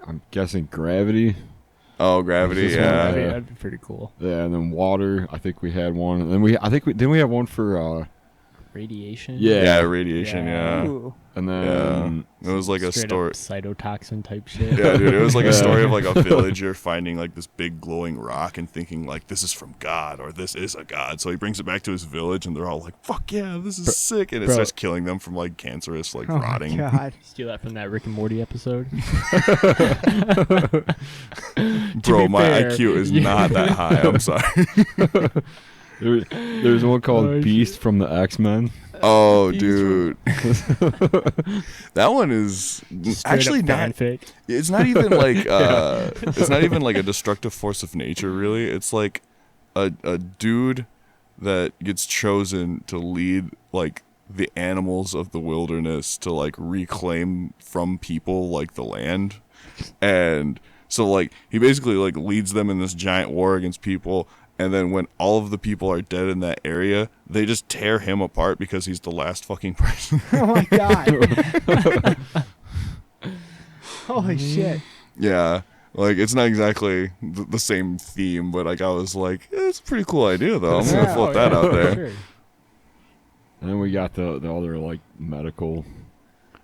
I'm guessing gravity. Oh, gravity, This one, yeah. That'd be pretty cool. Yeah, and then water. I think we had one. And then didn't we have one for Radiation. Yeah. Yeah, radiation, yeah. Ooh. and Yeah. then It was like a Straight story. up cytotoxin type shit. Yeah, dude, it was like a story of like a villager finding like this big glowing rock and thinking like this is from God or this is a god. So he brings it back to his village and they're all like, "Fuck yeah, this is sick!" And it bro. starts killing them from like cancerous, like Oh rotting. my God. Steal that from that Rick and Morty episode. Bro, be my fair, IQ is yeah. not that high. I'm sorry. there's one called Oh, Beast from the X-Men. Oh, These dude, that one is Straight actually up not. fanfic. It's not even like it's not even like a destructive force of nature. Really, it's like a dude that gets chosen to lead like the animals of the wilderness to like reclaim from people like the land, and so like he basically like leads them in this giant war against people. And then when all of the people are dead in that area, they just tear him apart because he's the last fucking person. Oh my God. Holy shit. Yeah, like it's not exactly the same theme, but like I was like, it's a pretty cool idea though. I'm gonna Yeah. float that out there. Sure. And then we got the other like medical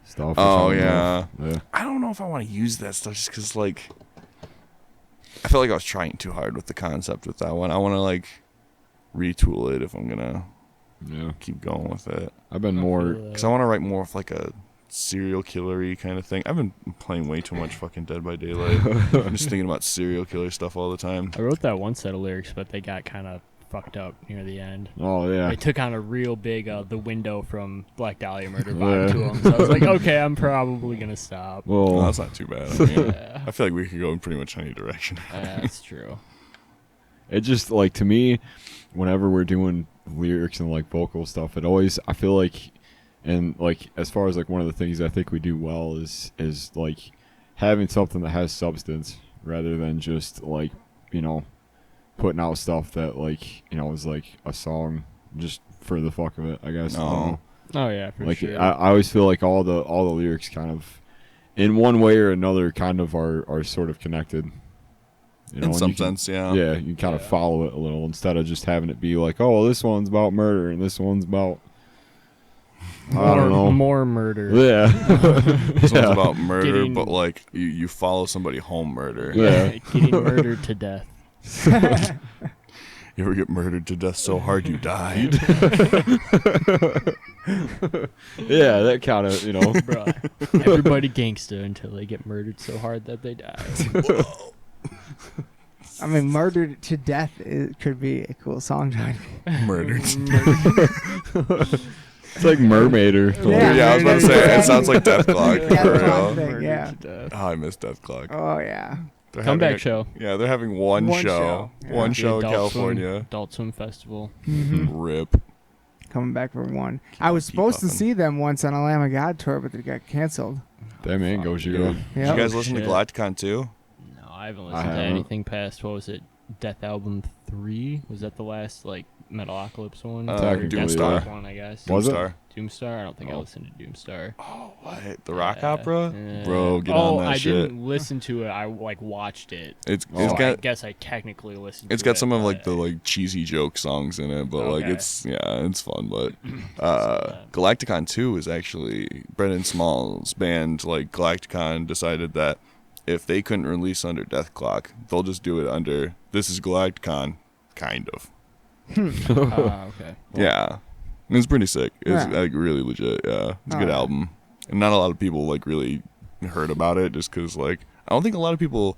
stuff. which Oh, I don't know yeah. if- yeah. I don't know if I want to use that stuff just because like I felt like I was trying too hard with the concept with that one. I want to like retool it if I'm gonna Yeah. keep going with it I've been more. because I want to write more of like a serial killer-y kind of thing. I've been playing way too much fucking Dead by Daylight. I'm just thinking about serial killer stuff all the time. I wrote that one set of lyrics, but they got kind of fucked up near the end. Oh yeah. They took on a real big the window from Black Dahlia Murder vibe Yeah. to them. So I was like, okay, I'm probably gonna stop. Oh, Well, that's not too bad. I mean, Yeah, I feel like we could go in pretty much any direction. that's true. it just like to me, whenever we're doing lyrics and like vocal stuff, it always I feel like, and like as far as like one of the things I think we do well is like having something that has substance rather than just like putting out stuff that like is like a song just for the fuck of it. I guess. I don't No. know. Oh yeah, for Like sure. I always feel like all the lyrics kind of, in one way or another, kind of are sort of connected. In and some you can- sense, yeah. Yeah, you kind of Yeah. follow it a little instead of just having it be like, oh, well, this one's about murder and this one's about I don't know. More murder. Yeah. This one's Yeah. about murder, Getting- but like you follow somebody home murder. Yeah. Getting murdered to death. You ever get murdered to death so hard you died? Yeah, that kind of Bruh. Everybody gangsta until they get murdered so hard that they die. I mean, murdered to death could be a cool song title. Murdered. It's like Mermaider. Yeah, I was about to say it sounds like Death Clock. Death for Clock real. thing, Murdered yeah. to death. Oh, I miss Death Clock. Oh yeah. They're Comeback having a- show. Yeah, they're having one One show. show, yeah. One The show in Adult Swim- California. Adult Swim Festival. Hmm. Rip. Coming back for one. I was supposed to puffin'. see them once on a Lamb of God tour, but they got canceled. That man goes you. Dude. Did Yeah. you guys listen shit. to Galacticon too? No, I haven't I listened to haven't. anything past, what was it, Death Album 3? Was that the last, like, Metalocalypse one? Technically, Deathstalk yeah. one, I guess. Was it? Doomstar. Doomstar? I don't think I Oh. listened to Doomstar. Oh, what? The rock Yeah. opera? Yeah. Bro, get oh, on that I shit. didn't listen to it. I, like, watched it. It's Oh. So I got guess I technically listened it's to got it. some of like but- the like cheesy joke songs in it, but like Okay. it's fun. But that. Galacticon 2 is actually Brendan Small's band. Like Galacticon decided that if they couldn't release under Death Clock, they'll just do it under This Is Galacticon, kind of. Okay. Yeah, and it's pretty sick. It's Yeah. like really legit. Yeah, it's a Oh, good yeah. album, and not a lot of people like really heard about it just because like I don't think a lot of people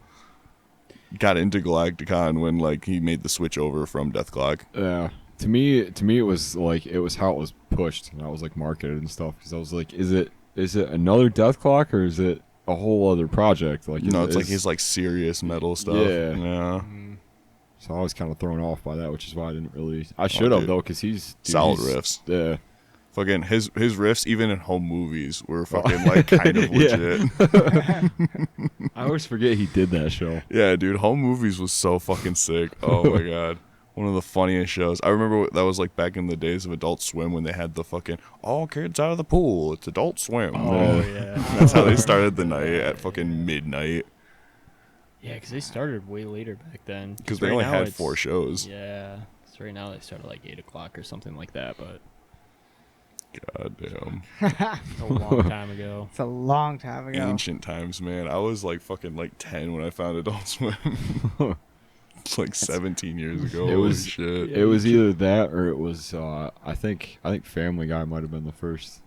got into Galacticon when like he made the switch over from Death Clock. Yeah. To me, it was like it was how it was pushed and I was like marketed and stuff because I was like, is it another Death Clock or is it a whole other project? Like, No, is it's it- like his like serious metal stuff. Yeah. Yeah. So I was kind of thrown off by that, which is why I didn't really. I should have dude. though, because he's Solid he's- riffs. Yeah. Fucking his riffs, even in home movies, were fucking like kind of Yeah. legit. I always forget he did that show. Yeah, dude, home movies was so fucking sick. Oh my god. One of the funniest shows. I remember that was like back in the days of Adult Swim when they had the fucking all kids out of the pool. It's Adult Swim. Oh yeah. That's how they started the night at fucking midnight. Yeah, because they started way later back then. Because they only had 4 shows. Yeah. So right now they start at like 8 o'clock or something like that, but God damn. a long time ago. It's a long time ago. Ancient times, man. I was like fucking like 10 when I found Adult Swim. It's like 17 years ago. It was shit. It was either that or it was I think Family Guy might have been the first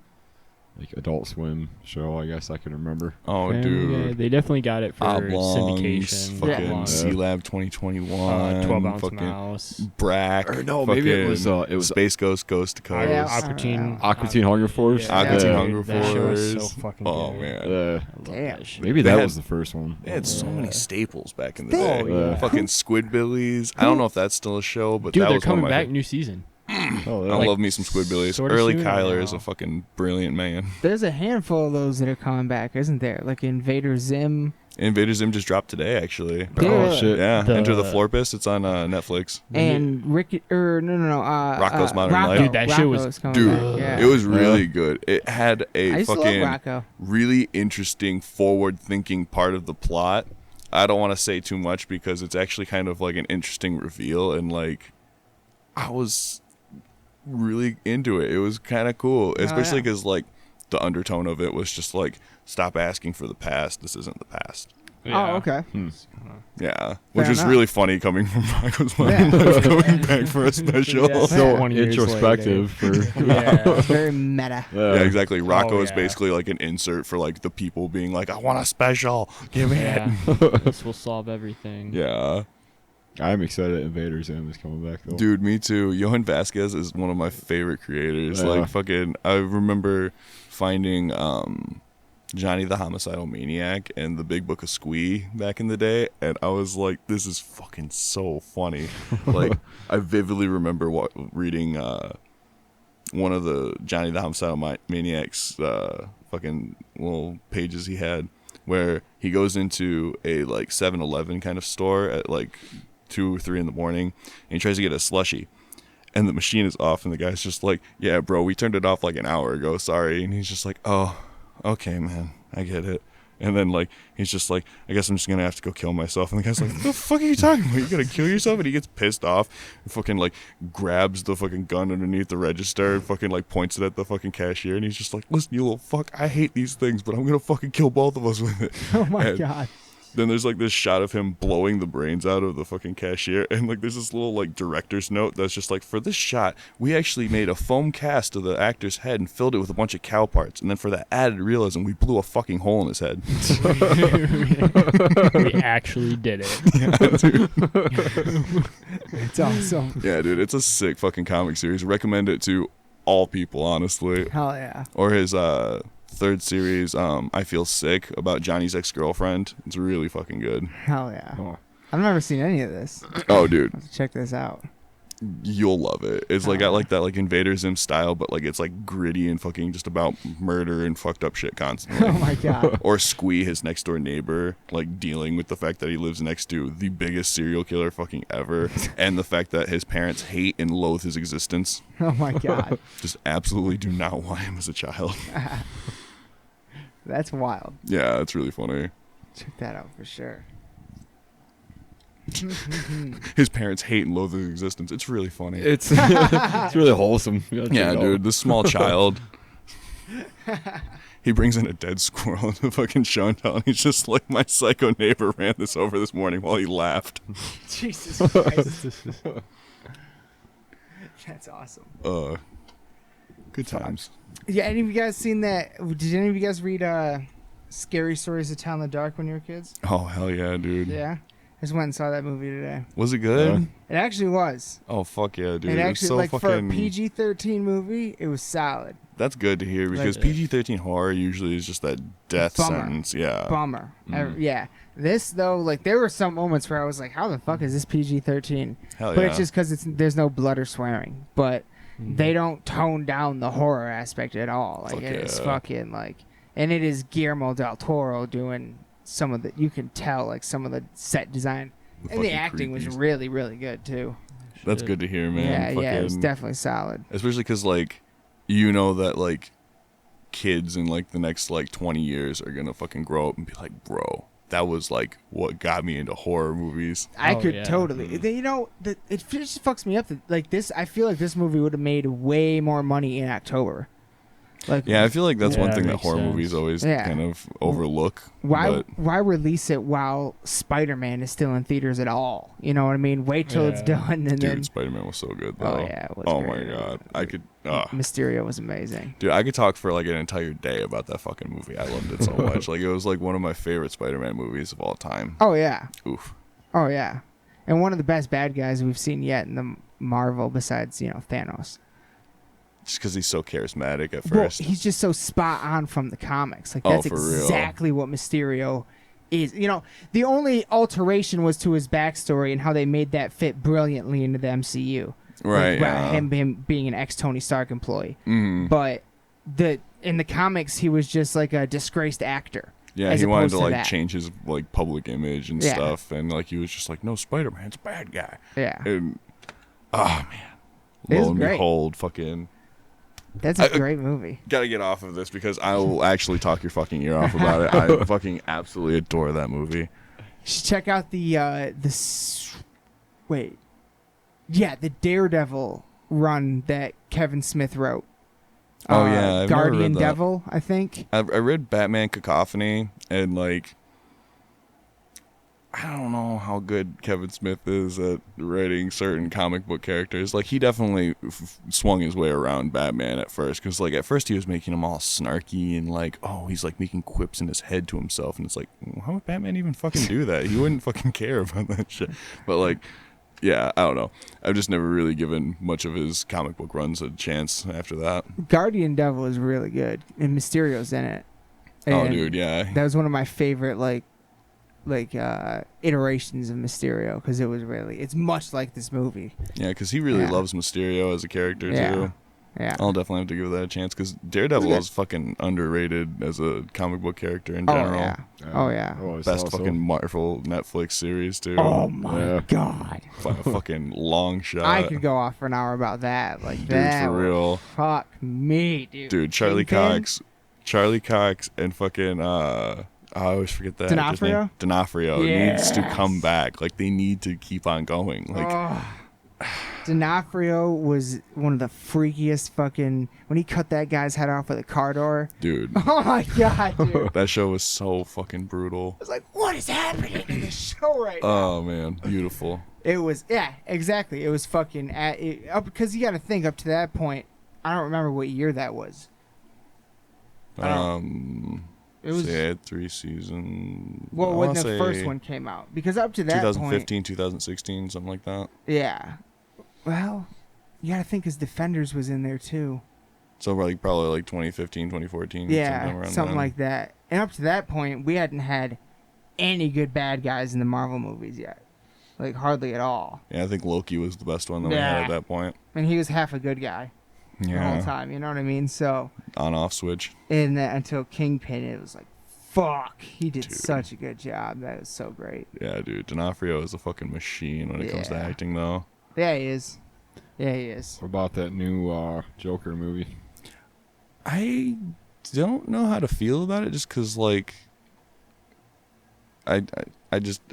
like Adult Swim show. I guess I can remember. Oh, And, dude. they definitely got it for Oblongs, syndication. fucking Yeah. C-Lab 2021, 12-ounce fucking mouse. Brack. Or no, maybe it was Space Ghost to Coast. Yeah, Aqua Teen. Aqua Teen Hunger Force. Yeah, Aqua Teen Yeah. Hunger That show is so Force. fucking Oh good. man, I love Damn. that shit. Maybe They that had- was the first one. they had so many staples back in the They- day. Oh, yeah. Fucking Squidbillies. I don't know if that's still a show, but Dude, that they're was one of coming my. back new season. Oh, I love me some Squidbillies. sorta Early soon Kyler now. is a fucking brilliant man. There's a handful of those that are coming back, isn't there? Like Invader Zim. Invader Zim just dropped today, actually. Oh shit. Yeah, The- Enter the Florpist. It's on Netflix. And Ricky, no, Rocco's Modern Rocco. Life. Dude, that shit was- Rocco's coming Dude, back, yeah. it was really good. It had I a used to love fucking Rocco. really interesting, forward-thinking part of the plot. I don't want to say too much because it's actually kind of like an interesting reveal, and like I was really into it. It was kind of cool, especially yeah. because like the undertone of it was just like, stop asking for the past. This isn't the past. Oh, okay. Yeah, which Fair is enough. really funny coming from Rocco's Modern Life coming back for a special. Yeah. So 20 years introspective for Yeah. It's very meta. Yeah, exactly. Rocco is yeah. basically like an insert for like the people being like, I want a special. Give me it. Yeah. This will solve everything. Yeah. I'm excited that Invader Zim is coming back though. Dude, me too. Johan Vasquez is one of my favorite creators. Yeah. Like fucking I remember finding Johnny the Homicidal Maniac and the Big Book of Squee back in the day, and I was like, this is fucking so funny. Like I vividly remember reading one of the Johnny the Homicidal Maniac's fucking little pages he had where he goes into a like 7-Eleven kind of store at like 2 or 3 in the morning and he tries to get a slushie and the machine is off and the guy's just like, yeah bro, we turned it off like an hour ago, sorry. And he's just like, oh okay man, I get it. And then like he's just like, I guess I'm just gonna have to go kill myself. And the guy's like, what the fuck are you talking about? You gonna kill yourself? And he gets pissed off and fucking like grabs the fucking gun underneath the register and fucking like points it at the fucking cashier. And he's just like, listen, you little fuck, I hate these things, but I'm gonna fucking kill both of us with it. Oh my And god. then there's like this shot of him blowing the brains out of the fucking cashier, and like there's this little like director's note that's just like, for this shot we actually made a foam cast of the actor's head and filled it with a bunch of cow parts, and then for that added realism we blew a fucking hole in his head. We actually did it. It's awesome. Yeah, dude, it's a sick fucking comic series. Recommend it to all people, honestly. Hell yeah. Or his third series, I Feel Sick, about Johnny's ex-girlfriend. It's really fucking good. Hell yeah. Oh. I've never seen any of this. Oh, dude, Let's check this out. you'll love it. It's like got like that like Invader Zim style, but like it's like gritty and fucking just about murder and fucked up shit constantly. Oh my god. Or Squee, his next door neighbor, like dealing with the fact that he lives next to the biggest serial killer fucking ever, and the fact that his parents hate and loathe his existence. Oh my god. Just absolutely do not want him as a child. That's wild. Yeah, it's really funny. Check that out for sure. His parents hate and loathe his existence. It's really funny. It's it's really wholesome. You gotta check Yeah, it out. dude, this small child. He brings in a dead squirrel in the fucking show and tell, and he's just like, my psycho neighbor ran this over this morning while he laughed. Jesus Christ. That's awesome. Good times. Yeah, any of you guys seen that? Did any of you guys read Scary Stories to Tell in the Dark when you were kids? Oh, hell yeah, dude. Yeah. I just went and saw that movie today. Was it good? It actually was. Oh, fuck yeah, dude. It It was actually, so like, for a fucking... PG-13 movie, it was solid. That's good to hear because Like- PG-13 horror usually is just that death Bummer. sentence. Yeah. Bummer. Mm. Yeah. This, though, like, there were some moments where I was like, how the fuck is this PG-13? Hell But yeah. it's just because there's no blood or swearing. But they don't tone down the horror aspect at all. Like, Fuck it is yeah. fucking, like... And it is Guillermo del Toro doing some of the... You can tell, like, some of the set design. And the fucking acting was creepies. really, really good, too. That's good to hear, man. Yeah, it was definitely solid. Especially because, like, you know that, like, kids in, like, the next, like, 20 years are gonna fucking grow up and be like, bro, that was, like, what got me into horror movies. I could totally. You know, it just fucks me up. Like, this, I feel like this movie would have made way more money in October. Like, yeah, I feel like that's one thing that makes horror sense. movies always kind of overlook. Why release it while Spider-Man is still in theaters at all? You know what I mean? Wait till it's done, and then. Dude, Spider-Man was so good, though. Oh yeah, it was oh great. my god, I could. Mysterio was amazing. Dude, I could talk for like an entire day about that fucking movie. I loved it so much. Like, it was like one of my favorite Spider-Man movies of all time. Oh yeah. Oof. Oh yeah, and one of the best bad guys we've seen yet in the Marvel, besides Thanos. Just because he's so charismatic at Well, first. he's just so spot on from the comics. Like, that's for real. exactly what Mysterio is. The only alteration was to his backstory and how they made that fit brilliantly into the MCU. Right. Like, him being an ex-Tony Stark employee. Mhm. But in the comics, he was just like a disgraced actor. Yeah, as he wanted opposed to like that. change his like public image and Yeah. stuff, and like he was just like, no, Spider-Man's a bad guy. Yeah. And oh man, It was lo and great. behold, fucking. That's a great movie. Gotta get off of this because I will actually talk your fucking ear off about it. I fucking absolutely adore that movie. You should check out the Daredevil run that Kevin Smith wrote. Oh yeah, I've never Guardian read that. Devil, I think. I read Batman Cacophony, and like, I don't know how good Kevin Smith is at writing certain comic book characters. Like, he definitely swung his way around Batman at first, because like at first he was making him all snarky and like, oh, he's like making quips in his head to himself, and it's like, how would Batman even fucking do that? He wouldn't fucking care about that shit. But like, yeah, I don't know. I've just never really given much of his comic book runs a chance after that. Guardian Devil is really good, and Mysterio's in it. Oh, And dude, yeah. that was one of my favorite iterations of Mysterio, because it's much like this movie. Yeah, because he really Yeah. loves Mysterio as a character, Yeah. too. Yeah. I'll definitely have to give that a chance, because Daredevil is fucking underrated as a comic book character in general. Oh yeah. Best fucking Marvel Netflix series, too. Oh my god. Fucking long shot. I could go off for an hour about that. Like, Dude, that for real. fuck me, dude. Dude, Charlie Kingpin? Cox and fucking I always forget that actor's name. D'Onofrio? D'Onofrio needs to Yes. come back. Like, they need to keep on going. Like, D'Onofrio was one of the freakiest fucking, when he cut that guy's head off with a car door. dude, Oh my god, dude. that show was so fucking brutal. I was like, what is happening in this show right now? Oh man, beautiful. It was, yeah, exactly. It was fucking, because you got to think up to that point, I don't remember what year that was. It was, So yeah, 3 seasons. well, I when wanna the say first one came out. Because up to that 2015, point, 2016, something like that. yeah. Well, you got to think his Defenders was in there too. So like probably like 2015, 2014. Yeah, something something like that. And up to that point, we hadn't had any good bad guys in the Marvel movies yet. Like, hardly at all. Yeah, I think Loki was the best one that we had at that point. And he was half a good guy the whole Yeah, time, you know what I mean? So, on-off switch. and until Kingpin, it was like, fuck, he did such a good job. That was so great. Yeah, dude, D'Onofrio is a fucking machine when it comes to Yeah. acting, though. Yeah, he is. Yeah, he is. What about that new Joker movie? I don't know how to feel about it, just because like I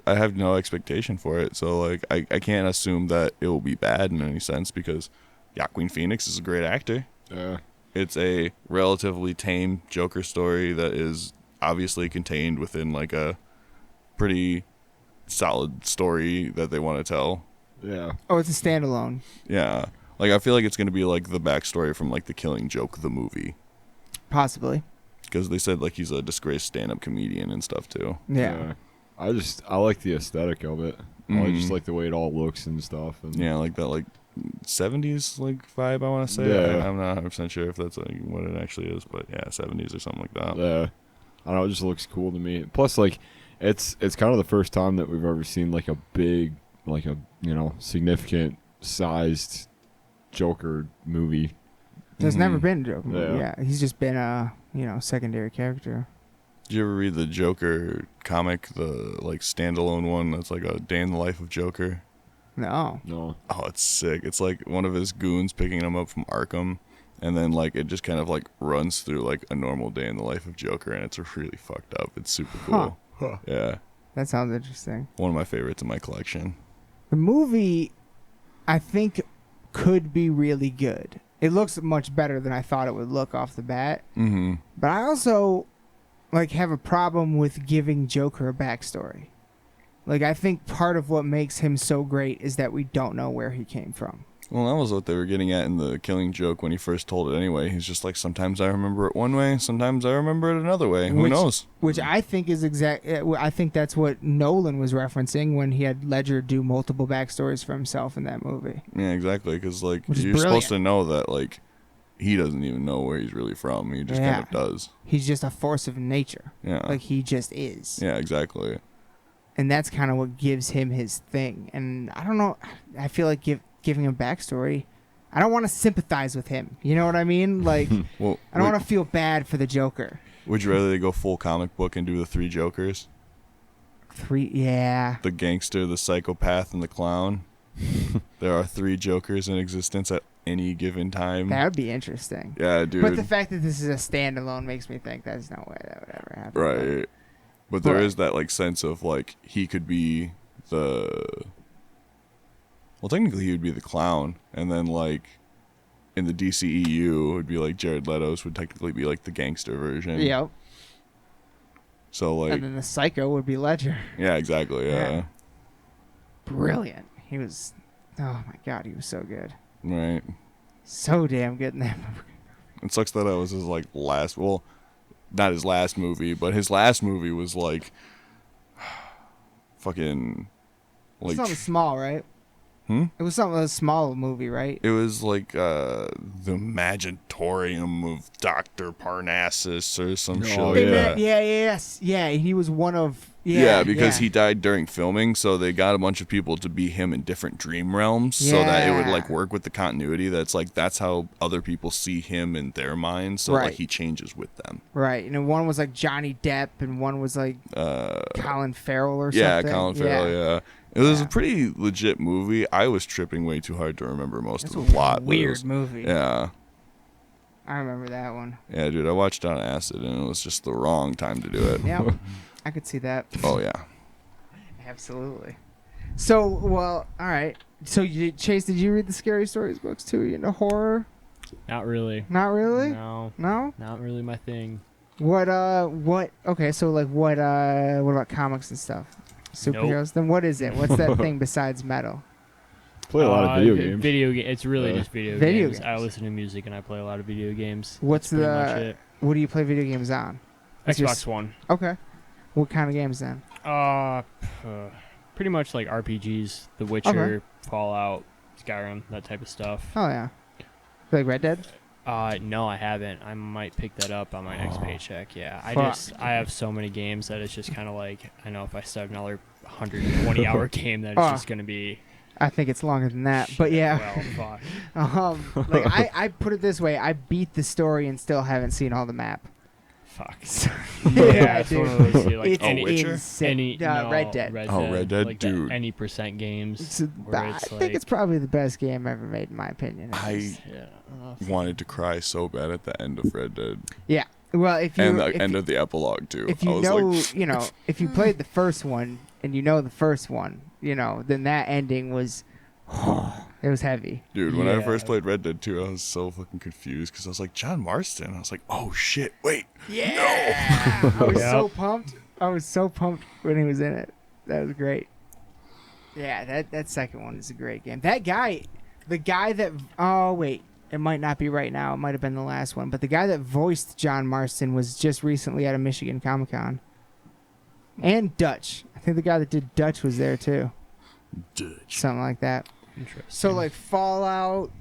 have no expectation for it, so like I can't assume that it will be bad in any sense, because Joaquin Phoenix is a great actor. Yeah. It's a relatively tame Joker story that is obviously contained within like a pretty solid story that they want to tell. Yeah. Oh, it's a standalone. Yeah, like I feel like it's gonna be like the backstory from like The Killing Joke, the movie. Possibly. Because they said like he's a disgraced stand-up comedian and stuff too. Yeah. I like the aesthetic of it. I just like the way it all looks and stuff. And Yeah, like that like 70s like vibe, I want to say. Yeah. I'm not 100% sure if that's like what it actually is, but yeah, 70s or something like that. Yeah. I don't know, it just looks cool to me. Plus, like, it's kind of the first time that we've ever seen like a big, like a significant sized Joker movie. There's never been a Joker movie. Yeah. Yeah. He's just been a, secondary character. Did you ever read the Joker comic, the like standalone one that's like a day in the life of Joker? No. No. Oh, it's sick. It's like one of his goons picking him up from Arkham, and then like it just kind of like runs through like a normal day in the life of Joker, and it's really fucked up. It's super cool. Yeah, That sounds interesting. one of my favorites in my collection. The movie, I think, could be really good. It looks much better than I thought it would look off the bat. Mm-hmm. But I also like have a problem with giving Joker a backstory. Like, I think part of what makes him so great is that we don't know where he came from. Well, that was what they were getting at in the Killing Joke when he first told it anyway. He's just like, sometimes I remember it one way, sometimes I remember it another way. Who knows? Which I think is I think that's what Nolan was referencing when he had Ledger do multiple backstories for himself in that movie. Yeah, exactly. Because like Which is you're supposed brilliant. to know that like he doesn't even know where he's really from. He just kind of does. He's just a force of nature. Yeah. Like, he just is. Yeah, exactly. And that's kind of what gives him his thing. And I don't know. I feel like giving him backstory, I don't want to sympathize with him. You know what I mean? Like, Well, I don't want to feel bad for the Joker. Would you rather they go full comic book and do the 3 Jokers? Yeah. The gangster, the psychopath, and the clown? There are 3 Jokers in existence at any given time. That would be interesting. Yeah, dude. But the fact that this is a standalone makes me think there's no way that would ever happen. Right. But there Right. is that like sense of like he could be the well, technically he would be the clown, and then like in the DCEU it would be like Jared Leto's would technically be like the gangster version. Yep. So like And then the Psycho would be Ledger. yeah, exactly. Yeah. Brilliant. He was, oh my God, he was so good. Right. So damn good in that movie. It sucks that was his like last. Well, not his last movie, but his last movie was like fucking like Something small, right? It was something a small movie, right? it was like the Imaginatorium of Dr. Parnassus or some shit Oh, like yeah. that. Yes. Yeah, he was one of. Yeah, because he died during filming, so they got a bunch of people to be him in different dream realms so that it would like work with the continuity. That's like that's how other people see him in their minds, so Right. like he changes with them. Right, and one was like Johnny Depp, and one was like Colin Farrell or Yeah, something. Colin Farrell, yeah. It was a pretty legit movie. I was tripping way too hard to remember most That's of the plot. a but it weird was- movie. Yeah. I remember that one. Yeah, dude, I watched it on acid, and it was just the wrong time to do it. Yep, I could see that. Oh, yeah. Absolutely. So, well, all right. So, Chase, did you read the Scary Stories books too? You into horror? Not really. Not really. No, No. not really my thing. What? Okay. So, like, what about comics and stuff? Superheroes. Then what is it? What's that thing besides metal? Play a lot of video games. It's really just video games. I listen to music and I play a lot of video games. What's That's pretty much it. What do you play video games on? What's your Xbox One. Okay. What kind of games then? Pretty much like RPGs, The Witcher, Fallout, Skyrim, that type of stuff. Oh yeah. Like Red Dead? No, I haven't. I might pick that up on my next paycheck. Yeah, Fuck. I have so many games that it's just kind of like I know if I start another 120-hour game, that it's just gonna be. I think it's longer than that, but yeah. Well, fuck. Like I put it this way: I beat the story and still haven't seen all the map. Fuck. Yeah, it's one dude. of those. Like, It's Witcher? insane. Red Dead. Red Dead, like dude. Any percent games. I think it's probably the best game ever made, in my opinion. I Yeah. wanted to cry so bad at the end of Red Dead. Yeah. Well, if you And the end of the epilogue, too. if I you was know, like, if you played the first one and you know the first one, then that ending was, it was heavy. dude, when I Yeah. first played Red Dead 2, I was so fucking confused because I was like, John Marston. I was like, oh shit, wait. Yeah. I was so Yep. pumped. I was so pumped when he was in it. That was great. Yeah, that second one is a great game. That guy, the guy that it might not be right now. It might have been the last one, but the guy that voiced John Marston was just recently at a Michigan Comic-Con. And Dutch. I think the guy that did Dutch was there too. Dutch. Something like that. Interesting. So like Fallout,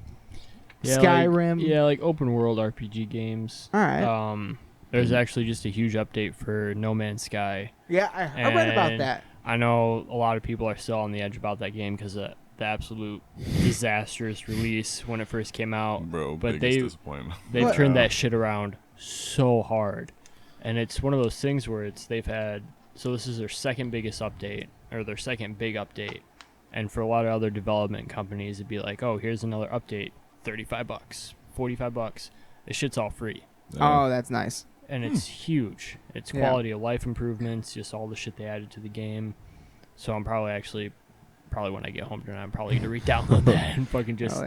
Yeah, Skyrim. like open world RPG games. All right. There's actually just a huge update for No Man's Sky. Yeah, I read about And that. I know a lot of people are still on the edge about that game because of the absolute disastrous release when it first came out. Bro, but biggest disappointment. they've What? turned that shit around so hard, and it's one of those things where they've had. So this is their second biggest update, or their second big update, And for a lot of other development companies, it'd be like, oh, here's another update, $35, $45. This shit's all free. Oh, that's nice. And it's huge. It's quality of life improvements, just all the shit they added to the game. So I'm probably when I get home tonight, I'm probably gonna re-download that and fucking just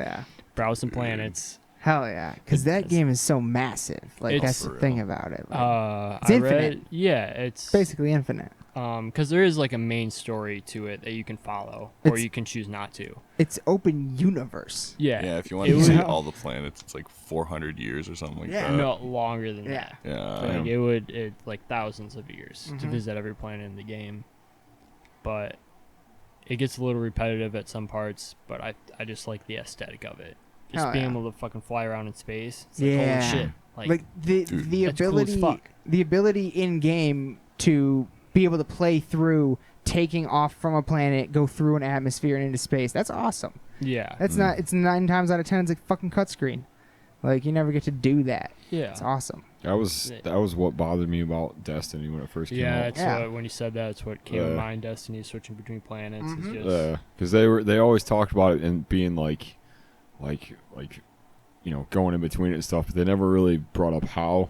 browse some planets. Hell yeah, because that game is so massive. Like that's the thing about it. Like, it's infinite. It's basically infinite. Because there is like a main story to it that you can follow, or you can choose not to. It's open universe. Yeah. Yeah, if you want to see all the planets, it's like 400 years or something like that. No, longer than that. Yeah. Like it would like thousands of years to visit every planet in the game. But it gets a little repetitive at some parts, but I just like the aesthetic of it. Just being able to fucking fly around in space. It's like, holy shit. Like the ability cool as fuck. The ability in game to be able to play through taking off from a planet, go through an atmosphere and into space. That's awesome. Yeah. That's not. It's 9 times out of 10. It's a fucking cutscene. Like you never get to do that. Yeah. It's awesome. That was what bothered me about Destiny when it first came out. Yeah, when you said that, it's what came to mind. Destiny switching between planets. Because they always talked about it and being like you know, going in between it and stuff, but they never really brought up how.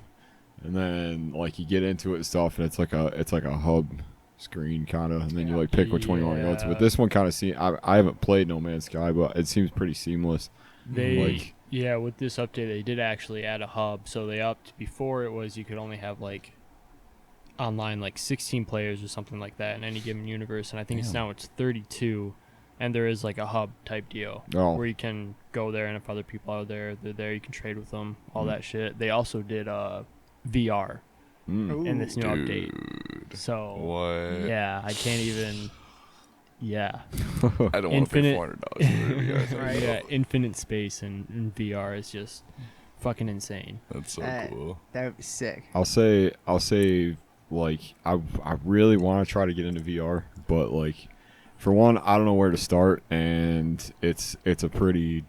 And then like you get into it and stuff, and it's like a hub screen kind of, and then you like pick which one you want to go to. But this one kind of I haven't played No Man's Sky, but it seems pretty seamless. With this update, they did actually add a hub. So they upped. Before it was you could only have like online like 16 players or something like that in any given universe, and I think it's 32. And there is like a hub type deal where you can go there, and if other people are there, they're there. You can trade with them, all that shit. They also did VR in this new update. So what? Yeah, I can't even. Yeah, I don't want to pay $400 for VR. Right? Yeah, infinite space in VR is just fucking insane. That's so cool. That would be sick. I'll say, like I really want to try to get into VR, but like. For one, I don't know where to start, and it's a pretty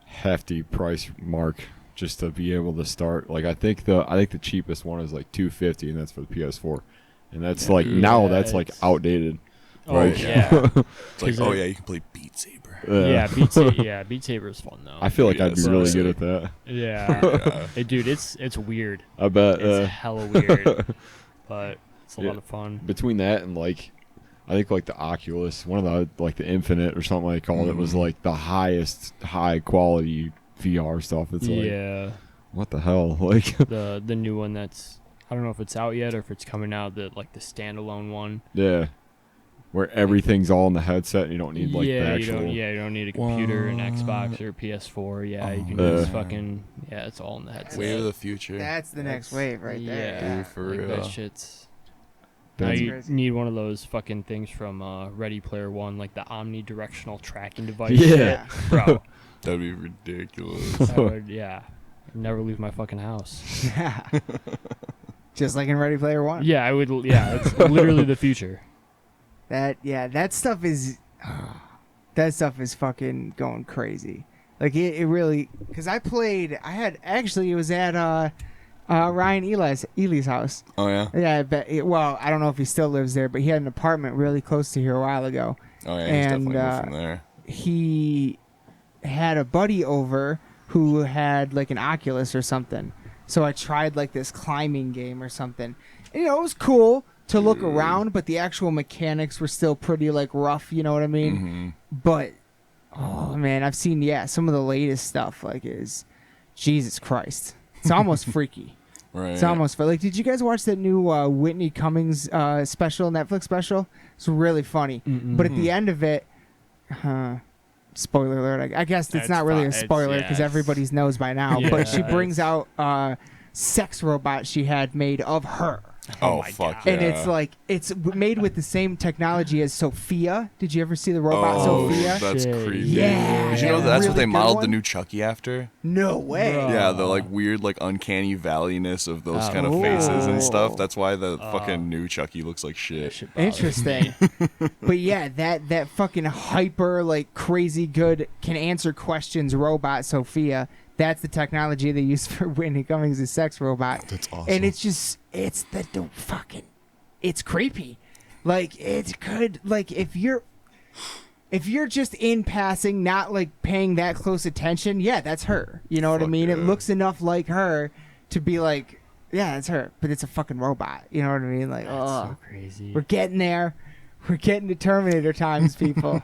hefty price mark just to be able to start. Like I think the cheapest one is like $250, and that's for the PS4, and that's that's like outdated. Right? Yeah. It's like you can play Beat Saber. Beat Saber is fun though. I feel like I'd be really good at that. Yeah. Dude, it's weird. I bet it's hella weird, but it's a lot of fun. Between that and like. I think like the Oculus, one of the like the Infinite or something like called it was like the highest high quality VR stuff. It's like what the hell? Like the new one that's I don't know if it's out yet or if it's coming out, the standalone one. Yeah. Where everything's all in the headset and you don't need like the actual you don't need a computer, an Xbox or PS4. Yeah, you can just fucking it's all in the headset. Wave of the future. That's the next wave right there. Yeah, dude, for real. That shit's now you need one of those fucking things from Ready Player One, like the omnidirectional tracking device. Yeah. Bro. That'd be ridiculous. Never leave my fucking house. Yeah. Just like in Ready Player One. Yeah, I would. Yeah, it's literally the future. That stuff is fucking going crazy. Like it really, because it was at Ryan Ely's house. Oh yeah. Yeah, I bet. Well, I don't know if he still lives there, but he had an apartment really close to here a while ago. Oh yeah, he's definitely moved from there. He had a buddy over who had like an Oculus or something. So I tried like this climbing game or something. And, it was cool to look around, but the actual mechanics were still pretty like rough. You know what I mean? Mm-hmm. But oh man, I've seen some of the latest stuff. Like is Jesus Christ. It's almost freaky. Right. It's almost like. Did you guys watch that new Whitney Cummings Netflix special? It's really funny. But at the end of it, spoiler alert. I guess it's not really a spoiler because everybody knows by now. Yeah. But she brings out sex robot she had made of her. Oh fuck yeah. And it's like it's made with the same technology as Sophia. Did you ever see the robot Sophia? That's creepy. Yeah. Did you know that's really what they modeled one? the new Chucky after? No way. Yeah, the like weird like uncanny valleyness of those kind of faces and stuff. That's why the fucking new Chucky looks like shit. Interesting. But yeah, that fucking hyper like crazy good can answer questions robot Sophia. That's the technology they use for Whitney Cummings' sex robot. That's awesome. And it's creepy. Like it could, like if you're if you're just in passing, not like paying that close attention, yeah, that's her. You know what I Fuck mean? yeah. It looks enough like her to be like, yeah, it's her, but it's a fucking robot. You know what I mean? Like, So crazy. we're getting there. We're getting to Terminator times, people.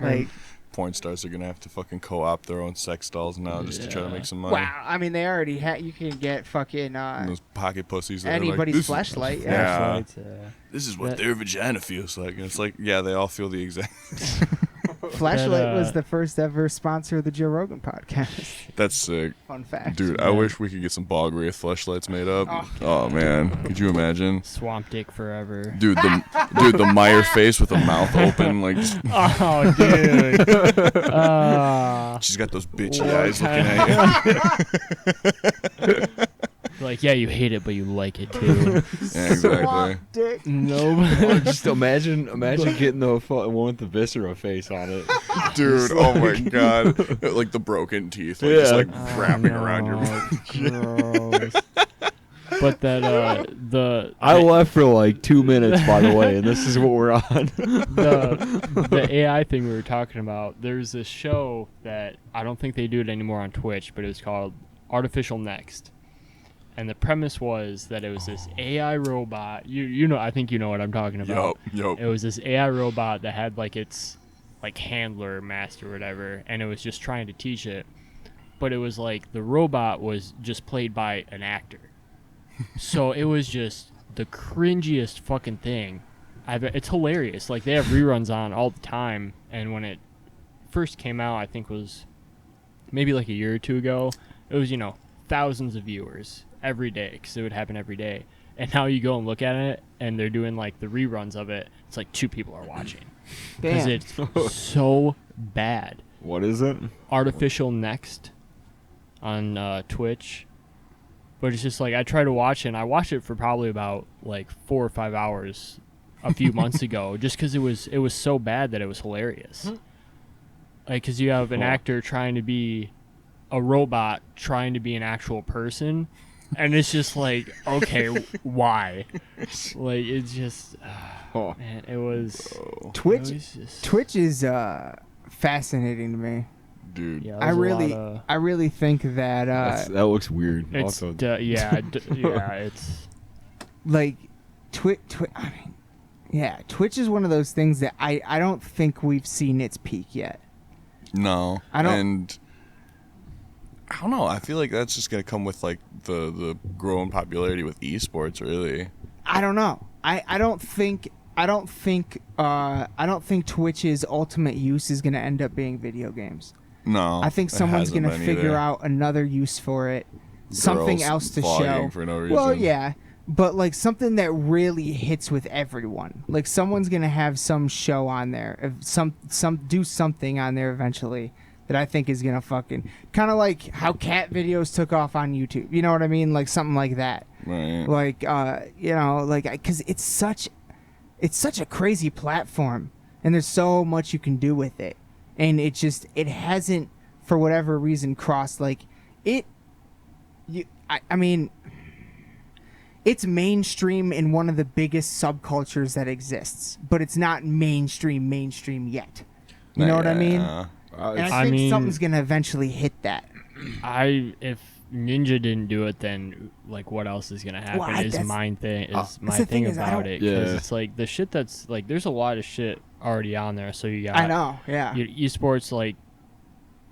Like, Porn stars are gonna have to fucking co-op their own sex dolls now just to try to make some money. wow. I mean, they already had. You can get fucking And those pocket pussies. That anybody's are like, fleshlight. Yeah. Flashlights, This is what That- their vagina feels like. And it's like, yeah, they all feel the exact. Flashlight was the first ever sponsor of the Joe Rogan podcast. That's sick. Fun fact. Dude, I wish we could get some Bog Wraith fleshlights made up. Oh man, could you imagine? Swamp dick forever. Dude, the Meyer face with the mouth open, like just, Oh, dude. she's got those bitchy What eyes looking kind at you. Like, yeah, you hate it, but you like it too. Yeah, exactly. Dick. No. Or just imagine getting the one with the viscera face on it. Dude, oh my god, like the broken teeth, like just Yeah. like wrapping around your. Gross. But that I left for like 2 minutes, by the way, and this is what we're on. the AI thing we were talking about. There's this show that I don't think they do it anymore on Twitch, but it was called Artificial Next. And the premise was that it was this AI robot. You know, I think you know what I'm talking about. Yup. It was this AI robot that had like its like handler, master, whatever, and it was just trying to teach it. But it was like the robot was just played by an actor. So it was just the cringiest fucking thing. It's hilarious. Like they have reruns on all the time, and when it first came out, I think was maybe like a year or two ago, it was, you know, thousands of viewers every day because it would happen every day. And now you go and look at it, and they're doing like the reruns of it. It's like 2 people are watching because Damn. it's so bad. What is it? Artificial Next on Twitch. But it's just like I try to watch it, and I watched it for probably about like 4 or 5 hours a few months ago, just because it was so bad that it was hilarious. Like, because you have an actor trying to be a robot, trying to be an actual person, and it's just like, okay, why? Like, it's just, man, it was. Twitch. It was just, Twitch is fascinating to me. Dude. yeah, I there's a really, lot of- I really think that That looks weird. It's Also, yeah, it's. like Twitch. I mean, yeah, Twitch is one of those things that I don't think we've seen its peak yet. No. I don't- And I don't know. I feel like that's just gonna come with like the growing popularity with esports. Really. I don't know. I don't think Twitch's ultimate use is going to end up being video games. No. I think it someone's hasn't going to been figure either. out another use for it, something Girls else to vlogging show. for no reason. Well, yeah, but like something that really hits with everyone. Like someone's going to have some show on there, some do something on there eventually that I think is going to fucking kind of like how cat videos took off on YouTube. You know what I mean? Like something like that. Right. Like you know, like because it's such a crazy platform, and there's so much you can do with it, and it hasn't for whatever reason crossed like it. I mean, it's mainstream in one of the biggest subcultures that exists, but it's not mainstream yet. You know what I mean? Yeah. And I I think mean- something's gonna eventually hit that. If Ninja didn't do it, then like what else is gonna happen? Well, is that's- my thing. that's Is my the thing thing is I about don't- it because Yeah. it's like the shit that's like there's a lot of shit already on there. So you got I know, yeah. esports like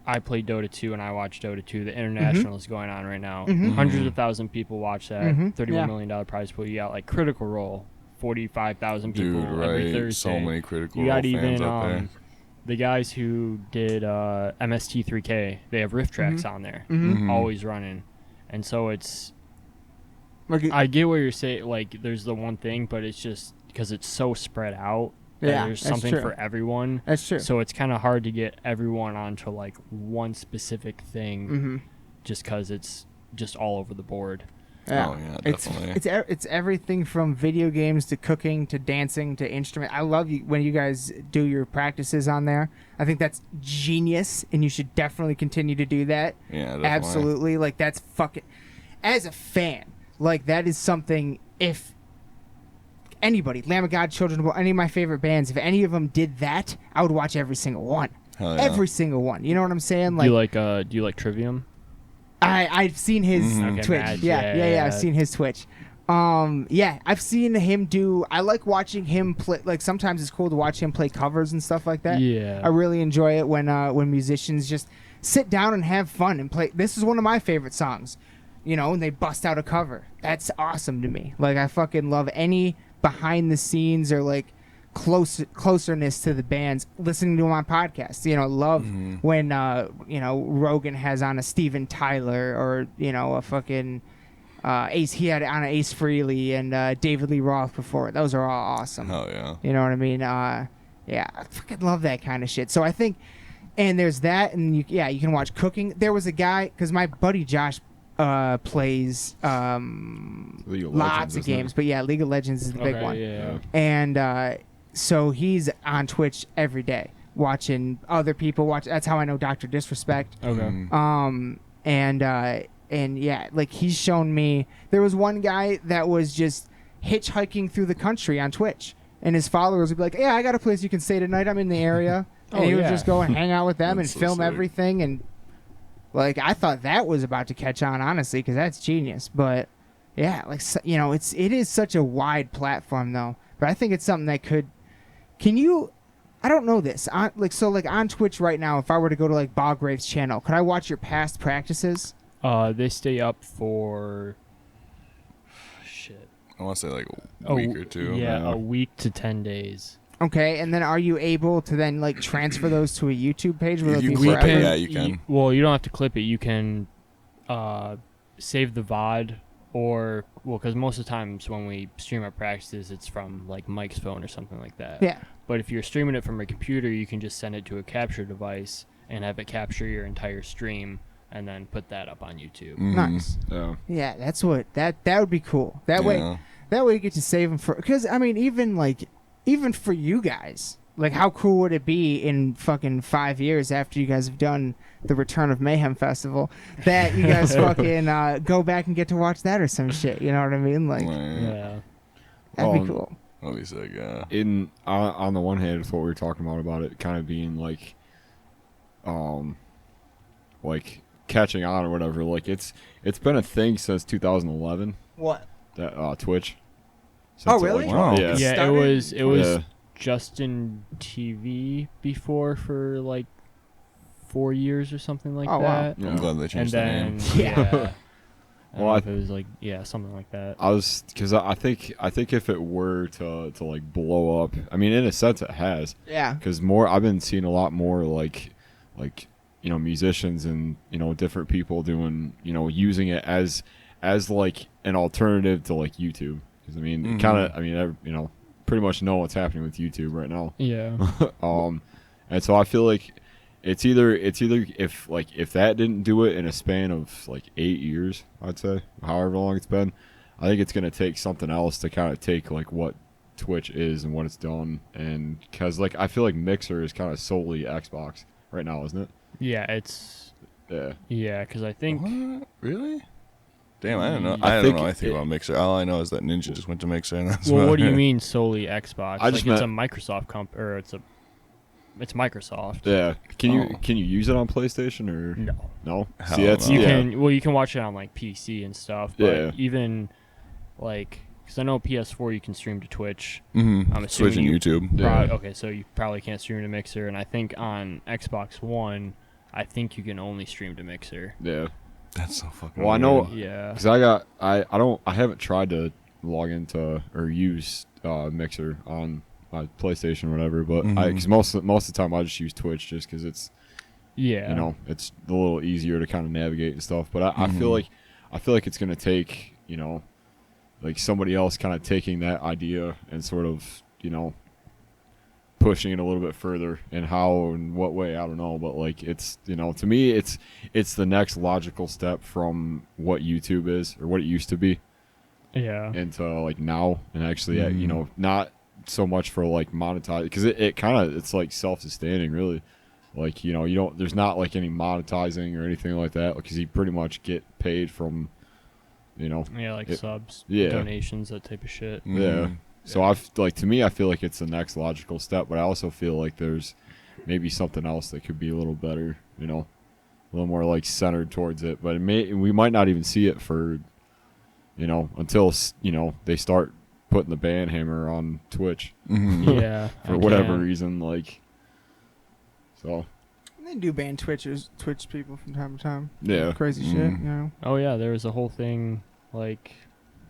I play Dota 2 and I watch Dota 2. The international is going on right now. Mhm. Hundreds of thousand people watch that. Mhm, $31 yeah. million prize pool. You got like Critical Role, 45,000 people Dude, every right. Thursday. So many critical You Role got fans even out there. the guys who did MST3K. They have riff tracks on there, Mhm. always running, and so it's. Like, I get what you're saying. Like, there's the one thing, but it's just because it's so spread out. that Yeah, there's that's something true. for everyone. that's true. So it's kind of hard to get everyone onto like one specific thing, Mm-hmm. just because it's just all over the board. Yeah. Oh, yeah, It's definitely. it's everything from video games to cooking to dancing to instrument. I love you when you guys do your practices on there. I think that's genius, and you should definitely continue to do that. Yeah, definitely. Absolutely, like that's fucking. As a fan, like that is something. If anybody, Lamb of God, Children of Bodom, any of my favorite bands, if any of them did that, I would watch every single one. Hell yeah. Every single one. You know what I'm saying? Do you like Trivium? I've seen his Okay, Twitch. Madge, Yeah. I've seen his Twitch. I've seen him do. I like watching him play. Like sometimes it's cool to watch him play covers and stuff like that. Yeah. I really enjoy it when musicians just sit down and have fun and play. This is one of my favorite songs, and they bust out a cover. That's awesome to me. Like I fucking love any behind the scenes or like closeness to the bands listening to them on podcasts. Love when Rogan has on a Steven Tyler or a fucking Ace. He had on Ace Frehley and David Lee Roth before. Those are all awesome. Oh yeah. You know what I mean? I fucking love that kind of shit. So I think, and there's that, and you can watch cooking. There was a guy, because my buddy Josh plays League of lots Legends, of games, but League of Legends is the big one. Yeah. And so he's on Twitch every day watching other people watch. That's how I know Dr. Disrespect. Okay. Like he's shown me. There was one guy that was just hitchhiking through the country on Twitch, and his followers would be like, "Yeah, I got a place you can stay tonight. I'm in the area," and he would just go and hang out with them and That's so film sick. everything. And like I thought that was about to catch on, honestly, because that's genius. But it is such a wide platform though. But I think it's something that could. Can you? I don't know this. On Twitch right now, if I were to go to like Bog Wraith's channel, could I watch your past practices? They stay up for shit. I want to say like a week or two. Yeah, a week to 10 days. Okay, and then are you able to then like transfer those to a YouTube page? Will it You be clip forever? it, yeah, you can. Well, you don't have to clip it. You can save the VOD, or because most of the times when we stream our practices, it's from like Mike's phone or something like that. Yeah. But if you're streaming it from a computer, you can just send it to a capture device and have it capture your entire stream, and then put that up on YouTube. Nice. Yeah. Yeah, that's what that would be cool. That way you get to save them for. Because I mean, even for you guys, like how cool would it be in fucking 5 years after you guys have done the Return of Mayhem Festival that you guys fucking go back and get to watch that or some shit? You know what I mean? Like Yeah. that'd be cool. That'd be sick, yeah. On the one hand, it's what we were talking about it kind of being like catching on or whatever. Like it's been a thing since 2011. What? That Twitch. Oh, really? Wow. Yeah. Yeah, started- it was Yeah. Justin TV before for like 4 years or something like Oh, wow. that. Yeah. I'm glad they And changed the then name. Yeah. I don't know if it was like something like that. Because I think if it were to like blow up, I mean, in a sense, it has. Yeah. Because I've been seeing a lot more like musicians and different people doing using it as like an alternative to like YouTube. Because I mean, pretty much know what's happening with YouTube right now. Yeah. And so I feel like it's either if that didn't do it in a span of like 8 years, I'd say, however long it's been, I think it's gonna take something else to kind of take like what Twitch is and what it's done, and because like I feel like Mixer is kind of solely Xbox right now, isn't it? Yeah, it's Yeah. because I think What? Really? Damn, I don't know. I I don't think know anything about Mixer. All I know is that Ninja just went to Mixer, and that's well, about what do you it. mean solely Xbox? I just it's a Microsoft or it's Microsoft. Yeah. Can you use it on PlayStation or No. no? Hell See, that's no. You can watch it on like PC and stuff, but Yeah. even like because I know PS4 you can stream to Twitch. Mhm. I'm Twitch and assuming YouTube. Yeah. Okay, so you probably can't stream to Mixer, and I think on Xbox One, I think you can only stream to Mixer. Yeah. That's so fucking. Well, I know weird. Yeah. because I haven't tried to log into or use Mixer on my PlayStation or whatever, but because most of the time I just use Twitch just because it's it's a little easier to kind of navigate and stuff. But I feel like it's gonna take like somebody else kind of taking that idea and sort of pushing it a little bit further, and how and what way I don't know, but like it's to me it's the next logical step from what YouTube is or what it used to be Yeah. into like now, and actually not so much for like monetize, because it kind of it's like self-sustaining really, like you don't, there's not like any monetizing or anything like that, because you pretty much get paid from Yeah, like subs, yeah. donations, that type of shit. Yeah. So like to me, I feel like it's the next logical step, but I also feel like there's maybe something else that could be a little better, a little more like centered towards it. But we might not even see it for, until they start putting the ban hammer on Twitch. Yeah, For whatever reason, like. So. They do ban Twitch people from time to time. Yeah. Crazy shit, Oh yeah, there was a whole thing like,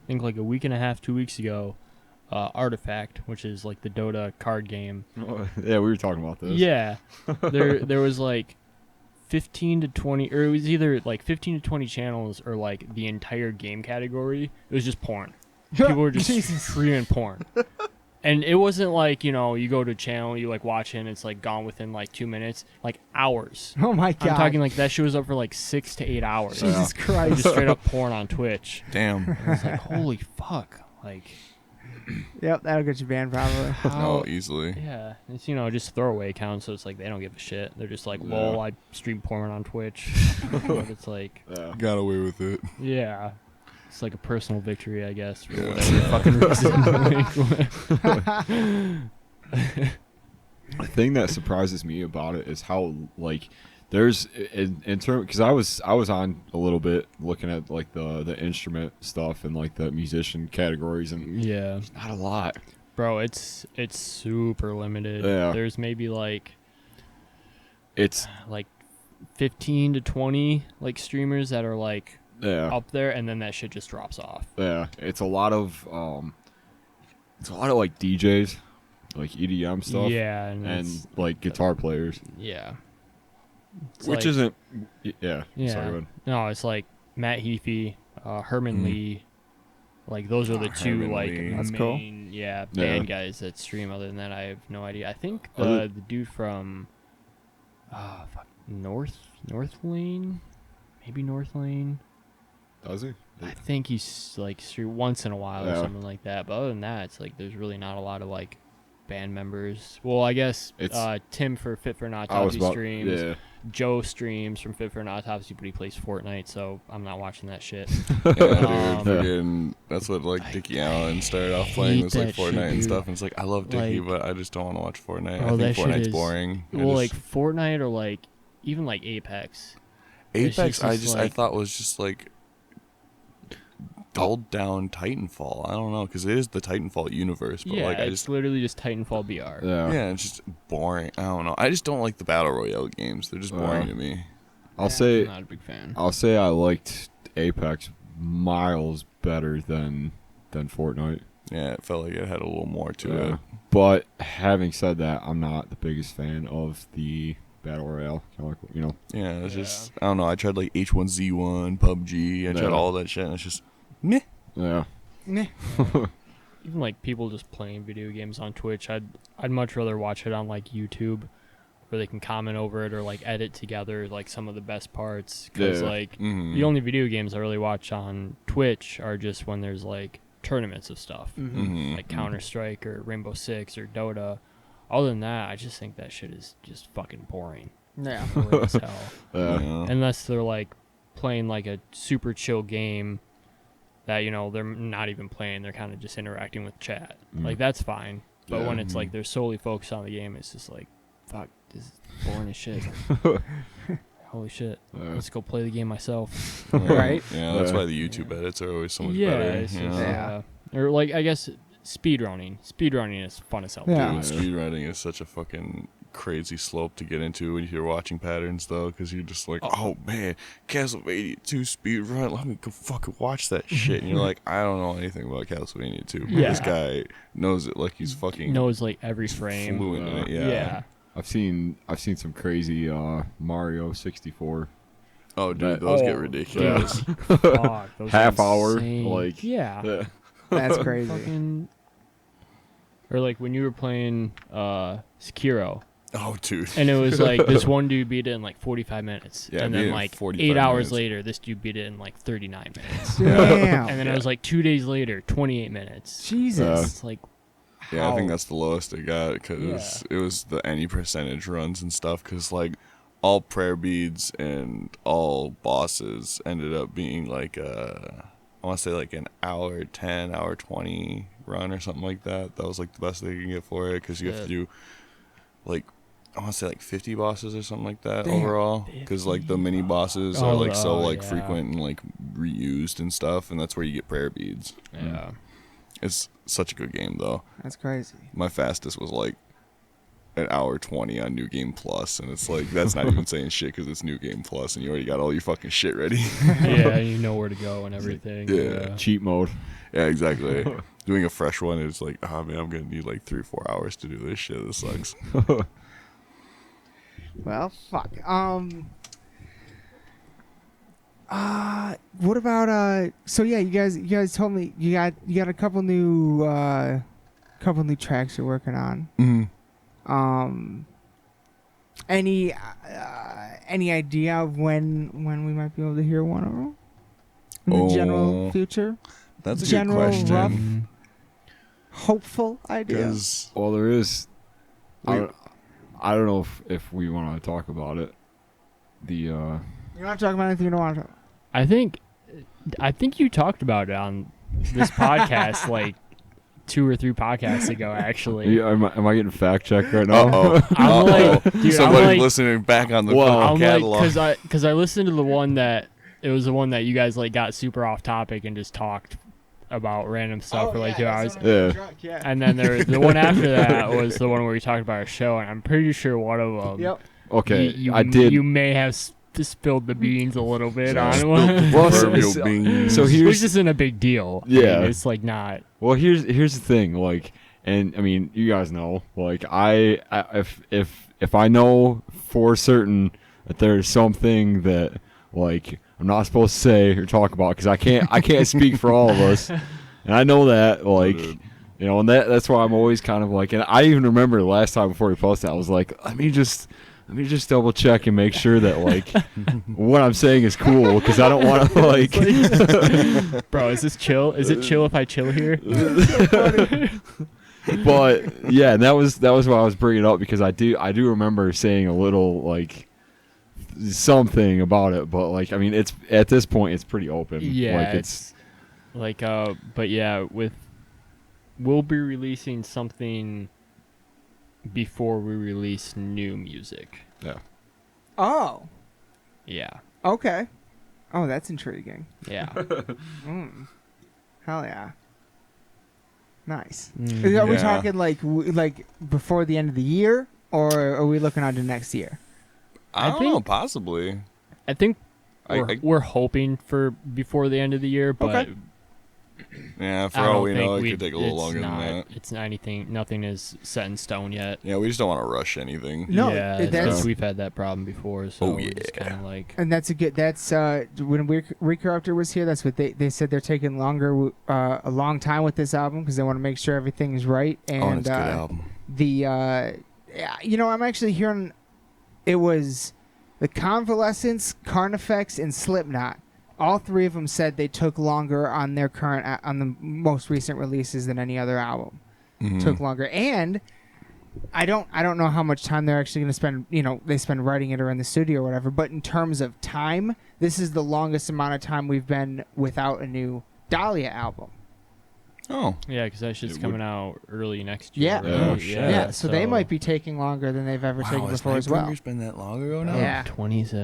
I think like a week and a half, 2 weeks ago. Artifact, which is like the Dota card game. Yeah, we were talking about this. Yeah, there was like 15 to 20, or it was either like 15 to 20 channels or like the entire game category. It was just porn. People were just streaming porn. And it wasn't like, you go to a channel, you like watch it and it's like gone within like 2 minutes, like hours. Oh my God. I'm talking like that shit was up for like 6 to 8 hours. Jesus Christ. Just straight up porn on Twitch. Damn. I was like, holy fuck. Like, yep, that'll get you banned probably. No, easily. yeah, it's just throwaway accounts, so it's like they don't give a shit. They're just like, lol, I stream porn on Twitch. But it's like, Got away with it. yeah, it's like a personal victory, I guess, for whatever fucking reason. The thing that surprises me about it is how like there's in term because I was on a little bit looking at like the instrument stuff and like the musician categories, and Yeah, there's not a lot. bro, it's super limited. Yeah. There's maybe like It's 15 to 20 like streamers that are like yeah up there, and then that shit just drops off. yeah it's a lot of like DJs, like EDM stuff, Yeah, and and like guitar players, yeah. It's which like- isn't yeah Yeah. sorry, go ahead. No, it's like Matt Heafy, Herman Lee. Like those are the two Herman like Lee. That's cool. main Yeah. band guys that stream. Other than that, I have no idea. I think Other- the dude from North Lane, maybe North Lane. Does he? I think he's like stream once in a while or Yeah. something like that. But other than that, it's like there's really not a lot of like band members. Well, I guess It's- Tim for Fit for an I was Autopsy about streams. yeah Joe streams from Fit for an Autopsy, but he plays Fortnite, so I'm not watching that shit. Yeah, dude, Um, freaking, that's what like Dickie Allen started off playing hate was like that shit, Fortnite and dude. stuff. And it's like I love Dickie, Like- but I just don't want to watch Fortnite. Oh, I that think shit Fortnite's is- boring. Well, like Fortnite or like even like Apex. it's Apex, just I like- thought was just like dulled down Titanfall. I don't know, because it is the Titanfall universe, but Yeah, like I it's just literally just Titanfall BR. yeah, it's just boring. I don't know. I just don't like the battle royale games. They're just boring to me. I'll say I'm not a big fan. I liked Apex miles better than Fortnite. Yeah, it felt like it had a little more to Yeah. it. But having said that, I'm not the biggest fan of the battle royale. Kind of like Yeah, it's just I don't know. I tried like H1Z1, PUBG. I tried Yeah. all that shit, and it's just meh. yeah. Even like people just playing video games on Twitch, I'd much rather watch it on like YouTube, where they can comment over it or like edit together like some of the best parts. Because Yeah. like Mhm. the only video games I really watch on Twitch are just when there's like tournaments of stuff, Mhm. like Counter Strike or Rainbow Six or Dota. Other than that, I just think that shit is just fucking boring. Yeah. Boring as hell. Yeah. Unless they're like playing like a super chill game that they're not even playing, they're kind of just interacting with chat. Like that's fine. But when it's like they're solely focused on the game, it's just like, fuck, this is boring as shit. Holy shit. Let's go play the game myself. Right? Yeah, that's Yeah. why the YouTube edits are always so much Yeah, better. it's you just, know? Yeah. or like I guess speedrunning. Speedrunning is fun as hell. Yeah. Dude, speedrunning is such a fucking crazy slope to get into when you're watching patterns, though, because you're just like, oh man, Castlevania 2 speedrun, let me go fucking watch that shit. And you're like, I don't know anything about Castlevania 2, but Yeah. this guy knows it like he's fucking Knows like every frame. fluent in it. Yeah. Yeah. I've seen some crazy Mario 64 Oh, dude, That- those get Oh, ridiculous. Fuck, those are half hour insane. like Yeah. That's crazy. Fucking, or like when you were playing Sekiro, Oh, dude. and it was like this one dude beat it in like 45 minutes, Yeah, and beat it then in like 45 8 hours minutes. later, this dude beat it in like 39 minutes, Damn. and then it was like 2 days later, 28 minutes. Jesus. It's like, Yeah, I think how? that's the lowest it got because it was the any percentage runs and stuff. Because like all prayer beads and all bosses ended up being like I want to say like an hour 10, hour 20 run or something like that. That was like the best they can get for it because you have to do like I want to say like 50 bosses or something like that overall because like the mini bosses are like frequent and like reused and stuff, and that's where you get prayer beads. Yeah. It's such a good game though. That's crazy. My fastest was like an hour 20 on New Game Plus, and it's like that's not even saying shit because it's New Game Plus and you already got all your fucking shit ready. Yeah, you know where to go and everything. Yeah. Cheat mode. Yeah, exactly. Doing a fresh one is like, oh man, I'm gonna need like 3-4 hours to do this shit. This sucks. Well, fuck. What about so yeah, you guys told me you got a couple new tracks you're working on. Mm-hmm. Any idea of when we might be able to hear one of them? In the general future? That's a General good question. rough hopeful idea. 'Cause Well, there is. I don't know if we want to talk about it. You don't have to talk about anything you don't want to talk about. I think you talked about it on this podcast like 2 or 3 podcasts ago, actually. Yeah, am I getting fact checked right now? I'm like, dude, somebody I'm like, listening back on the Well, fucking I'm catalog. like, because I listened to the one that it was the one that you guys like got super off topic and just talked about random stuff for like 2 hours. Yeah. And then the one after that was the one where we talked about our show, and I'm pretty sure one of them. Yep. Okay, you, I did. You may have spilled the beans a little bit on Spilled one. Well, proverbial so- beans. so Which here's isn't a big deal. Yeah. I mean, it's like not. Well, here's the thing, like, and I mean, you guys know, like, if I know for certain that there's something that like I'm not supposed to say or talk about because I can't speak for all of us, and I know that, like, you know, and that's why I'm always kind of like, and I even remember the last time before we posted, I was like, let me just double check and make sure that like what I'm saying is cool because I don't want to like. Bro, is this chill? Is it chill if I chill here? But yeah, and that was why I was bringing it up because I do remember saying a little like something about it, but like I mean it's at this point it's pretty open. Yeah, like it's like but yeah, we'll be releasing something before we release new music. yeah. Oh. Yeah. Okay. Oh, that's intriguing. Yeah. Hell yeah. Nice. Mm. Are we Yeah. talking like before the end of the year, or are we looking on to next year? I don't think- know, possibly. I think I- we're hoping for before the end of the year, but Okay. Yeah, for I all don't we think know, it could take a little it's longer not, than that. It's not anything. Nothing is set in stone yet. Yeah, we just don't want to rush anything. No, yeah, that's we've had that problem before. So Oh, we're just yeah. kind of like, and that's a good. That's when Recorruptor was here. That's what they said. They're taking a long time with this album because they want to make sure everything is right. And Oh, it's a good album. yeah, you know, I'm actually hearing it was the Convalescence, Carnifex, and Slipknot. All 3 of them said they took longer on their current on the most recent releases than any other album. Mhm. Took longer, and I don't know how much time they're actually going to spend. You know, they spend writing it or in the studio or whatever. But in terms of time, this is the longest amount of time we've been without a new Dahlia album. Oh, yeah, because that shit's It coming out early next year. Yeah. right? Oh, shit. Yeah, so they might be taking longer than they've ever taken before as well. It's been that long ago now? Yeah.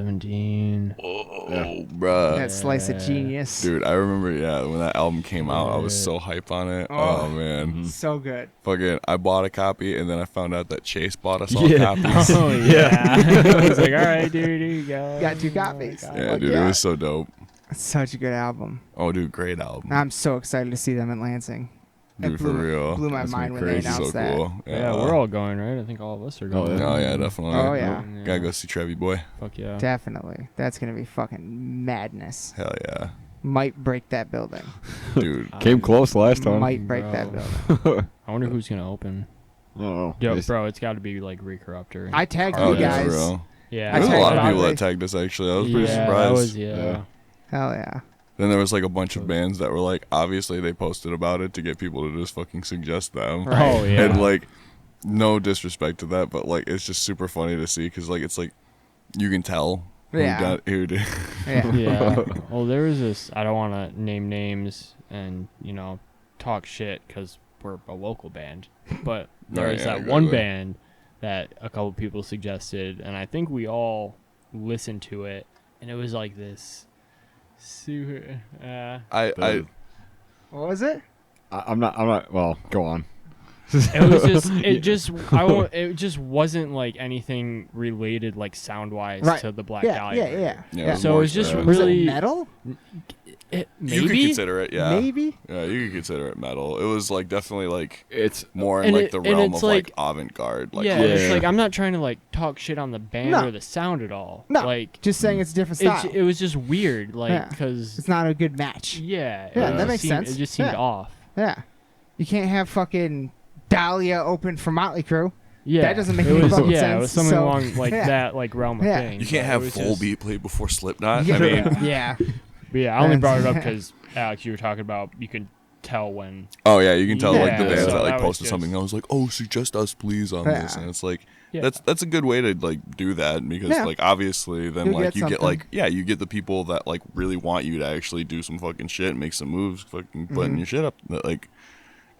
2017. Oh, bruh. That slice of Yeah. genius. Dude, I remember, when that album came out, I was so hype on it. Oh, man. So good. Fucking, I bought a copy, and then I found out that Chase bought us all Yeah. copies. Oh yeah. I was like, all right, dude, here you go. Got 2 copies. Yeah, Fuck dude, yeah. it was so dope. It's such a good album. Oh, dude, great album. I'm so excited to see them in Lansing. It Dude, for real. blew my That's mind when crazy. they It's announced so that. cool. Yeah, we're all going, right? I think all of us are going. yeah. Oh, yeah, definitely. Oh, yeah. Gotta go see Trevi Boy. Fuck yeah. Definitely. That's going to be fucking madness. Hell yeah. Might break that building. Dude. Came close last time. Might break that Bro. building. I wonder who's gonna open. I don't know. Yo, They- bro, it's got to be like Recorruptor. I tagged Oh, you dude, guys. for real. Yeah. There's a tagged lot of people Bobby. that tagged us, actually. I was pretty Yeah, surprised. that was, yeah. Hell yeah. Then there was like a bunch of bands that were like, obviously they posted about it to get people to just fucking suggest them. Right. Oh yeah. And like, no disrespect to that, but like, it's just super funny to see because like, it's like, you can tell Yeah. who did. Yeah. Yeah. Well, there was this. I don't want to name names and talk shit because we're a local band, but there Right, was yeah, that one exactly. band that a couple people suggested, and I think we all listened to it, and it was like this super. I What was it? I'm not. Well, go on. It just wasn't like anything related like sound wise Right. to the Black Yeah, Dahlia. yeah, yeah. Yeah, it was So more it was just sad. Was really it metal? you could maybe. consider it, yeah. Maybe. Yeah, you could consider it metal. It was like definitely like It's more in And like it- the and realm it's of like- avant-garde. Like Yeah, and it's Yeah. like I'm not trying to like talk shit on the band No. or the sound at all. No, like just saying it's a different style. it was just weird, like Yeah. because It's not a good match. yeah, Yeah, it that just makes seemed- sense. It just seemed Yeah. off. Yeah. You can't have fucking Dahlia open for Motley Crue. Yeah, That doesn't make it any was, fucking yeah, sense, it was something so- along like yeah. that, like realm of Yeah. thing. you can't but have it was full just- beat played before Slipknot. Yeah. I mean, yeah. But yeah, I only brought it up That's- because Alex, you were talking about you could tell when. oh yeah, you can tell like the Yeah, bands so that like that was posted just- something that was like, oh, suggest us please on this, Yeah. and it's like Yeah. that's a good way to like do that because Yeah. like obviously then You'll like get you get something. like you get the people that like really want you to actually do some fucking shit, and make some moves, fucking Mm-hmm. putting your shit up. That, like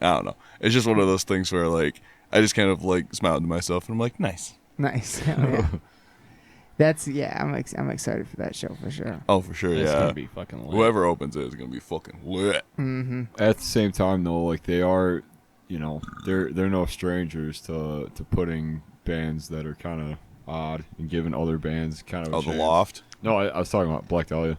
I don't know, it's just one of those things where like I just kind of like smiled to myself and I'm like, nice. Nice. Hell yeah. That's I'm excited for that show for sure. Oh, for sure, It's yeah. gonna be fucking lit. Whoever opens it is gonna be fucking lit. Mm-hmm. at the same time though, like they are, they're no strangers to putting bands that are kind of odd and giving other bands kind of. A Oh, the chance. Loft. No, I was talking about Black Dahlia.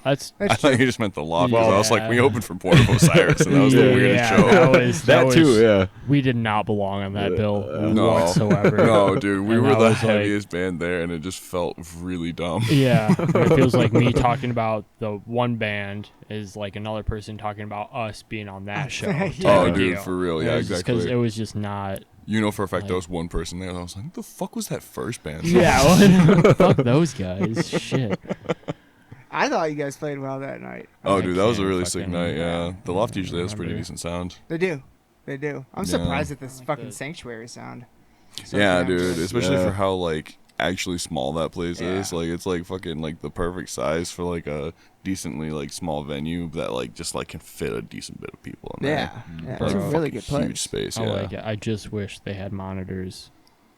That's I That's thought true. you just meant the Loft because I was like, we Yeah. opened for Port of Osiris, and that was the weirdest show. That was Too, yeah. We did not belong on that bill No. whatsoever. No, dude, we And were that the was, like- heaviest band there, and it just felt really dumb. Yeah, it feels like me talking about the one band is like another person talking about us being on that show. Yeah. type Oh, of dude, deal. for real, And yeah, it was just 'cause exactly. it was just not. You know for a fact Like- there was one person there, and I was like, what the fuck was that first band? Yeah, well, fuck those guys. Shit. I thought you guys played well that night. Oh, I dude, that was a can't really sick fucking- night, yeah. The Loft usually has pretty remember. decent sound. They do. They do. I'm Yeah. surprised at this Like fucking the- sanctuary sound. So Yeah, damn dude, good. especially Yeah. for how, like, actually small that place is. Yeah. Like, it's, like, fucking, like, the perfect size for, like, a decently, like, small venue that, like, just, like, can fit a decent bit of people in there. Yeah. For, It's a like, really fucking good place. huge space, I yeah. like it. I just wish they had monitors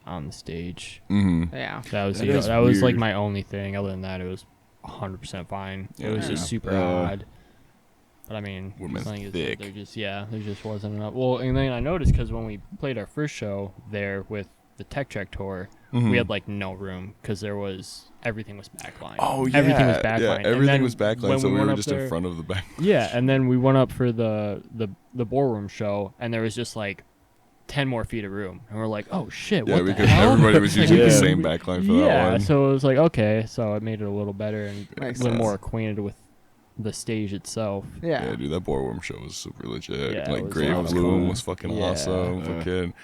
on the stage. Mm-hmm. Yeah. That was That is that was like weird. my only thing. Other than that, it was 100% fine. It was Yeah. just super Yeah. odd. But I mean, Women the thing is, thick. there just wasn't enough. Well, and then I noticed because when we played our first show there with the Tech Trek tour, Mhm. we had like no room because everything was backline. Oh, yeah. Everything was backline. Yeah, And everything then was backline, when so we went were up just there- in front of the back. Yeah, and then we went up for the ballroom show, and there was just like 10 more feet of room, and we're like, oh shit, Yeah, what the because hell? everybody was using Yeah. the same backline for that Yeah, one. so it was like okay, so it made it a little better and a Makes little sense. more acquainted with the stage itself. Yeah. Yeah, dude, that Ballroom show was super legit. Yeah, it like was Grave awesome. Bloom Cool. was fucking Yeah. awesome. Yeah. Fucking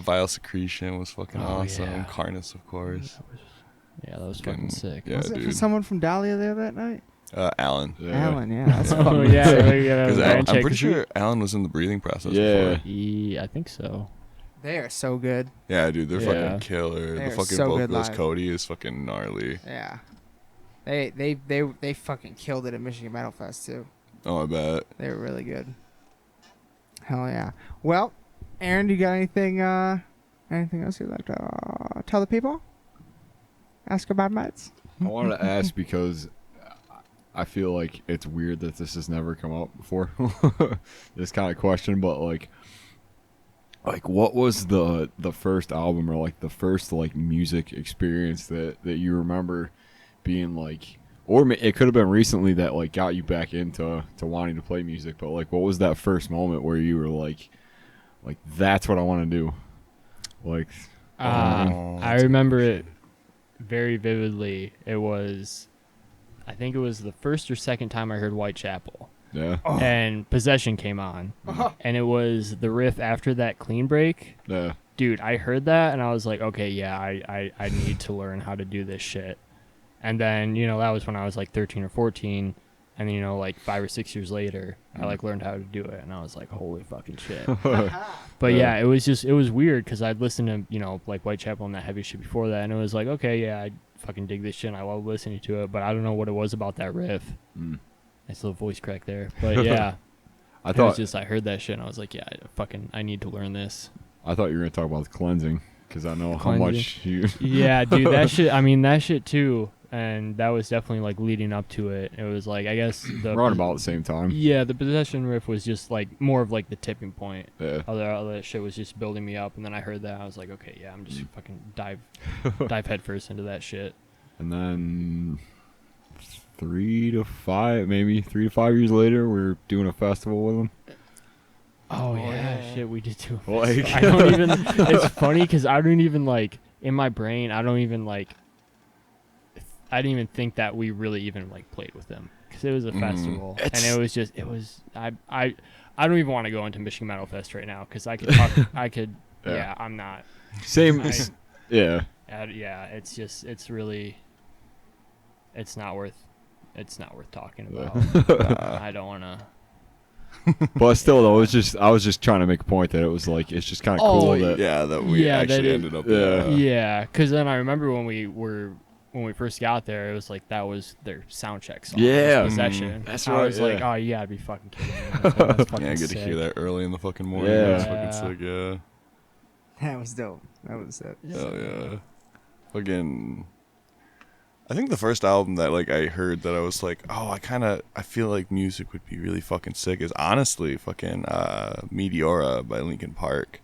Vile Secretion was fucking Oh, awesome. yeah. Carnus, of course. Yeah, that was Fucking- fucking sick. Yeah, Was it for dude. someone from Dahlia there that night? Alan. Yeah. Alan, yeah. That's Oh fucking yeah, sick. Because yeah, I'm pretty sure Alan was in the breathing process Yeah. before. I think so. They are so good. Yeah, dude, they're Yeah. fucking killer. They The are fucking so good vocalist live. Cody is fucking gnarly. Yeah. They fucking killed it at Michigan Metal Fest too. Oh, I bet. They were really good. Hell yeah. Well, Aaron, do you got anything else you'd like to tell the people? Ask about Mets? I wanted to ask because I feel like it's weird that this has never come up before. This kind of question, but like what was the first album or like the first like music experience that you remember being like, or it could have been recently that like got you back into wanting to play music, but like what was that first moment where you were like that's what I want to do? Like I remember it very vividly. I think it was the first or second time I heard Whitechapel. yeah. And Possession came on. And it was the riff after that clean break. Yeah. Dude, I heard that and I was like, okay, yeah, I need to learn how to do this shit. And then, that was when I was like 13 or 14. And then, like 5 or 6 years later, I like learned how to do it. And I was like, holy fucking shit. But yeah, it was weird because I'd listened to, like Whitechapel and that heavy shit before that. And it was like, okay, yeah, I fucking dig this shit and I love listening to it. But I don't know what it was about that riff. Mm. Nice little voice crack there. But yeah. I It thought was just I heard that shit and I was like, yeah, I need to learn this. I thought you were gonna talk about the cleansing because I know how much you. Yeah, dude, that shit. I mean, that shit too. And that was definitely like leading up to it. It was like, I guess Around about the same time. Yeah, the possession riff was just like more of like the tipping point. Yeah. Other shit was just building me up, and then I heard that I was like, okay, yeah, I'm just fucking dive headfirst into that shit. And then 3 to 5 years later, we're doing a festival with them. Oh yeah, shit, we did too. Like, I don't even. It's funny because I don't even like in my brain. I don't even like. I didn't even think that we really even like played with them because it was a festival and it was I don't even want to go into Michigan Metal Fest right now because I could talk, yeah, I'm not same. Yeah. Yeah, it's really not worth talking about. I don't want to. But still, though, I was just trying to make a point that it was like it's just kind of cool that that we actually ended up. Yeah, because then I remember when we first got there, it was like that was their sound check song. Yeah, Possession. That's I right. was like, oh, you gotta be fucking kidding me. That's fucking I get sick. to hear that early in the fucking morning. Yeah. That's fucking sick. Yeah. That was dope. That was it. Hell yeah. Fucking. I think the first album that like I heard that I was like, oh, I feel like music would be really fucking sick is honestly fucking Meteora by Linkin Park,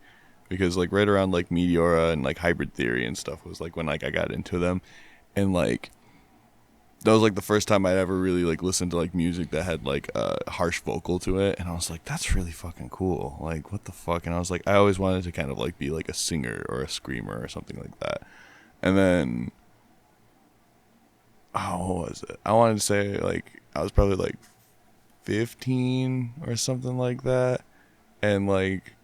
because like right around like Meteora and like Hybrid Theory and stuff was like when like I got into them, and like that was like the first time I'd ever really like listened to like music that had like a harsh vocal to it, and I was like, that's really fucking cool. Like what the fuck? And I was like, I always wanted to kind of like be like a singer or a screamer or something like that, and then. Oh, what was it? I wanted to say, like, I was probably, like, 15 or something like that. And, like,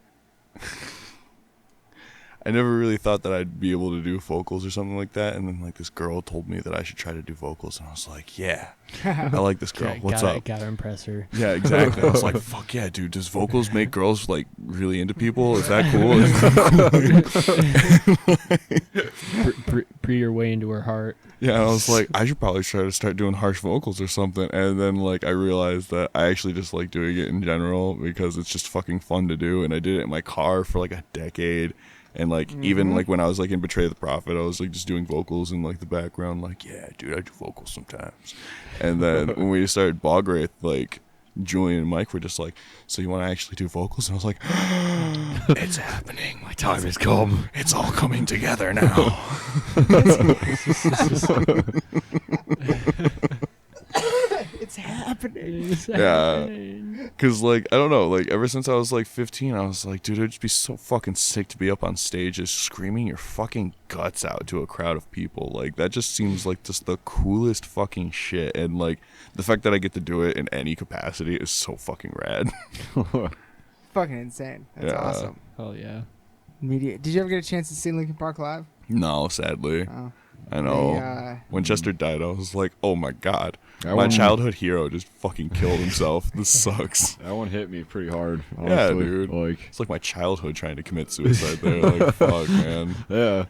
I never really thought that I'd be able to do vocals or something like that. And then, like, this girl told me that I should try to do vocals. And I was like, yeah, I like this girl. What's up? Gotta impress her. Yeah, exactly. I was like, fuck yeah, dude. Does vocals make girls, like, really into people? Is that Pre your way into her heart. Yeah, and I was like, I should probably try to start doing harsh vocals or something. And then, like, I realized that I actually just like doing it in general because it's just fucking fun to do. And I did it in my car for, like, a decade. And, like, even, like, when I was, like, in Betray the Prophet, I was, like, just doing vocals in, like, the background. Like, yeah, dude, I do vocals sometimes. And then when we started Bog Wraith, like, Julian and Mike were just like, so you want to actually do vocals? And I was like, it's happening. My time has come. It's all coming together now. It's happening. Yeah. Because, like, I don't know. Like, ever since I was, like, 15, I was like, dude, it'd just be so fucking sick to be up on stage just screaming your fucking guts out to a crowd of people. Like, that just seems like just the coolest fucking shit. And, like, the fact that I get to do it in any capacity is so fucking rad. Fucking insane. That's awesome. Hell yeah. Did you ever get a chance to see Linkin Park live? No, sadly. Oh. I know. When Chester died, I was like, oh my god. My childhood hero just fucking killed himself. This sucks. That one hit me pretty hard. Honestly. Yeah, dude. Like, it's like my childhood trying to commit suicide there. Like, fuck, man. Yeah.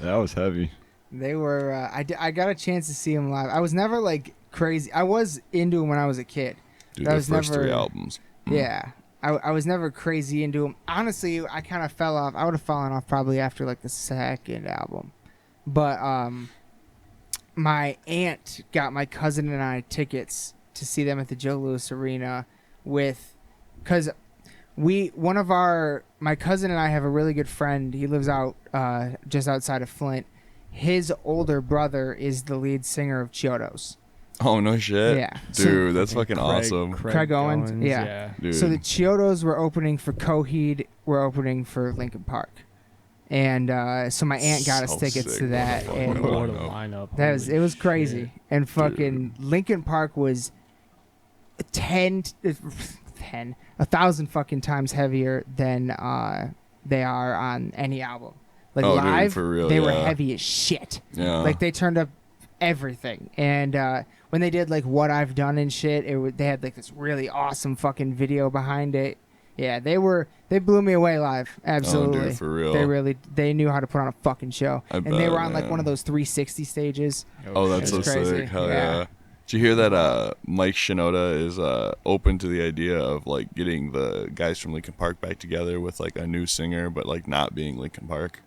That was heavy. They were, I got a chance to see him live. I was never, like, crazy. I was into him when I was a kid. Dude, their first 3 albums. Yeah. I was never crazy into him. Honestly, I kind of fell off. I would have fallen off probably after, like, the second album. But, my aunt got my cousin and I tickets to see them at the Joe Louis Arena because my cousin and I have a really good friend. He lives out just outside of Flint. His older brother is the lead singer of Chiodos. Oh, no shit. Yeah. Dude, that's fucking awesome. Craig Owens. Yeah. Dude. So the Chiodos were opening for Coheed, were opening for Linkin Park. And so my aunt got us tickets sick. to that, and What a lineup. it was crazy. Shit. And fucking Linkin Park was 1,000 fucking times heavier than they are on any album. Like live, dude, for real, they were heavy as shit. Yeah. Like they turned up everything. And when they did like What I've Done and shit, they had like this really awesome fucking video behind it. Yeah, they blew me away live. Absolutely. Oh, dude, for real. They knew how to put on a fucking show. I and bet, they were on like man. one of those 360 stages. Oh, that's so crazy. sick. Hell yeah. Did you hear that Mike Shinoda is open to the idea of like getting the guys from Linkin Park back together with like a new singer, but like not being Linkin Park?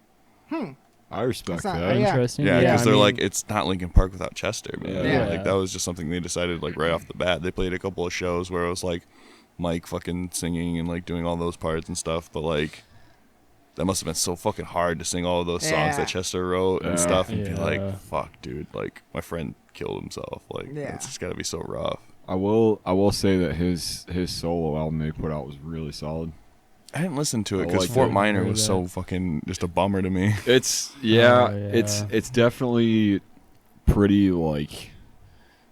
I respect That's not- that. yeah. Interesting. Yeah, because I they're mean, like, it's not Linkin Park without Chester, man. Yeah. Like that was just something they decided like right off the bat. They played a couple of shows where it was like Mike fucking singing and like doing all those parts and stuff, but like that must have been so fucking hard to sing all of those songs Yeah. that Chester wrote and Yeah. stuff and be Yeah. like, fuck, dude, like my friend killed himself. Like Yeah. it's just gotta be so rough. I will say that his solo album they put out was really solid. I didn't listen to it I because like Fort it. Minor Heard was that. so fucking just a bummer to me. It's yeah. it's definitely pretty like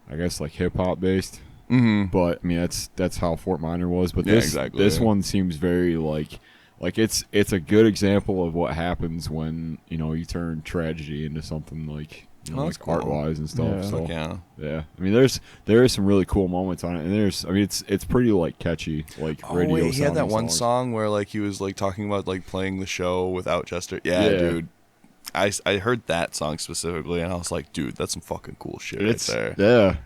I guess like hip hop based. Mm-hmm. But I mean that's how Fort Minor was. But Yeah, this exactly. this one seems very like it's a good example of what happens when you turn tragedy into something like Oh, that's like cool. art wise and stuff. Yeah. So Fuck yeah. yeah, I mean there is some really cool moments on it, and it's pretty like catchy like Oh radio. wait, he had that sounding one songs. song where like he was like talking about like playing the show without Chester. Yeah, Yeah. dude. I heard that song specifically, and I was like, dude, that's some fucking cool shit It's right there. yeah.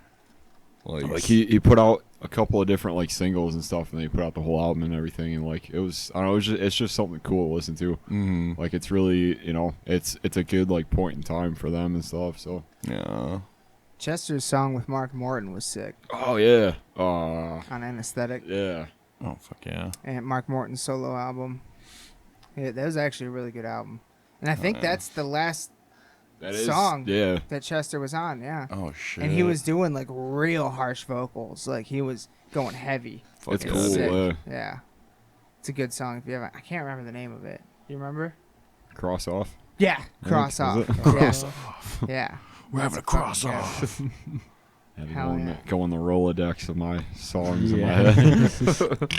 Like, He put out a couple of different like singles and stuff, and then he put out the whole album and everything, and like it was I don't know, it's just something cool to listen to. mm, Like it's really it's a good like point in time for them and stuff. So yeah. Chester's song with Mark Morton was sick oh yeah, on Anesthetic, yeah. Oh fuck yeah. and Mark Morton's solo album. Yeah, that was actually a really good album, and I think yeah. that's the last That is Song. Yeah, that Chester was on. Yeah, Oh shit. and he was doing like real harsh vocals, like he was going heavy. Fuck it's yeah, cool. dude. Yeah, it's a good song. If you haven't, I can't remember the name of it. Do you remember? Cross off. Yeah, Cross is Off. it? Yeah. Cross off. Yeah. We're having a cross Yeah. off. Had to Hell yeah. go in the Rolodex of my songs in my Yeah. head.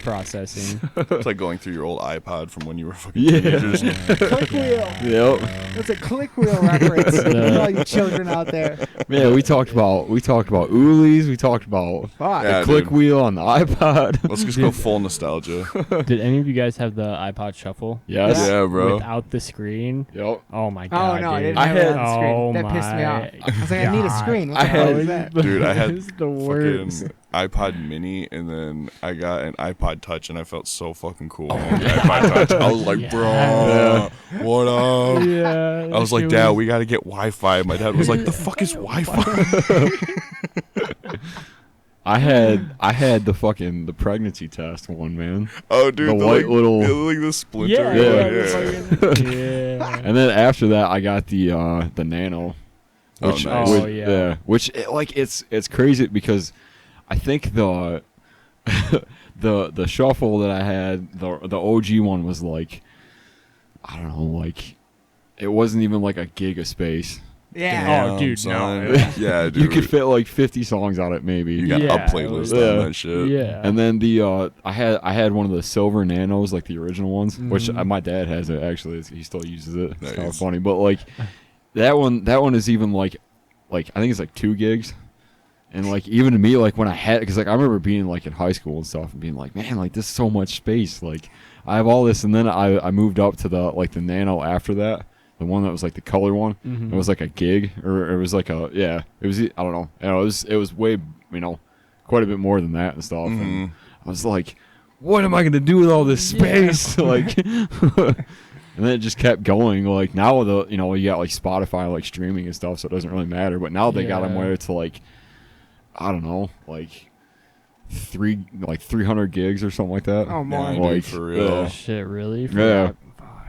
processing. It's like going through your old iPod from when you were fucking Yeah. teenagers. Click wheel. Yep. That's a click wheel reference. All you children out there. Man, we talked about Oolies. We talked about Fuck. Yeah, the click dude. wheel on the iPod. Let's just go full nostalgia. Did any of you guys have the iPod Shuffle Yes. Yeah, bro. without the screen? Yep. Oh my Oh god! no, I dude. didn't I have it had- on the screen. Oh That pissed me off. my I was like, I need a God. screen. What I the hell had- is that? Dude, I had It was the worst. fucking iPod Mini, and then I got an iPod Touch, and I felt so fucking cool. with the iPod Touch. I was like, bro, Yeah. what up? Yeah, I was like, Dad, we gotta get Wi-Fi. My dad was like, the fuck is Wi-Fi? I had the pregnancy test one, man. Oh, dude, The white little- like the splinter. Yeah, one, yeah. And then after that, I got the Nano. Oh, Which, nice. Oh, yeah. Which it's crazy because I think the the shuffle that I had, the OG one was like, I don't know, like it wasn't even like a gig of space. Yeah. Oh, dude, son. no. Yeah, dude. You could fit like 50 songs on it maybe. You got Yeah, a playlist yeah. on that shit. Yeah. And then the I had one of the silver Nanos, like the original ones, which Mhm. my dad has it actually. He still uses it. It's kind of Nice. funny, but like that one is even like I think it's like 2 gigs. And like even to me, like when I had, because like I remember being like in high school and stuff and being like, man, like this is so much space. Like I have all this, and then I moved up to the like the Nano after that, the one that was like the color one. Mhm. It was like a gig, or it was like a it was I don't know. It was way quite a bit more than that and stuff. Mhm. And I was like, what am I gonna do with all this space? Like. And then it just kept going. Like now, you got like Spotify, like streaming and stuff, so it doesn't really matter. But now they got them Yeah. where it's like, I don't know, like 300 gigs or something like that. Oh, more. Yeah, Like, dude, for real. yeah. Shit, really? For Yeah.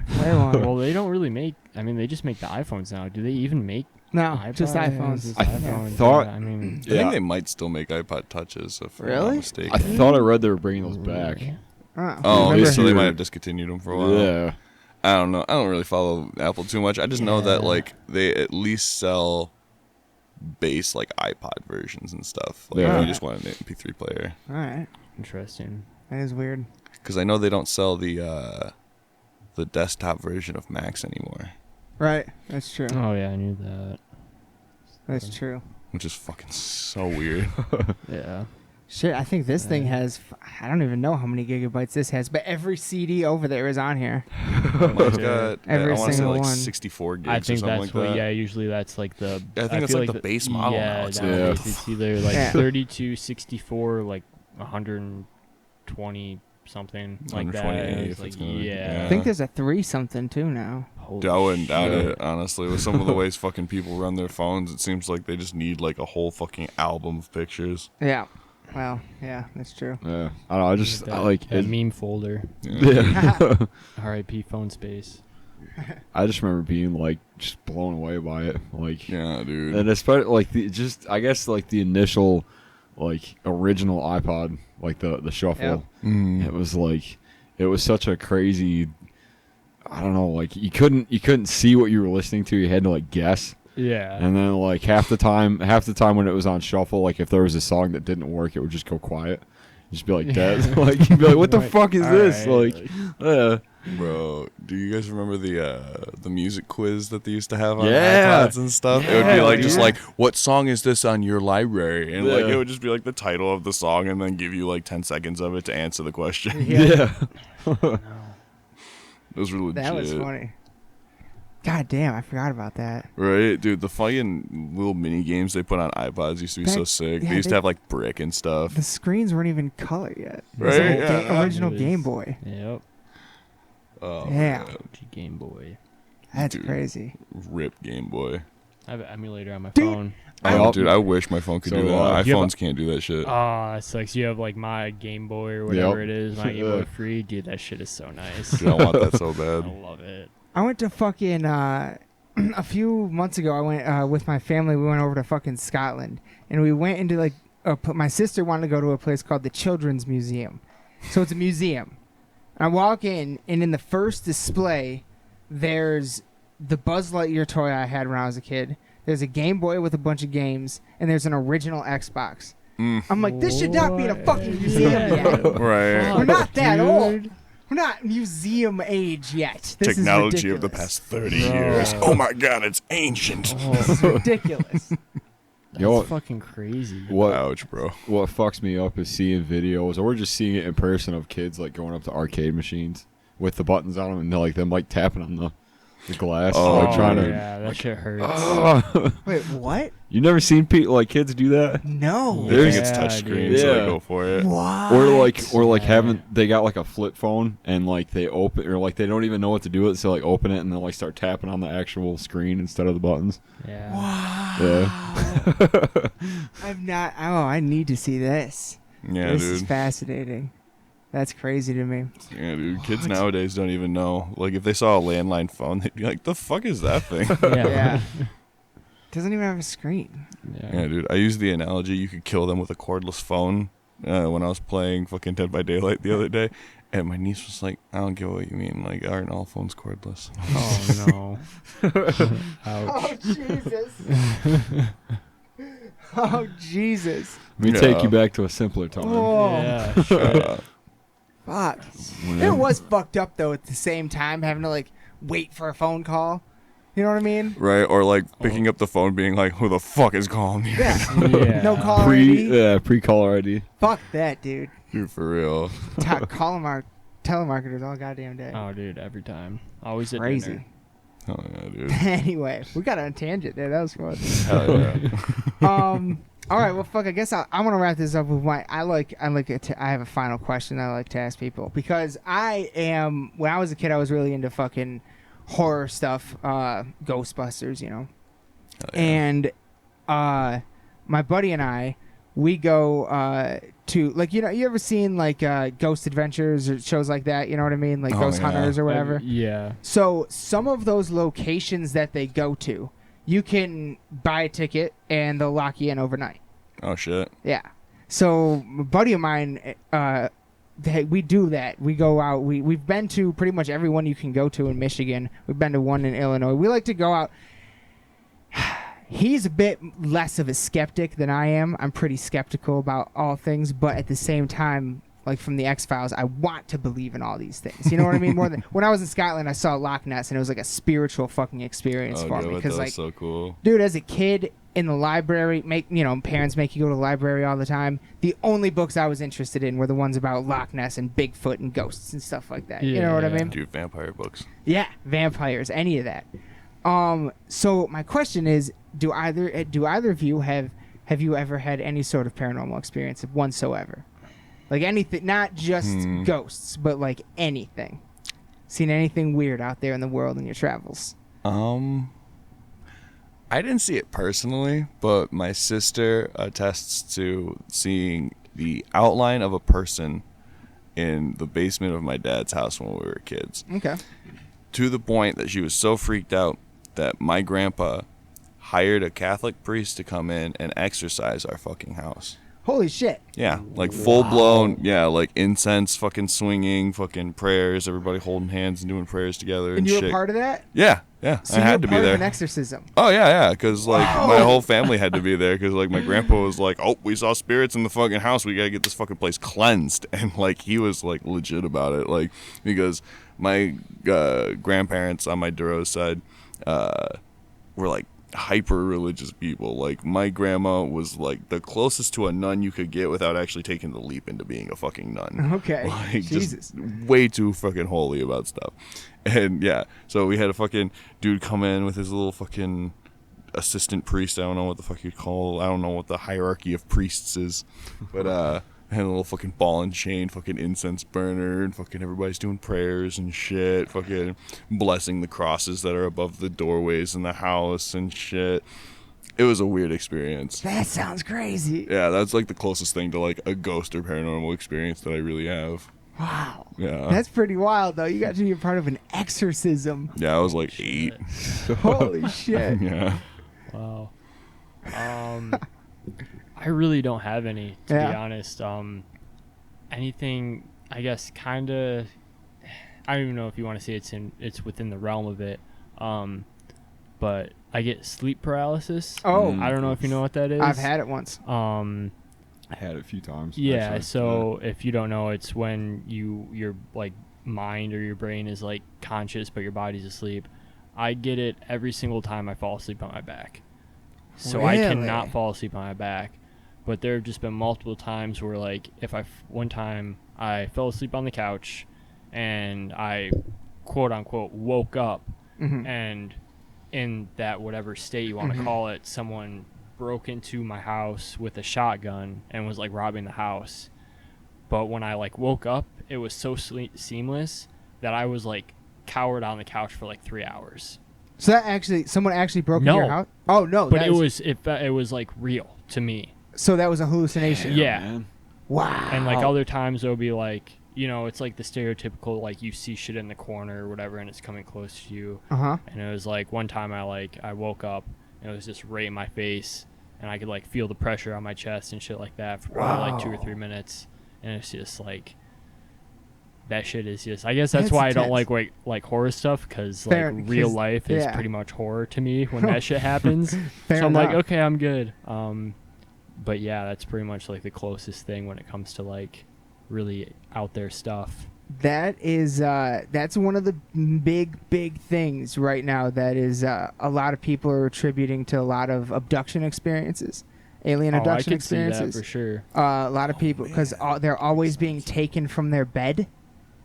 that? Way long. Well, they don't really make. I mean, they just make the iPhones now. Do they even make No, iPods? just iPhones. Just I iPhones, thought- yeah, I mean, I think they might still make iPod Touches if I'm Really? not mistaken. I thought I read they were bringing those back. really? Oh, Remember- so they might have discontinued them for a while. Yeah. I don't know. I don't really follow Apple too much. I just know that Yeah. like they at least sell base like iPod versions and stuff. Like Yeah. if you just want an MP3 player. All right. Interesting. That is weird. Because I know they don't sell the desktop version of Macs anymore, Right. That's true. Oh yeah, I knew that. That's true. which is fucking so weird. Yeah. Shit, I think this thing has, I don't even know how many gigabytes this has, but every CD over there is on here. Mine's got, Every I want to say single like one. 64 gigs I or think something that's like what. that. Yeah, usually that's like the. I think it's feel like the base model now. Yeah, It's nowadays like- it's either like Yeah. 32, 64, like 120 something like that. 128 And if it's like it's gonna- yeah. I think there's a 3 something too now. Holy Dude, I wouldn't doubt shit. it, honestly. With some of the ways fucking people run their phones, it seems like they just need like a whole fucking album of pictures. Yeah. Well, yeah, that's true. Yeah, I don't know. I just That, I like that it. meme folder. Yeah. R.I.P. phone space. I just remember being like just blown away by it, like, Yeah, dude. and especially like I guess like the initial, like original iPod, like the shuffle. Mm. It was like, it was such a crazy. I don't know, like you couldn't see what you were listening to. You had to like guess. Yeah. And then like half the time when it was on shuffle, like if there was a song that didn't work, it would just go quiet. Just be like dead. Like you'd be like, what the Right. fuck is All this? right. Like, Bro, do you guys remember the music quiz that they used to have on Yeah. iPods and stuff? It would be Yeah, like just dude. like, what song is this on your library? And like Yeah. it would just be like the title of the song and then give you like 10 seconds of it to answer the question. yeah. It was really legit. That was funny. God damn, I forgot about that. Right, dude, the fucking little mini games they put on iPods used to be so Back- sick. yeah, They used to they- have like brick and stuff. The screens weren't even color yet. It was Right, a yeah. original It was- Game Boy. Yep. Oh, Yeah. man. OG Game Boy. That's Dude. crazy. Rip Game Boy. I have an emulator on my Dude. phone. Oh, Yep. dude, I wish my phone could So, do that. you have iPhones can't do that shit. Ah, it sucks. You have like my Game Boy or whatever Yep. it is, my Game Boy Free. Dude, that shit is so nice. Dude, I want that so I bad. love it. I went to fucking a few months ago. I went with my family. We went over to fucking Scotland, and we went into like my sister wanted to go to a place called the Children's Museum. So it's a museum. I walk in the first display, there's the Buzz Lightyear toy I had when I was a kid. There's a Game Boy with a bunch of games, and there's an original Xbox. Mm. I'm like, this should not be in a What? fucking museum yet. Right. We're not that Dude. old. We're not museum age yet. This Technology is of the ridiculous. past 30 Bro. years. Oh my god, it's ancient. This is ridiculous. That's You know what- fucking crazy. What Ouch, bro. what fucks me up is seeing videos or just seeing it in person of kids like going up to arcade machines with the buttons on them and like them like tapping on the glass, Oh, like trying to. yeah, that shit hurts. Wait, what? You never seen people like kids do that? No. They think it's Yeah, touchscreen, dude. so they Yeah. go for it. What? Or like Yeah. having they got like a flip phone and like they open or like they don't even know what to do with it, so like open it and then like start tapping on the actual screen instead of the buttons. Yeah. Wow. Yeah. I've not. Oh, I need to see this. Yeah, This is dude. fascinating. That's crazy to me. Yeah, dude. Kids nowadays don't even know. Like, if they saw a landline phone, they'd be like, the fuck is that thing? Yeah. Doesn't even have a screen. Yeah, dude. I used the analogy you could kill them with a cordless phone when I was playing fucking Dead by Daylight the other day. And my niece was like, I don't get what you mean. Like, aren't all phones cordless? Oh no. Ouch. Jesus. Oh Jesus. Let me take you back to a simpler time. Oh. Yeah. Shit. Fuck. When It was fucked up though. At the same time, having to like wait for a phone call. You know what I mean? Right? Or like picking up the phone being like, who the fuck is calling me? Yeah. Yeah. No call ID. pre-caller ID. Fuck that, dude. Dude, for real. Telemarketers all goddamn day. Oh, dude, every time. Always at Crazy. dinner. Oh, yeah, dude. Anyway, we got on a tangent there. That was fun. Hell yeah. All right. Well, fuck. I guess I want to wrap this up with my. I have a final question I like to ask people because when I was a kid, I was really into fucking horror stuff, Ghostbusters, you know. Hell yeah. And my buddy and I, we go to like you ever seen like Ghost Adventures or shows like that? You know what I mean, like Oh, Ghost yeah. Hunters or whatever. Yeah. So some of those locations that they go to, you can buy a ticket and they'll lock you in overnight. Oh, shit. Yeah. So a buddy of mine, we do that. We go out. We've been to pretty much every one you can go to in Michigan. We've been to one in Illinois. We like to go out. He's a bit less of a skeptic than I am. I'm pretty skeptical about all things, but at the same time, like from the X-Files, I want to believe in all these things. You know what I mean? More than when I was in Scotland, I saw Loch Ness, and it was like a spiritual fucking experience Oh, for dude, me. that Because was like, so cool. dude, as a kid, in the library, parents make you go to the library all the time. The only books I was interested in were the ones about Loch Ness and Bigfoot and ghosts and stuff like that. You know what I mean? Dude, vampire books. Yeah, vampires, any of that. So my question is, do either of you have you ever had any sort of paranormal experience whatsoever? Like anything, not just ghosts, but like anything. Seen anything weird out there in the world in your travels? I didn't see it personally, but my sister attests to seeing the outline of a person in the basement of my dad's house when we were kids. Okay. To the point that she was so freaked out that my grandpa hired a Catholic priest to come in and exorcise our fucking house. Holy shit. Yeah, like full blown, like incense fucking swinging, fucking prayers, everybody holding hands and doing prayers together and you shit. were part of that? Yeah, So I had to be part there. of an exorcism. Oh yeah, because like my whole family had to be there because like my grandpa was like, oh, we saw spirits in the fucking house, we gotta get this fucking place cleansed, and like he was like legit about it, like because my grandparents on my Duros side were like hyper religious people. Like my grandma was like the closest to a nun you could get without actually taking the leap into being a fucking nun. Okay. Like Jesus. just way too fucking holy about stuff. And yeah, so we had a fucking dude come in with his little fucking assistant priest. I don't know what the fuck you'd call. I don't know what the hierarchy of priests is, but had a little fucking ball and chain, fucking incense burner, and fucking everybody's doing prayers and shit, fucking blessing the crosses that are above the doorways in the house and shit. It was a weird experience. That sounds crazy. Yeah, that's like the closest thing to like a ghost or paranormal experience that I really have. Wow. Yeah. That's pretty wild, though. You got to be a part of an exorcism. Yeah, I was like 8. Holy shit. Yeah. Wow. I really don't have any, to be honest. Anything, I guess, kind of. I don't even know if you want to say it's within the realm of it. But I get sleep paralysis. Oh. I don't know if you know what that is. I've had it once. I had it a few times. Yeah, actually. so if you don't know, it's when your like mind or your brain is like conscious but your body's asleep. I get it every single time I fall asleep on my back. So I cannot fall asleep on my back. But there have just been multiple times where like one time I fell asleep on the couch and I quote unquote woke up and in that whatever state you want to call it, someone broke into my house with a shotgun and was like robbing the house. But when I like woke up, it was so seamless that I was like cowered on the couch for like 3 hours. So someone actually broke into your house? Oh no! But it was like real to me. So that was a hallucination. Yeah. Man. Wow. And like other times it'll be like, it's like the stereotypical like you see shit in the corner or whatever and it's coming close to you. Uh-huh. And it was like one time I woke up and it was just right in my face and I could like feel the pressure on my chest and shit like that for probably like 2 or 3 minutes. And it's just like that shit is just, I guess that's why intense. I don't like horror stuff because like real life is pretty much horror to me when that shit happens. So I'm like, okay, I'm good. But yeah, that's pretty much like the closest thing when it comes to like really out there stuff. That is that's one of the big things right now that is a lot of people are attributing to a lot of abduction experiences, alien abduction I could experiences. see that for sure. A lot of people because they're always being taken from their bed.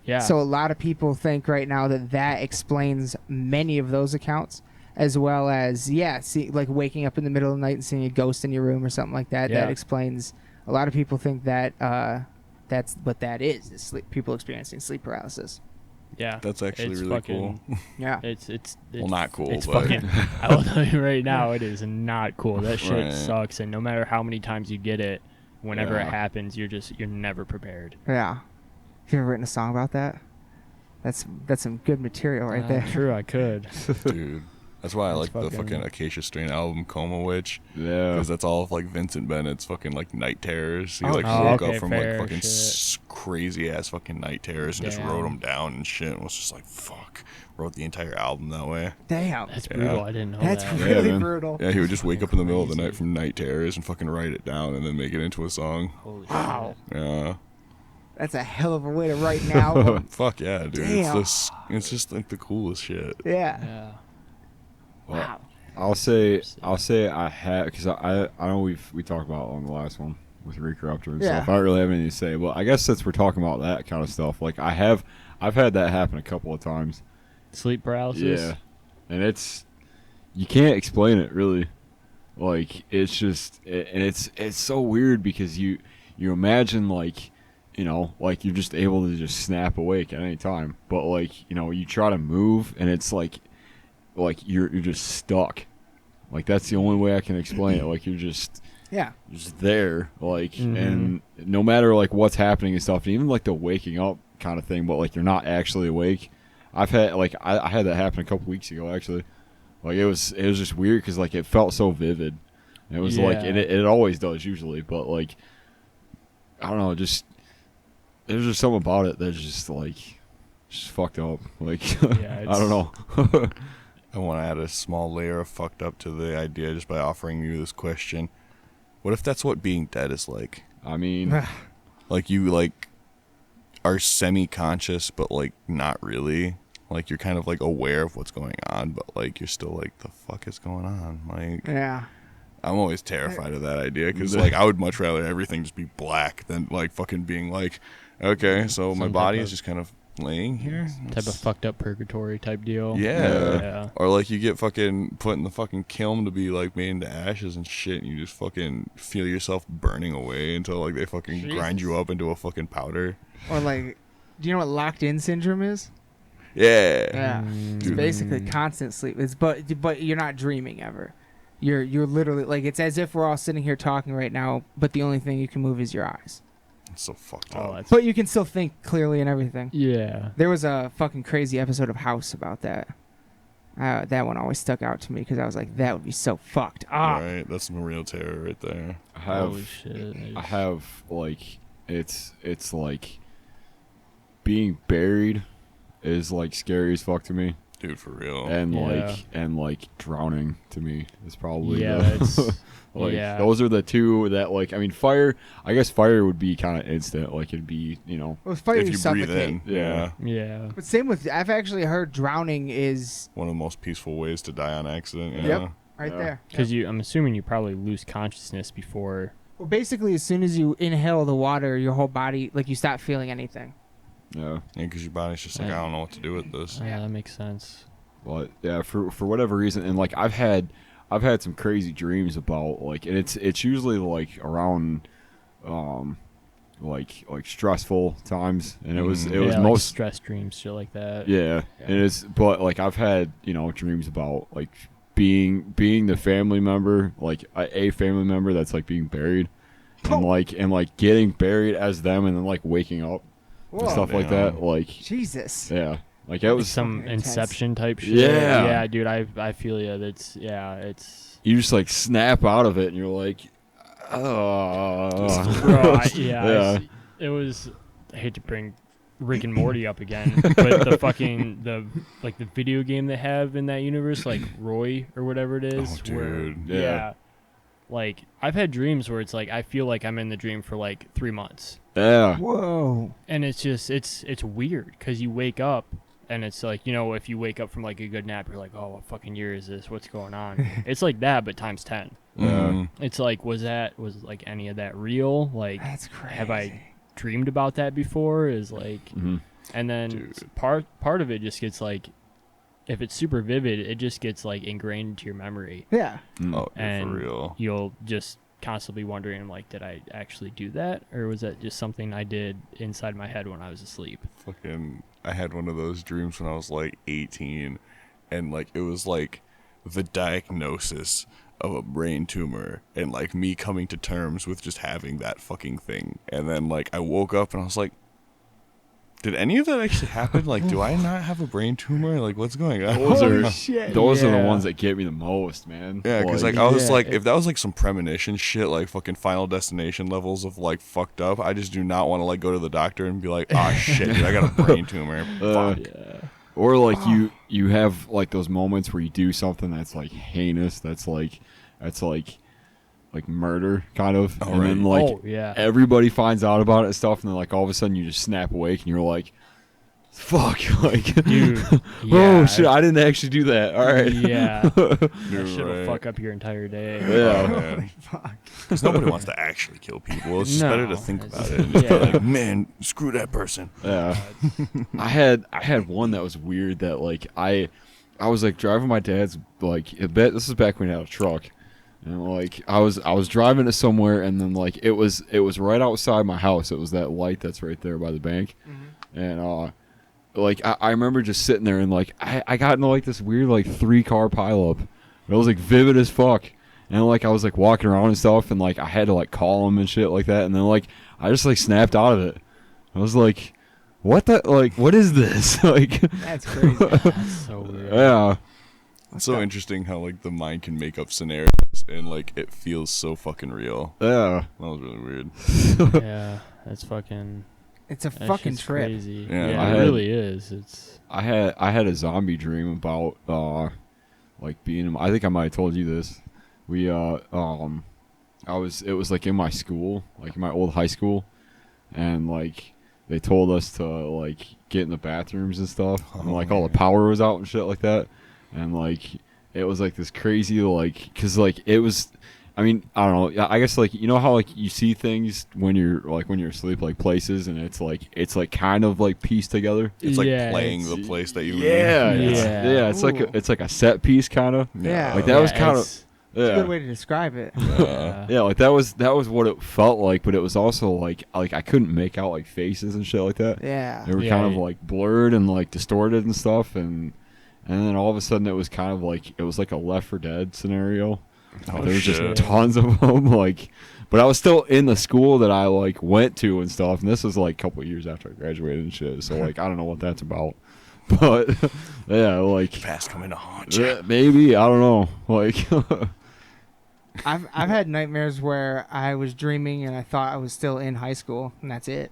Yeah. So a lot of people think right now that explains many of those accounts, as well as like waking up in the middle of the night and seeing a ghost in your room or something like that. Yeah. That explains. A lot of people think that that's what that is sleep. People experiencing sleep paralysis. Yeah. That's actually It's really fucking, cool. Yeah. It's Well, not cool, It's but fucking. I will tell you right now, it is not cool. That shit Right. sucks, and no matter how many times you get it, whenever it Yeah. happens, you're never prepared. Yeah. Have you ever written a song about that? That's some good material right there. True, I could. dude, that's why I That's like the fucking- fucking Acacia Strain album, Coma Witch. Yeah. Because that's all of like Vincent Bennett's fucking like night terrors. He Oh, like shit. woke Okay, up from fair, like fucking shit. crazy ass fucking night terrors and just Damn. wrote them down and shit. And was just like, fuck. Wrote the entire album that way. Damn. That's Yeah. brutal. I didn't know That's that. Yeah, really man. brutal. Yeah, he would just wake up in the middle of the Crazy. night from night terrors and fucking write it down and then make it into a song. Holy Wow. shit. Yeah. That's a hell of a way to write an album. Fuck yeah, dude. Damn. It's just like the coolest shit. Yeah. Yeah. Wow. I'll say I have, because I know we talked about it on the last one with Recorruptor and stuff. I don't really have anything to say, but I guess since we're talking about that kind of stuff, like I've had that happen a couple of times. Sleep paralysis. Yeah, and you can't explain it really. Like it's just, and it's so weird because you imagine like, you know, like you're just able to just snap awake at any time, but like, you know, you try to move and it's like you're just stuck. Like that's the only way I can explain it. Like you're just there, like, and no matter like what's happening and stuff, and even like the waking up kind of thing, but like you're not actually awake. I've had like I had that happen a couple weeks ago actually. Like it was just weird because like it felt so vivid. It was like, and it always does usually, but like I don't know, just there's just something about it that's just like just fucked up. Like I don't know. I want to add a small layer of fucked up to the idea just by offering you this question. What if that's what being dead is like? I mean, like you like are semi-conscious, but like not really. Like you're kind of like aware of what's going on, but like you're still like, the fuck is going on? Like, I'm always terrified of that idea because like I would much rather everything just be black than like fucking being like, okay, so my body is just kind of laying here. Type of fucked up purgatory type deal. Yeah. Or like you get fucking put in the fucking kiln to be like made into ashes and shit, and you just fucking feel yourself burning away until like they fucking grind you up into a fucking powder. Or like, do you know what locked in syndrome is? Yeah. It's basically constant sleep. But you're not dreaming ever. You're literally like, it's as if we're all sitting here talking right now, but the only thing you can move is your eyes. It's so fucked up. But you can still think clearly and everything. Yeah. There was a fucking crazy episode of House about that. That one always stuck out to me because I was like, that would be so fucked up. Right, that's some real terror right there. Holy shit. I have like it's like being buried is like scary as fuck to me. Dude, for real. And like drowning to me is probably it's like those are the two that like, I mean, fire, I guess fire would be kind of instant, like it'd be, you know, well, fire if you suffocate. breathe in. Yeah. But same with, I've actually heard drowning is one of the most peaceful ways to die on accident. Yep, right there. Because I'm assuming you probably lose consciousness before. Well, basically, as soon as you inhale the water, your whole body, like, you stop feeling anything. Yeah, because your body's just like, I don't know what to do with this. Yeah, that makes sense. But yeah, for whatever reason, and like I've had some crazy dreams about like, and it's usually like around like stressful times, and it was like most stress dreams, shit like that. Yeah, and it's, but like I've had, you know, dreams about like being the family member, like a family member that's like being buried, and like getting buried as them, and then like waking up. Whoa. And stuff like that, like Jesus. Yeah, like it was some Inception type shit. Yeah, dude, I feel you. It's you just like snap out of it, and you're like, oh, bro, it was. I hate to bring Rick and Morty up again, but the video game they have in that universe, like Roy or whatever it is. Oh, dude. Yeah. Like, I've had dreams where it's like, I feel like I'm in the dream for like 3 months. Yeah. Whoa. And it's just, it's weird because you wake up and it's like, you know, if you wake up from like a good nap, you're like, oh, what fucking year is this? What's going on? It's like that, but times 10. It's like, was like any of that real? Like, that's crazy. Have I dreamed about that before? Is like, and then part of it just gets like, if it's super vivid, it just gets like ingrained into your memory. Yeah. Oh, and for real. You'll just constantly wondering, like, did I actually do that, or was that just something I did inside my head when I was asleep? Fucking, I had one of those dreams when I was like 18, and like it was like the diagnosis of a brain tumor, and like me coming to terms with just having that fucking thing, and then like I woke up and I was like, did any of that actually happen? Like, do I not have a brain tumor? Like, what's going on? Those are the ones that get me the most, man. Yeah, because like I was like, if that was like some premonition shit, like fucking Final Destination levels of like fucked up, I just do not want to like go to the doctor and be like, ah, shit, dude, I got a brain tumor. Fuck. Yeah. Or like you have like those moments where you do something that's like heinous, that's like murder kind of, and then like everybody finds out about it and stuff, and then like all of a sudden you just snap awake and you're like, fuck, like, Dude. oh Yeah, shit, I didn't actually do that. All right. Yeah. That You're shit will right. fuck up your entire day. Oh, Yeah. man. Fuck. Because nobody wants to actually kill people. It's just No, better to think it's- about it. And yeah. like, man, screw that person. Yeah. I had one that was weird that like I was like driving my dad's like this is back when he had a truck. And like I was driving to somewhere and then like it was right outside my house. It was that light that's right there by the bank. And like I remember just sitting there and like I got into like this weird like 3-car pileup. It was like vivid as fuck. And like I was like walking around and stuff and like I had to like call him and shit like that and then like I just like snapped out of it. I was like, what the like what is this? Like That's crazy. That's so weird. yeah. It's so interesting how like the mind can make up scenarios and like it feels so fucking real. Yeah. That was really weird. Yeah, that's fucking. It's a That fucking shit's trip. Crazy. Yeah, Yeah, I it had- really is. It's. I had a zombie dream about like being I think I might have told you this. We it was like in my school, like in my old high school, and like they told us to like get in the bathrooms and stuff, and like all the power was out and shit like that, and like it was like this crazy like cuz like it was I mean, I don't know. I guess like you know how like you see things when you're asleep, like places, and it's like kind of like pieced together. It's like Yeah, playing it's- the place that you Yeah, were in. Yeah. It's Ooh. like a set piece kind of. Yeah. Like that was kind of it's- It's a yeah. good way to describe it. Yeah, like that was what it felt like, but it was also like I couldn't make out like faces and shit like that. Yeah. They were Yeah, kind of you- like blurred and like distorted and stuff, and then all of a sudden it was kind of like it was like a Left 4 Dead scenario. Oh, There was shit. just tons of them, like, but I was still in the school that I like went to and stuff, and this was like a couple of years after I graduated and shit. So like I don't know what that's about, but yeah, like Past coming to haunt you. maybe I don't know, like. I've had nightmares where I was dreaming and I thought I was still in high school, and that's it.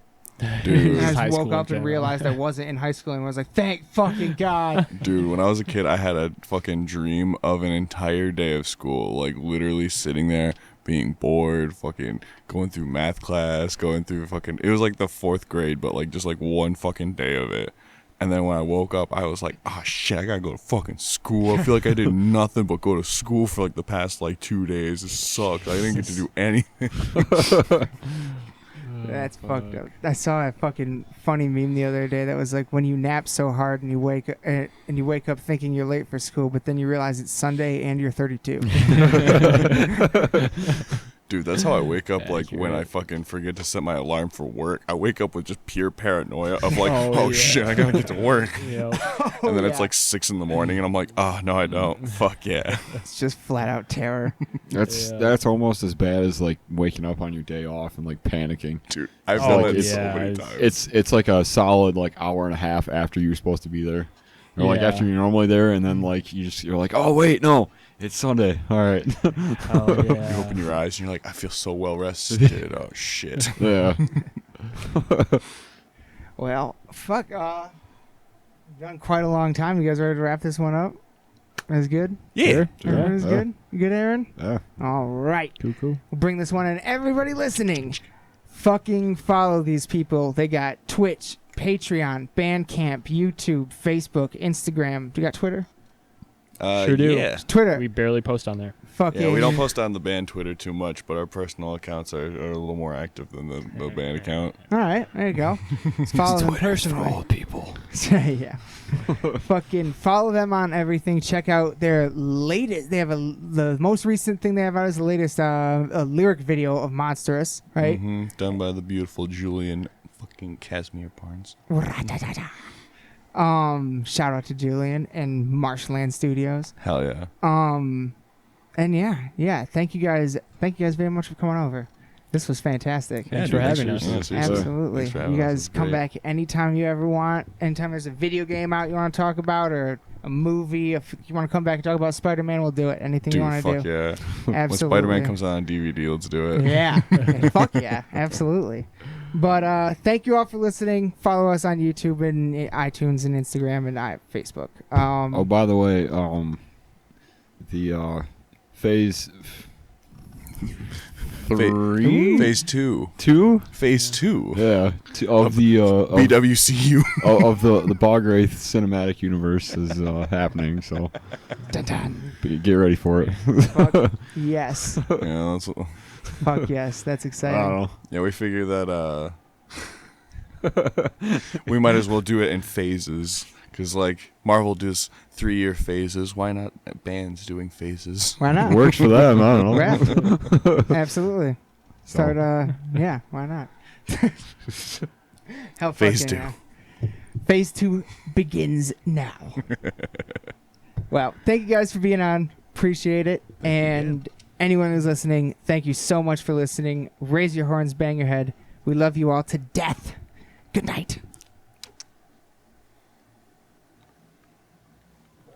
Dude. And I High just woke school in up and general. realized I wasn't in high school, and was like, "Thank fucking God." Dude, when I was a kid, I had a fucking dream of an entire day of school, like literally sitting there being bored, fucking going through math class, going through fucking. It was like the 4th grade, but like just like one fucking day of it. And then when I woke up, I was like, "Oh shit, I gotta go to fucking school." I feel like I did nothing but go to school for like the past like 2 days. It sucked. I didn't get to do anything. That's fucked up. I saw a fucking funny meme the other day that was like, when you nap so hard and you wake up thinking you're late for school, but then you realize it's Sunday and you're 32. Dude, that's how I wake up. Like Accurate. when I fucking forget to set my alarm for work, I wake up with just pure paranoia of like, Oh, oh yeah. shit, I gotta get to work. Yeah. And then it's yeah. like 6 in the morning, and I'm like, oh no, I don't. Fuck yeah. It's just flat out terror. That's Yeah. that's almost as bad as like waking up on your day off and like panicking. Dude, I've Oh, done it so yeah, many it's- times. It's like a solid like hour and a half after you're supposed to be there, or like Yeah. after you're normally there, and then like you're like, oh wait, no, it's Sunday. All right, Oh, You yeah. open your eyes and you're like, I feel so well rested. Oh shit. yeah. Well, fuck. Done quite a long time. You guys ready to wrap this one up? That's good. Yeah. Everyone's good. You good, Aaron? Yeah. All right. Cool. We'll bring this one in. Everybody listening, fucking follow these people. They got Twitch, Patreon, Bandcamp, YouTube, Facebook, Instagram. Do you got Twitter? Sure do. Yeah. Twitter. We barely post on there. Fucking. Yeah, we don't post on the band Twitter too much, but our personal accounts are a little more active than the band account. All right, there you go. Let's follow them personally. people. Yeah. Fucking follow them on everything. Check out their latest. They have the most recent thing they have out is the latest a lyric video of Monstrous, right? Done by the beautiful Julian fucking Casimir Barnes. Shout out to Julian and Marshland Studios. Hell yeah. And yeah. Thank you guys very much for coming over. This was fantastic. Thanks dude, for having for- us. yeah, seriously. Absolutely. Thanks for having You us. guys It's come great. back anytime you ever want. Anytime there's a video game out you want to talk about, or a movie, if you want to come back and talk about Spider-Man, we'll do it. Anything Dude, you want fuck to do. yeah. When Absolutely. Spider-Man comes out on DVD, let's do it. Yeah. Fuck yeah. Absolutely. But thank you all for listening. Follow us on YouTube and iTunes and Instagram and Facebook. Oh, by the way, the phase. 3. Phase 2. 2? Phase 2. Yeah. Of the BWCU. of the Bog Wraith cinematic universe is happening. So Dun, dun. get ready for it. Fuck yes. Yeah, that's what, Fuck yes. That's I exciting. don't know. yeah, we figure that we might as well do it in phases. Because, like, Marvel does 3-year phases. Why not bands doing phases? Why not? Works for them. I don't know. Yeah. Absolutely. Start. Yeah. Why not? Hell, Phase fucking 2. hell. Phase 2 begins now. Well, thank you guys for being on. Appreciate it. And anyone who's listening, thank you so much for listening. Raise your horns, bang your head. We love you all to death. Good night.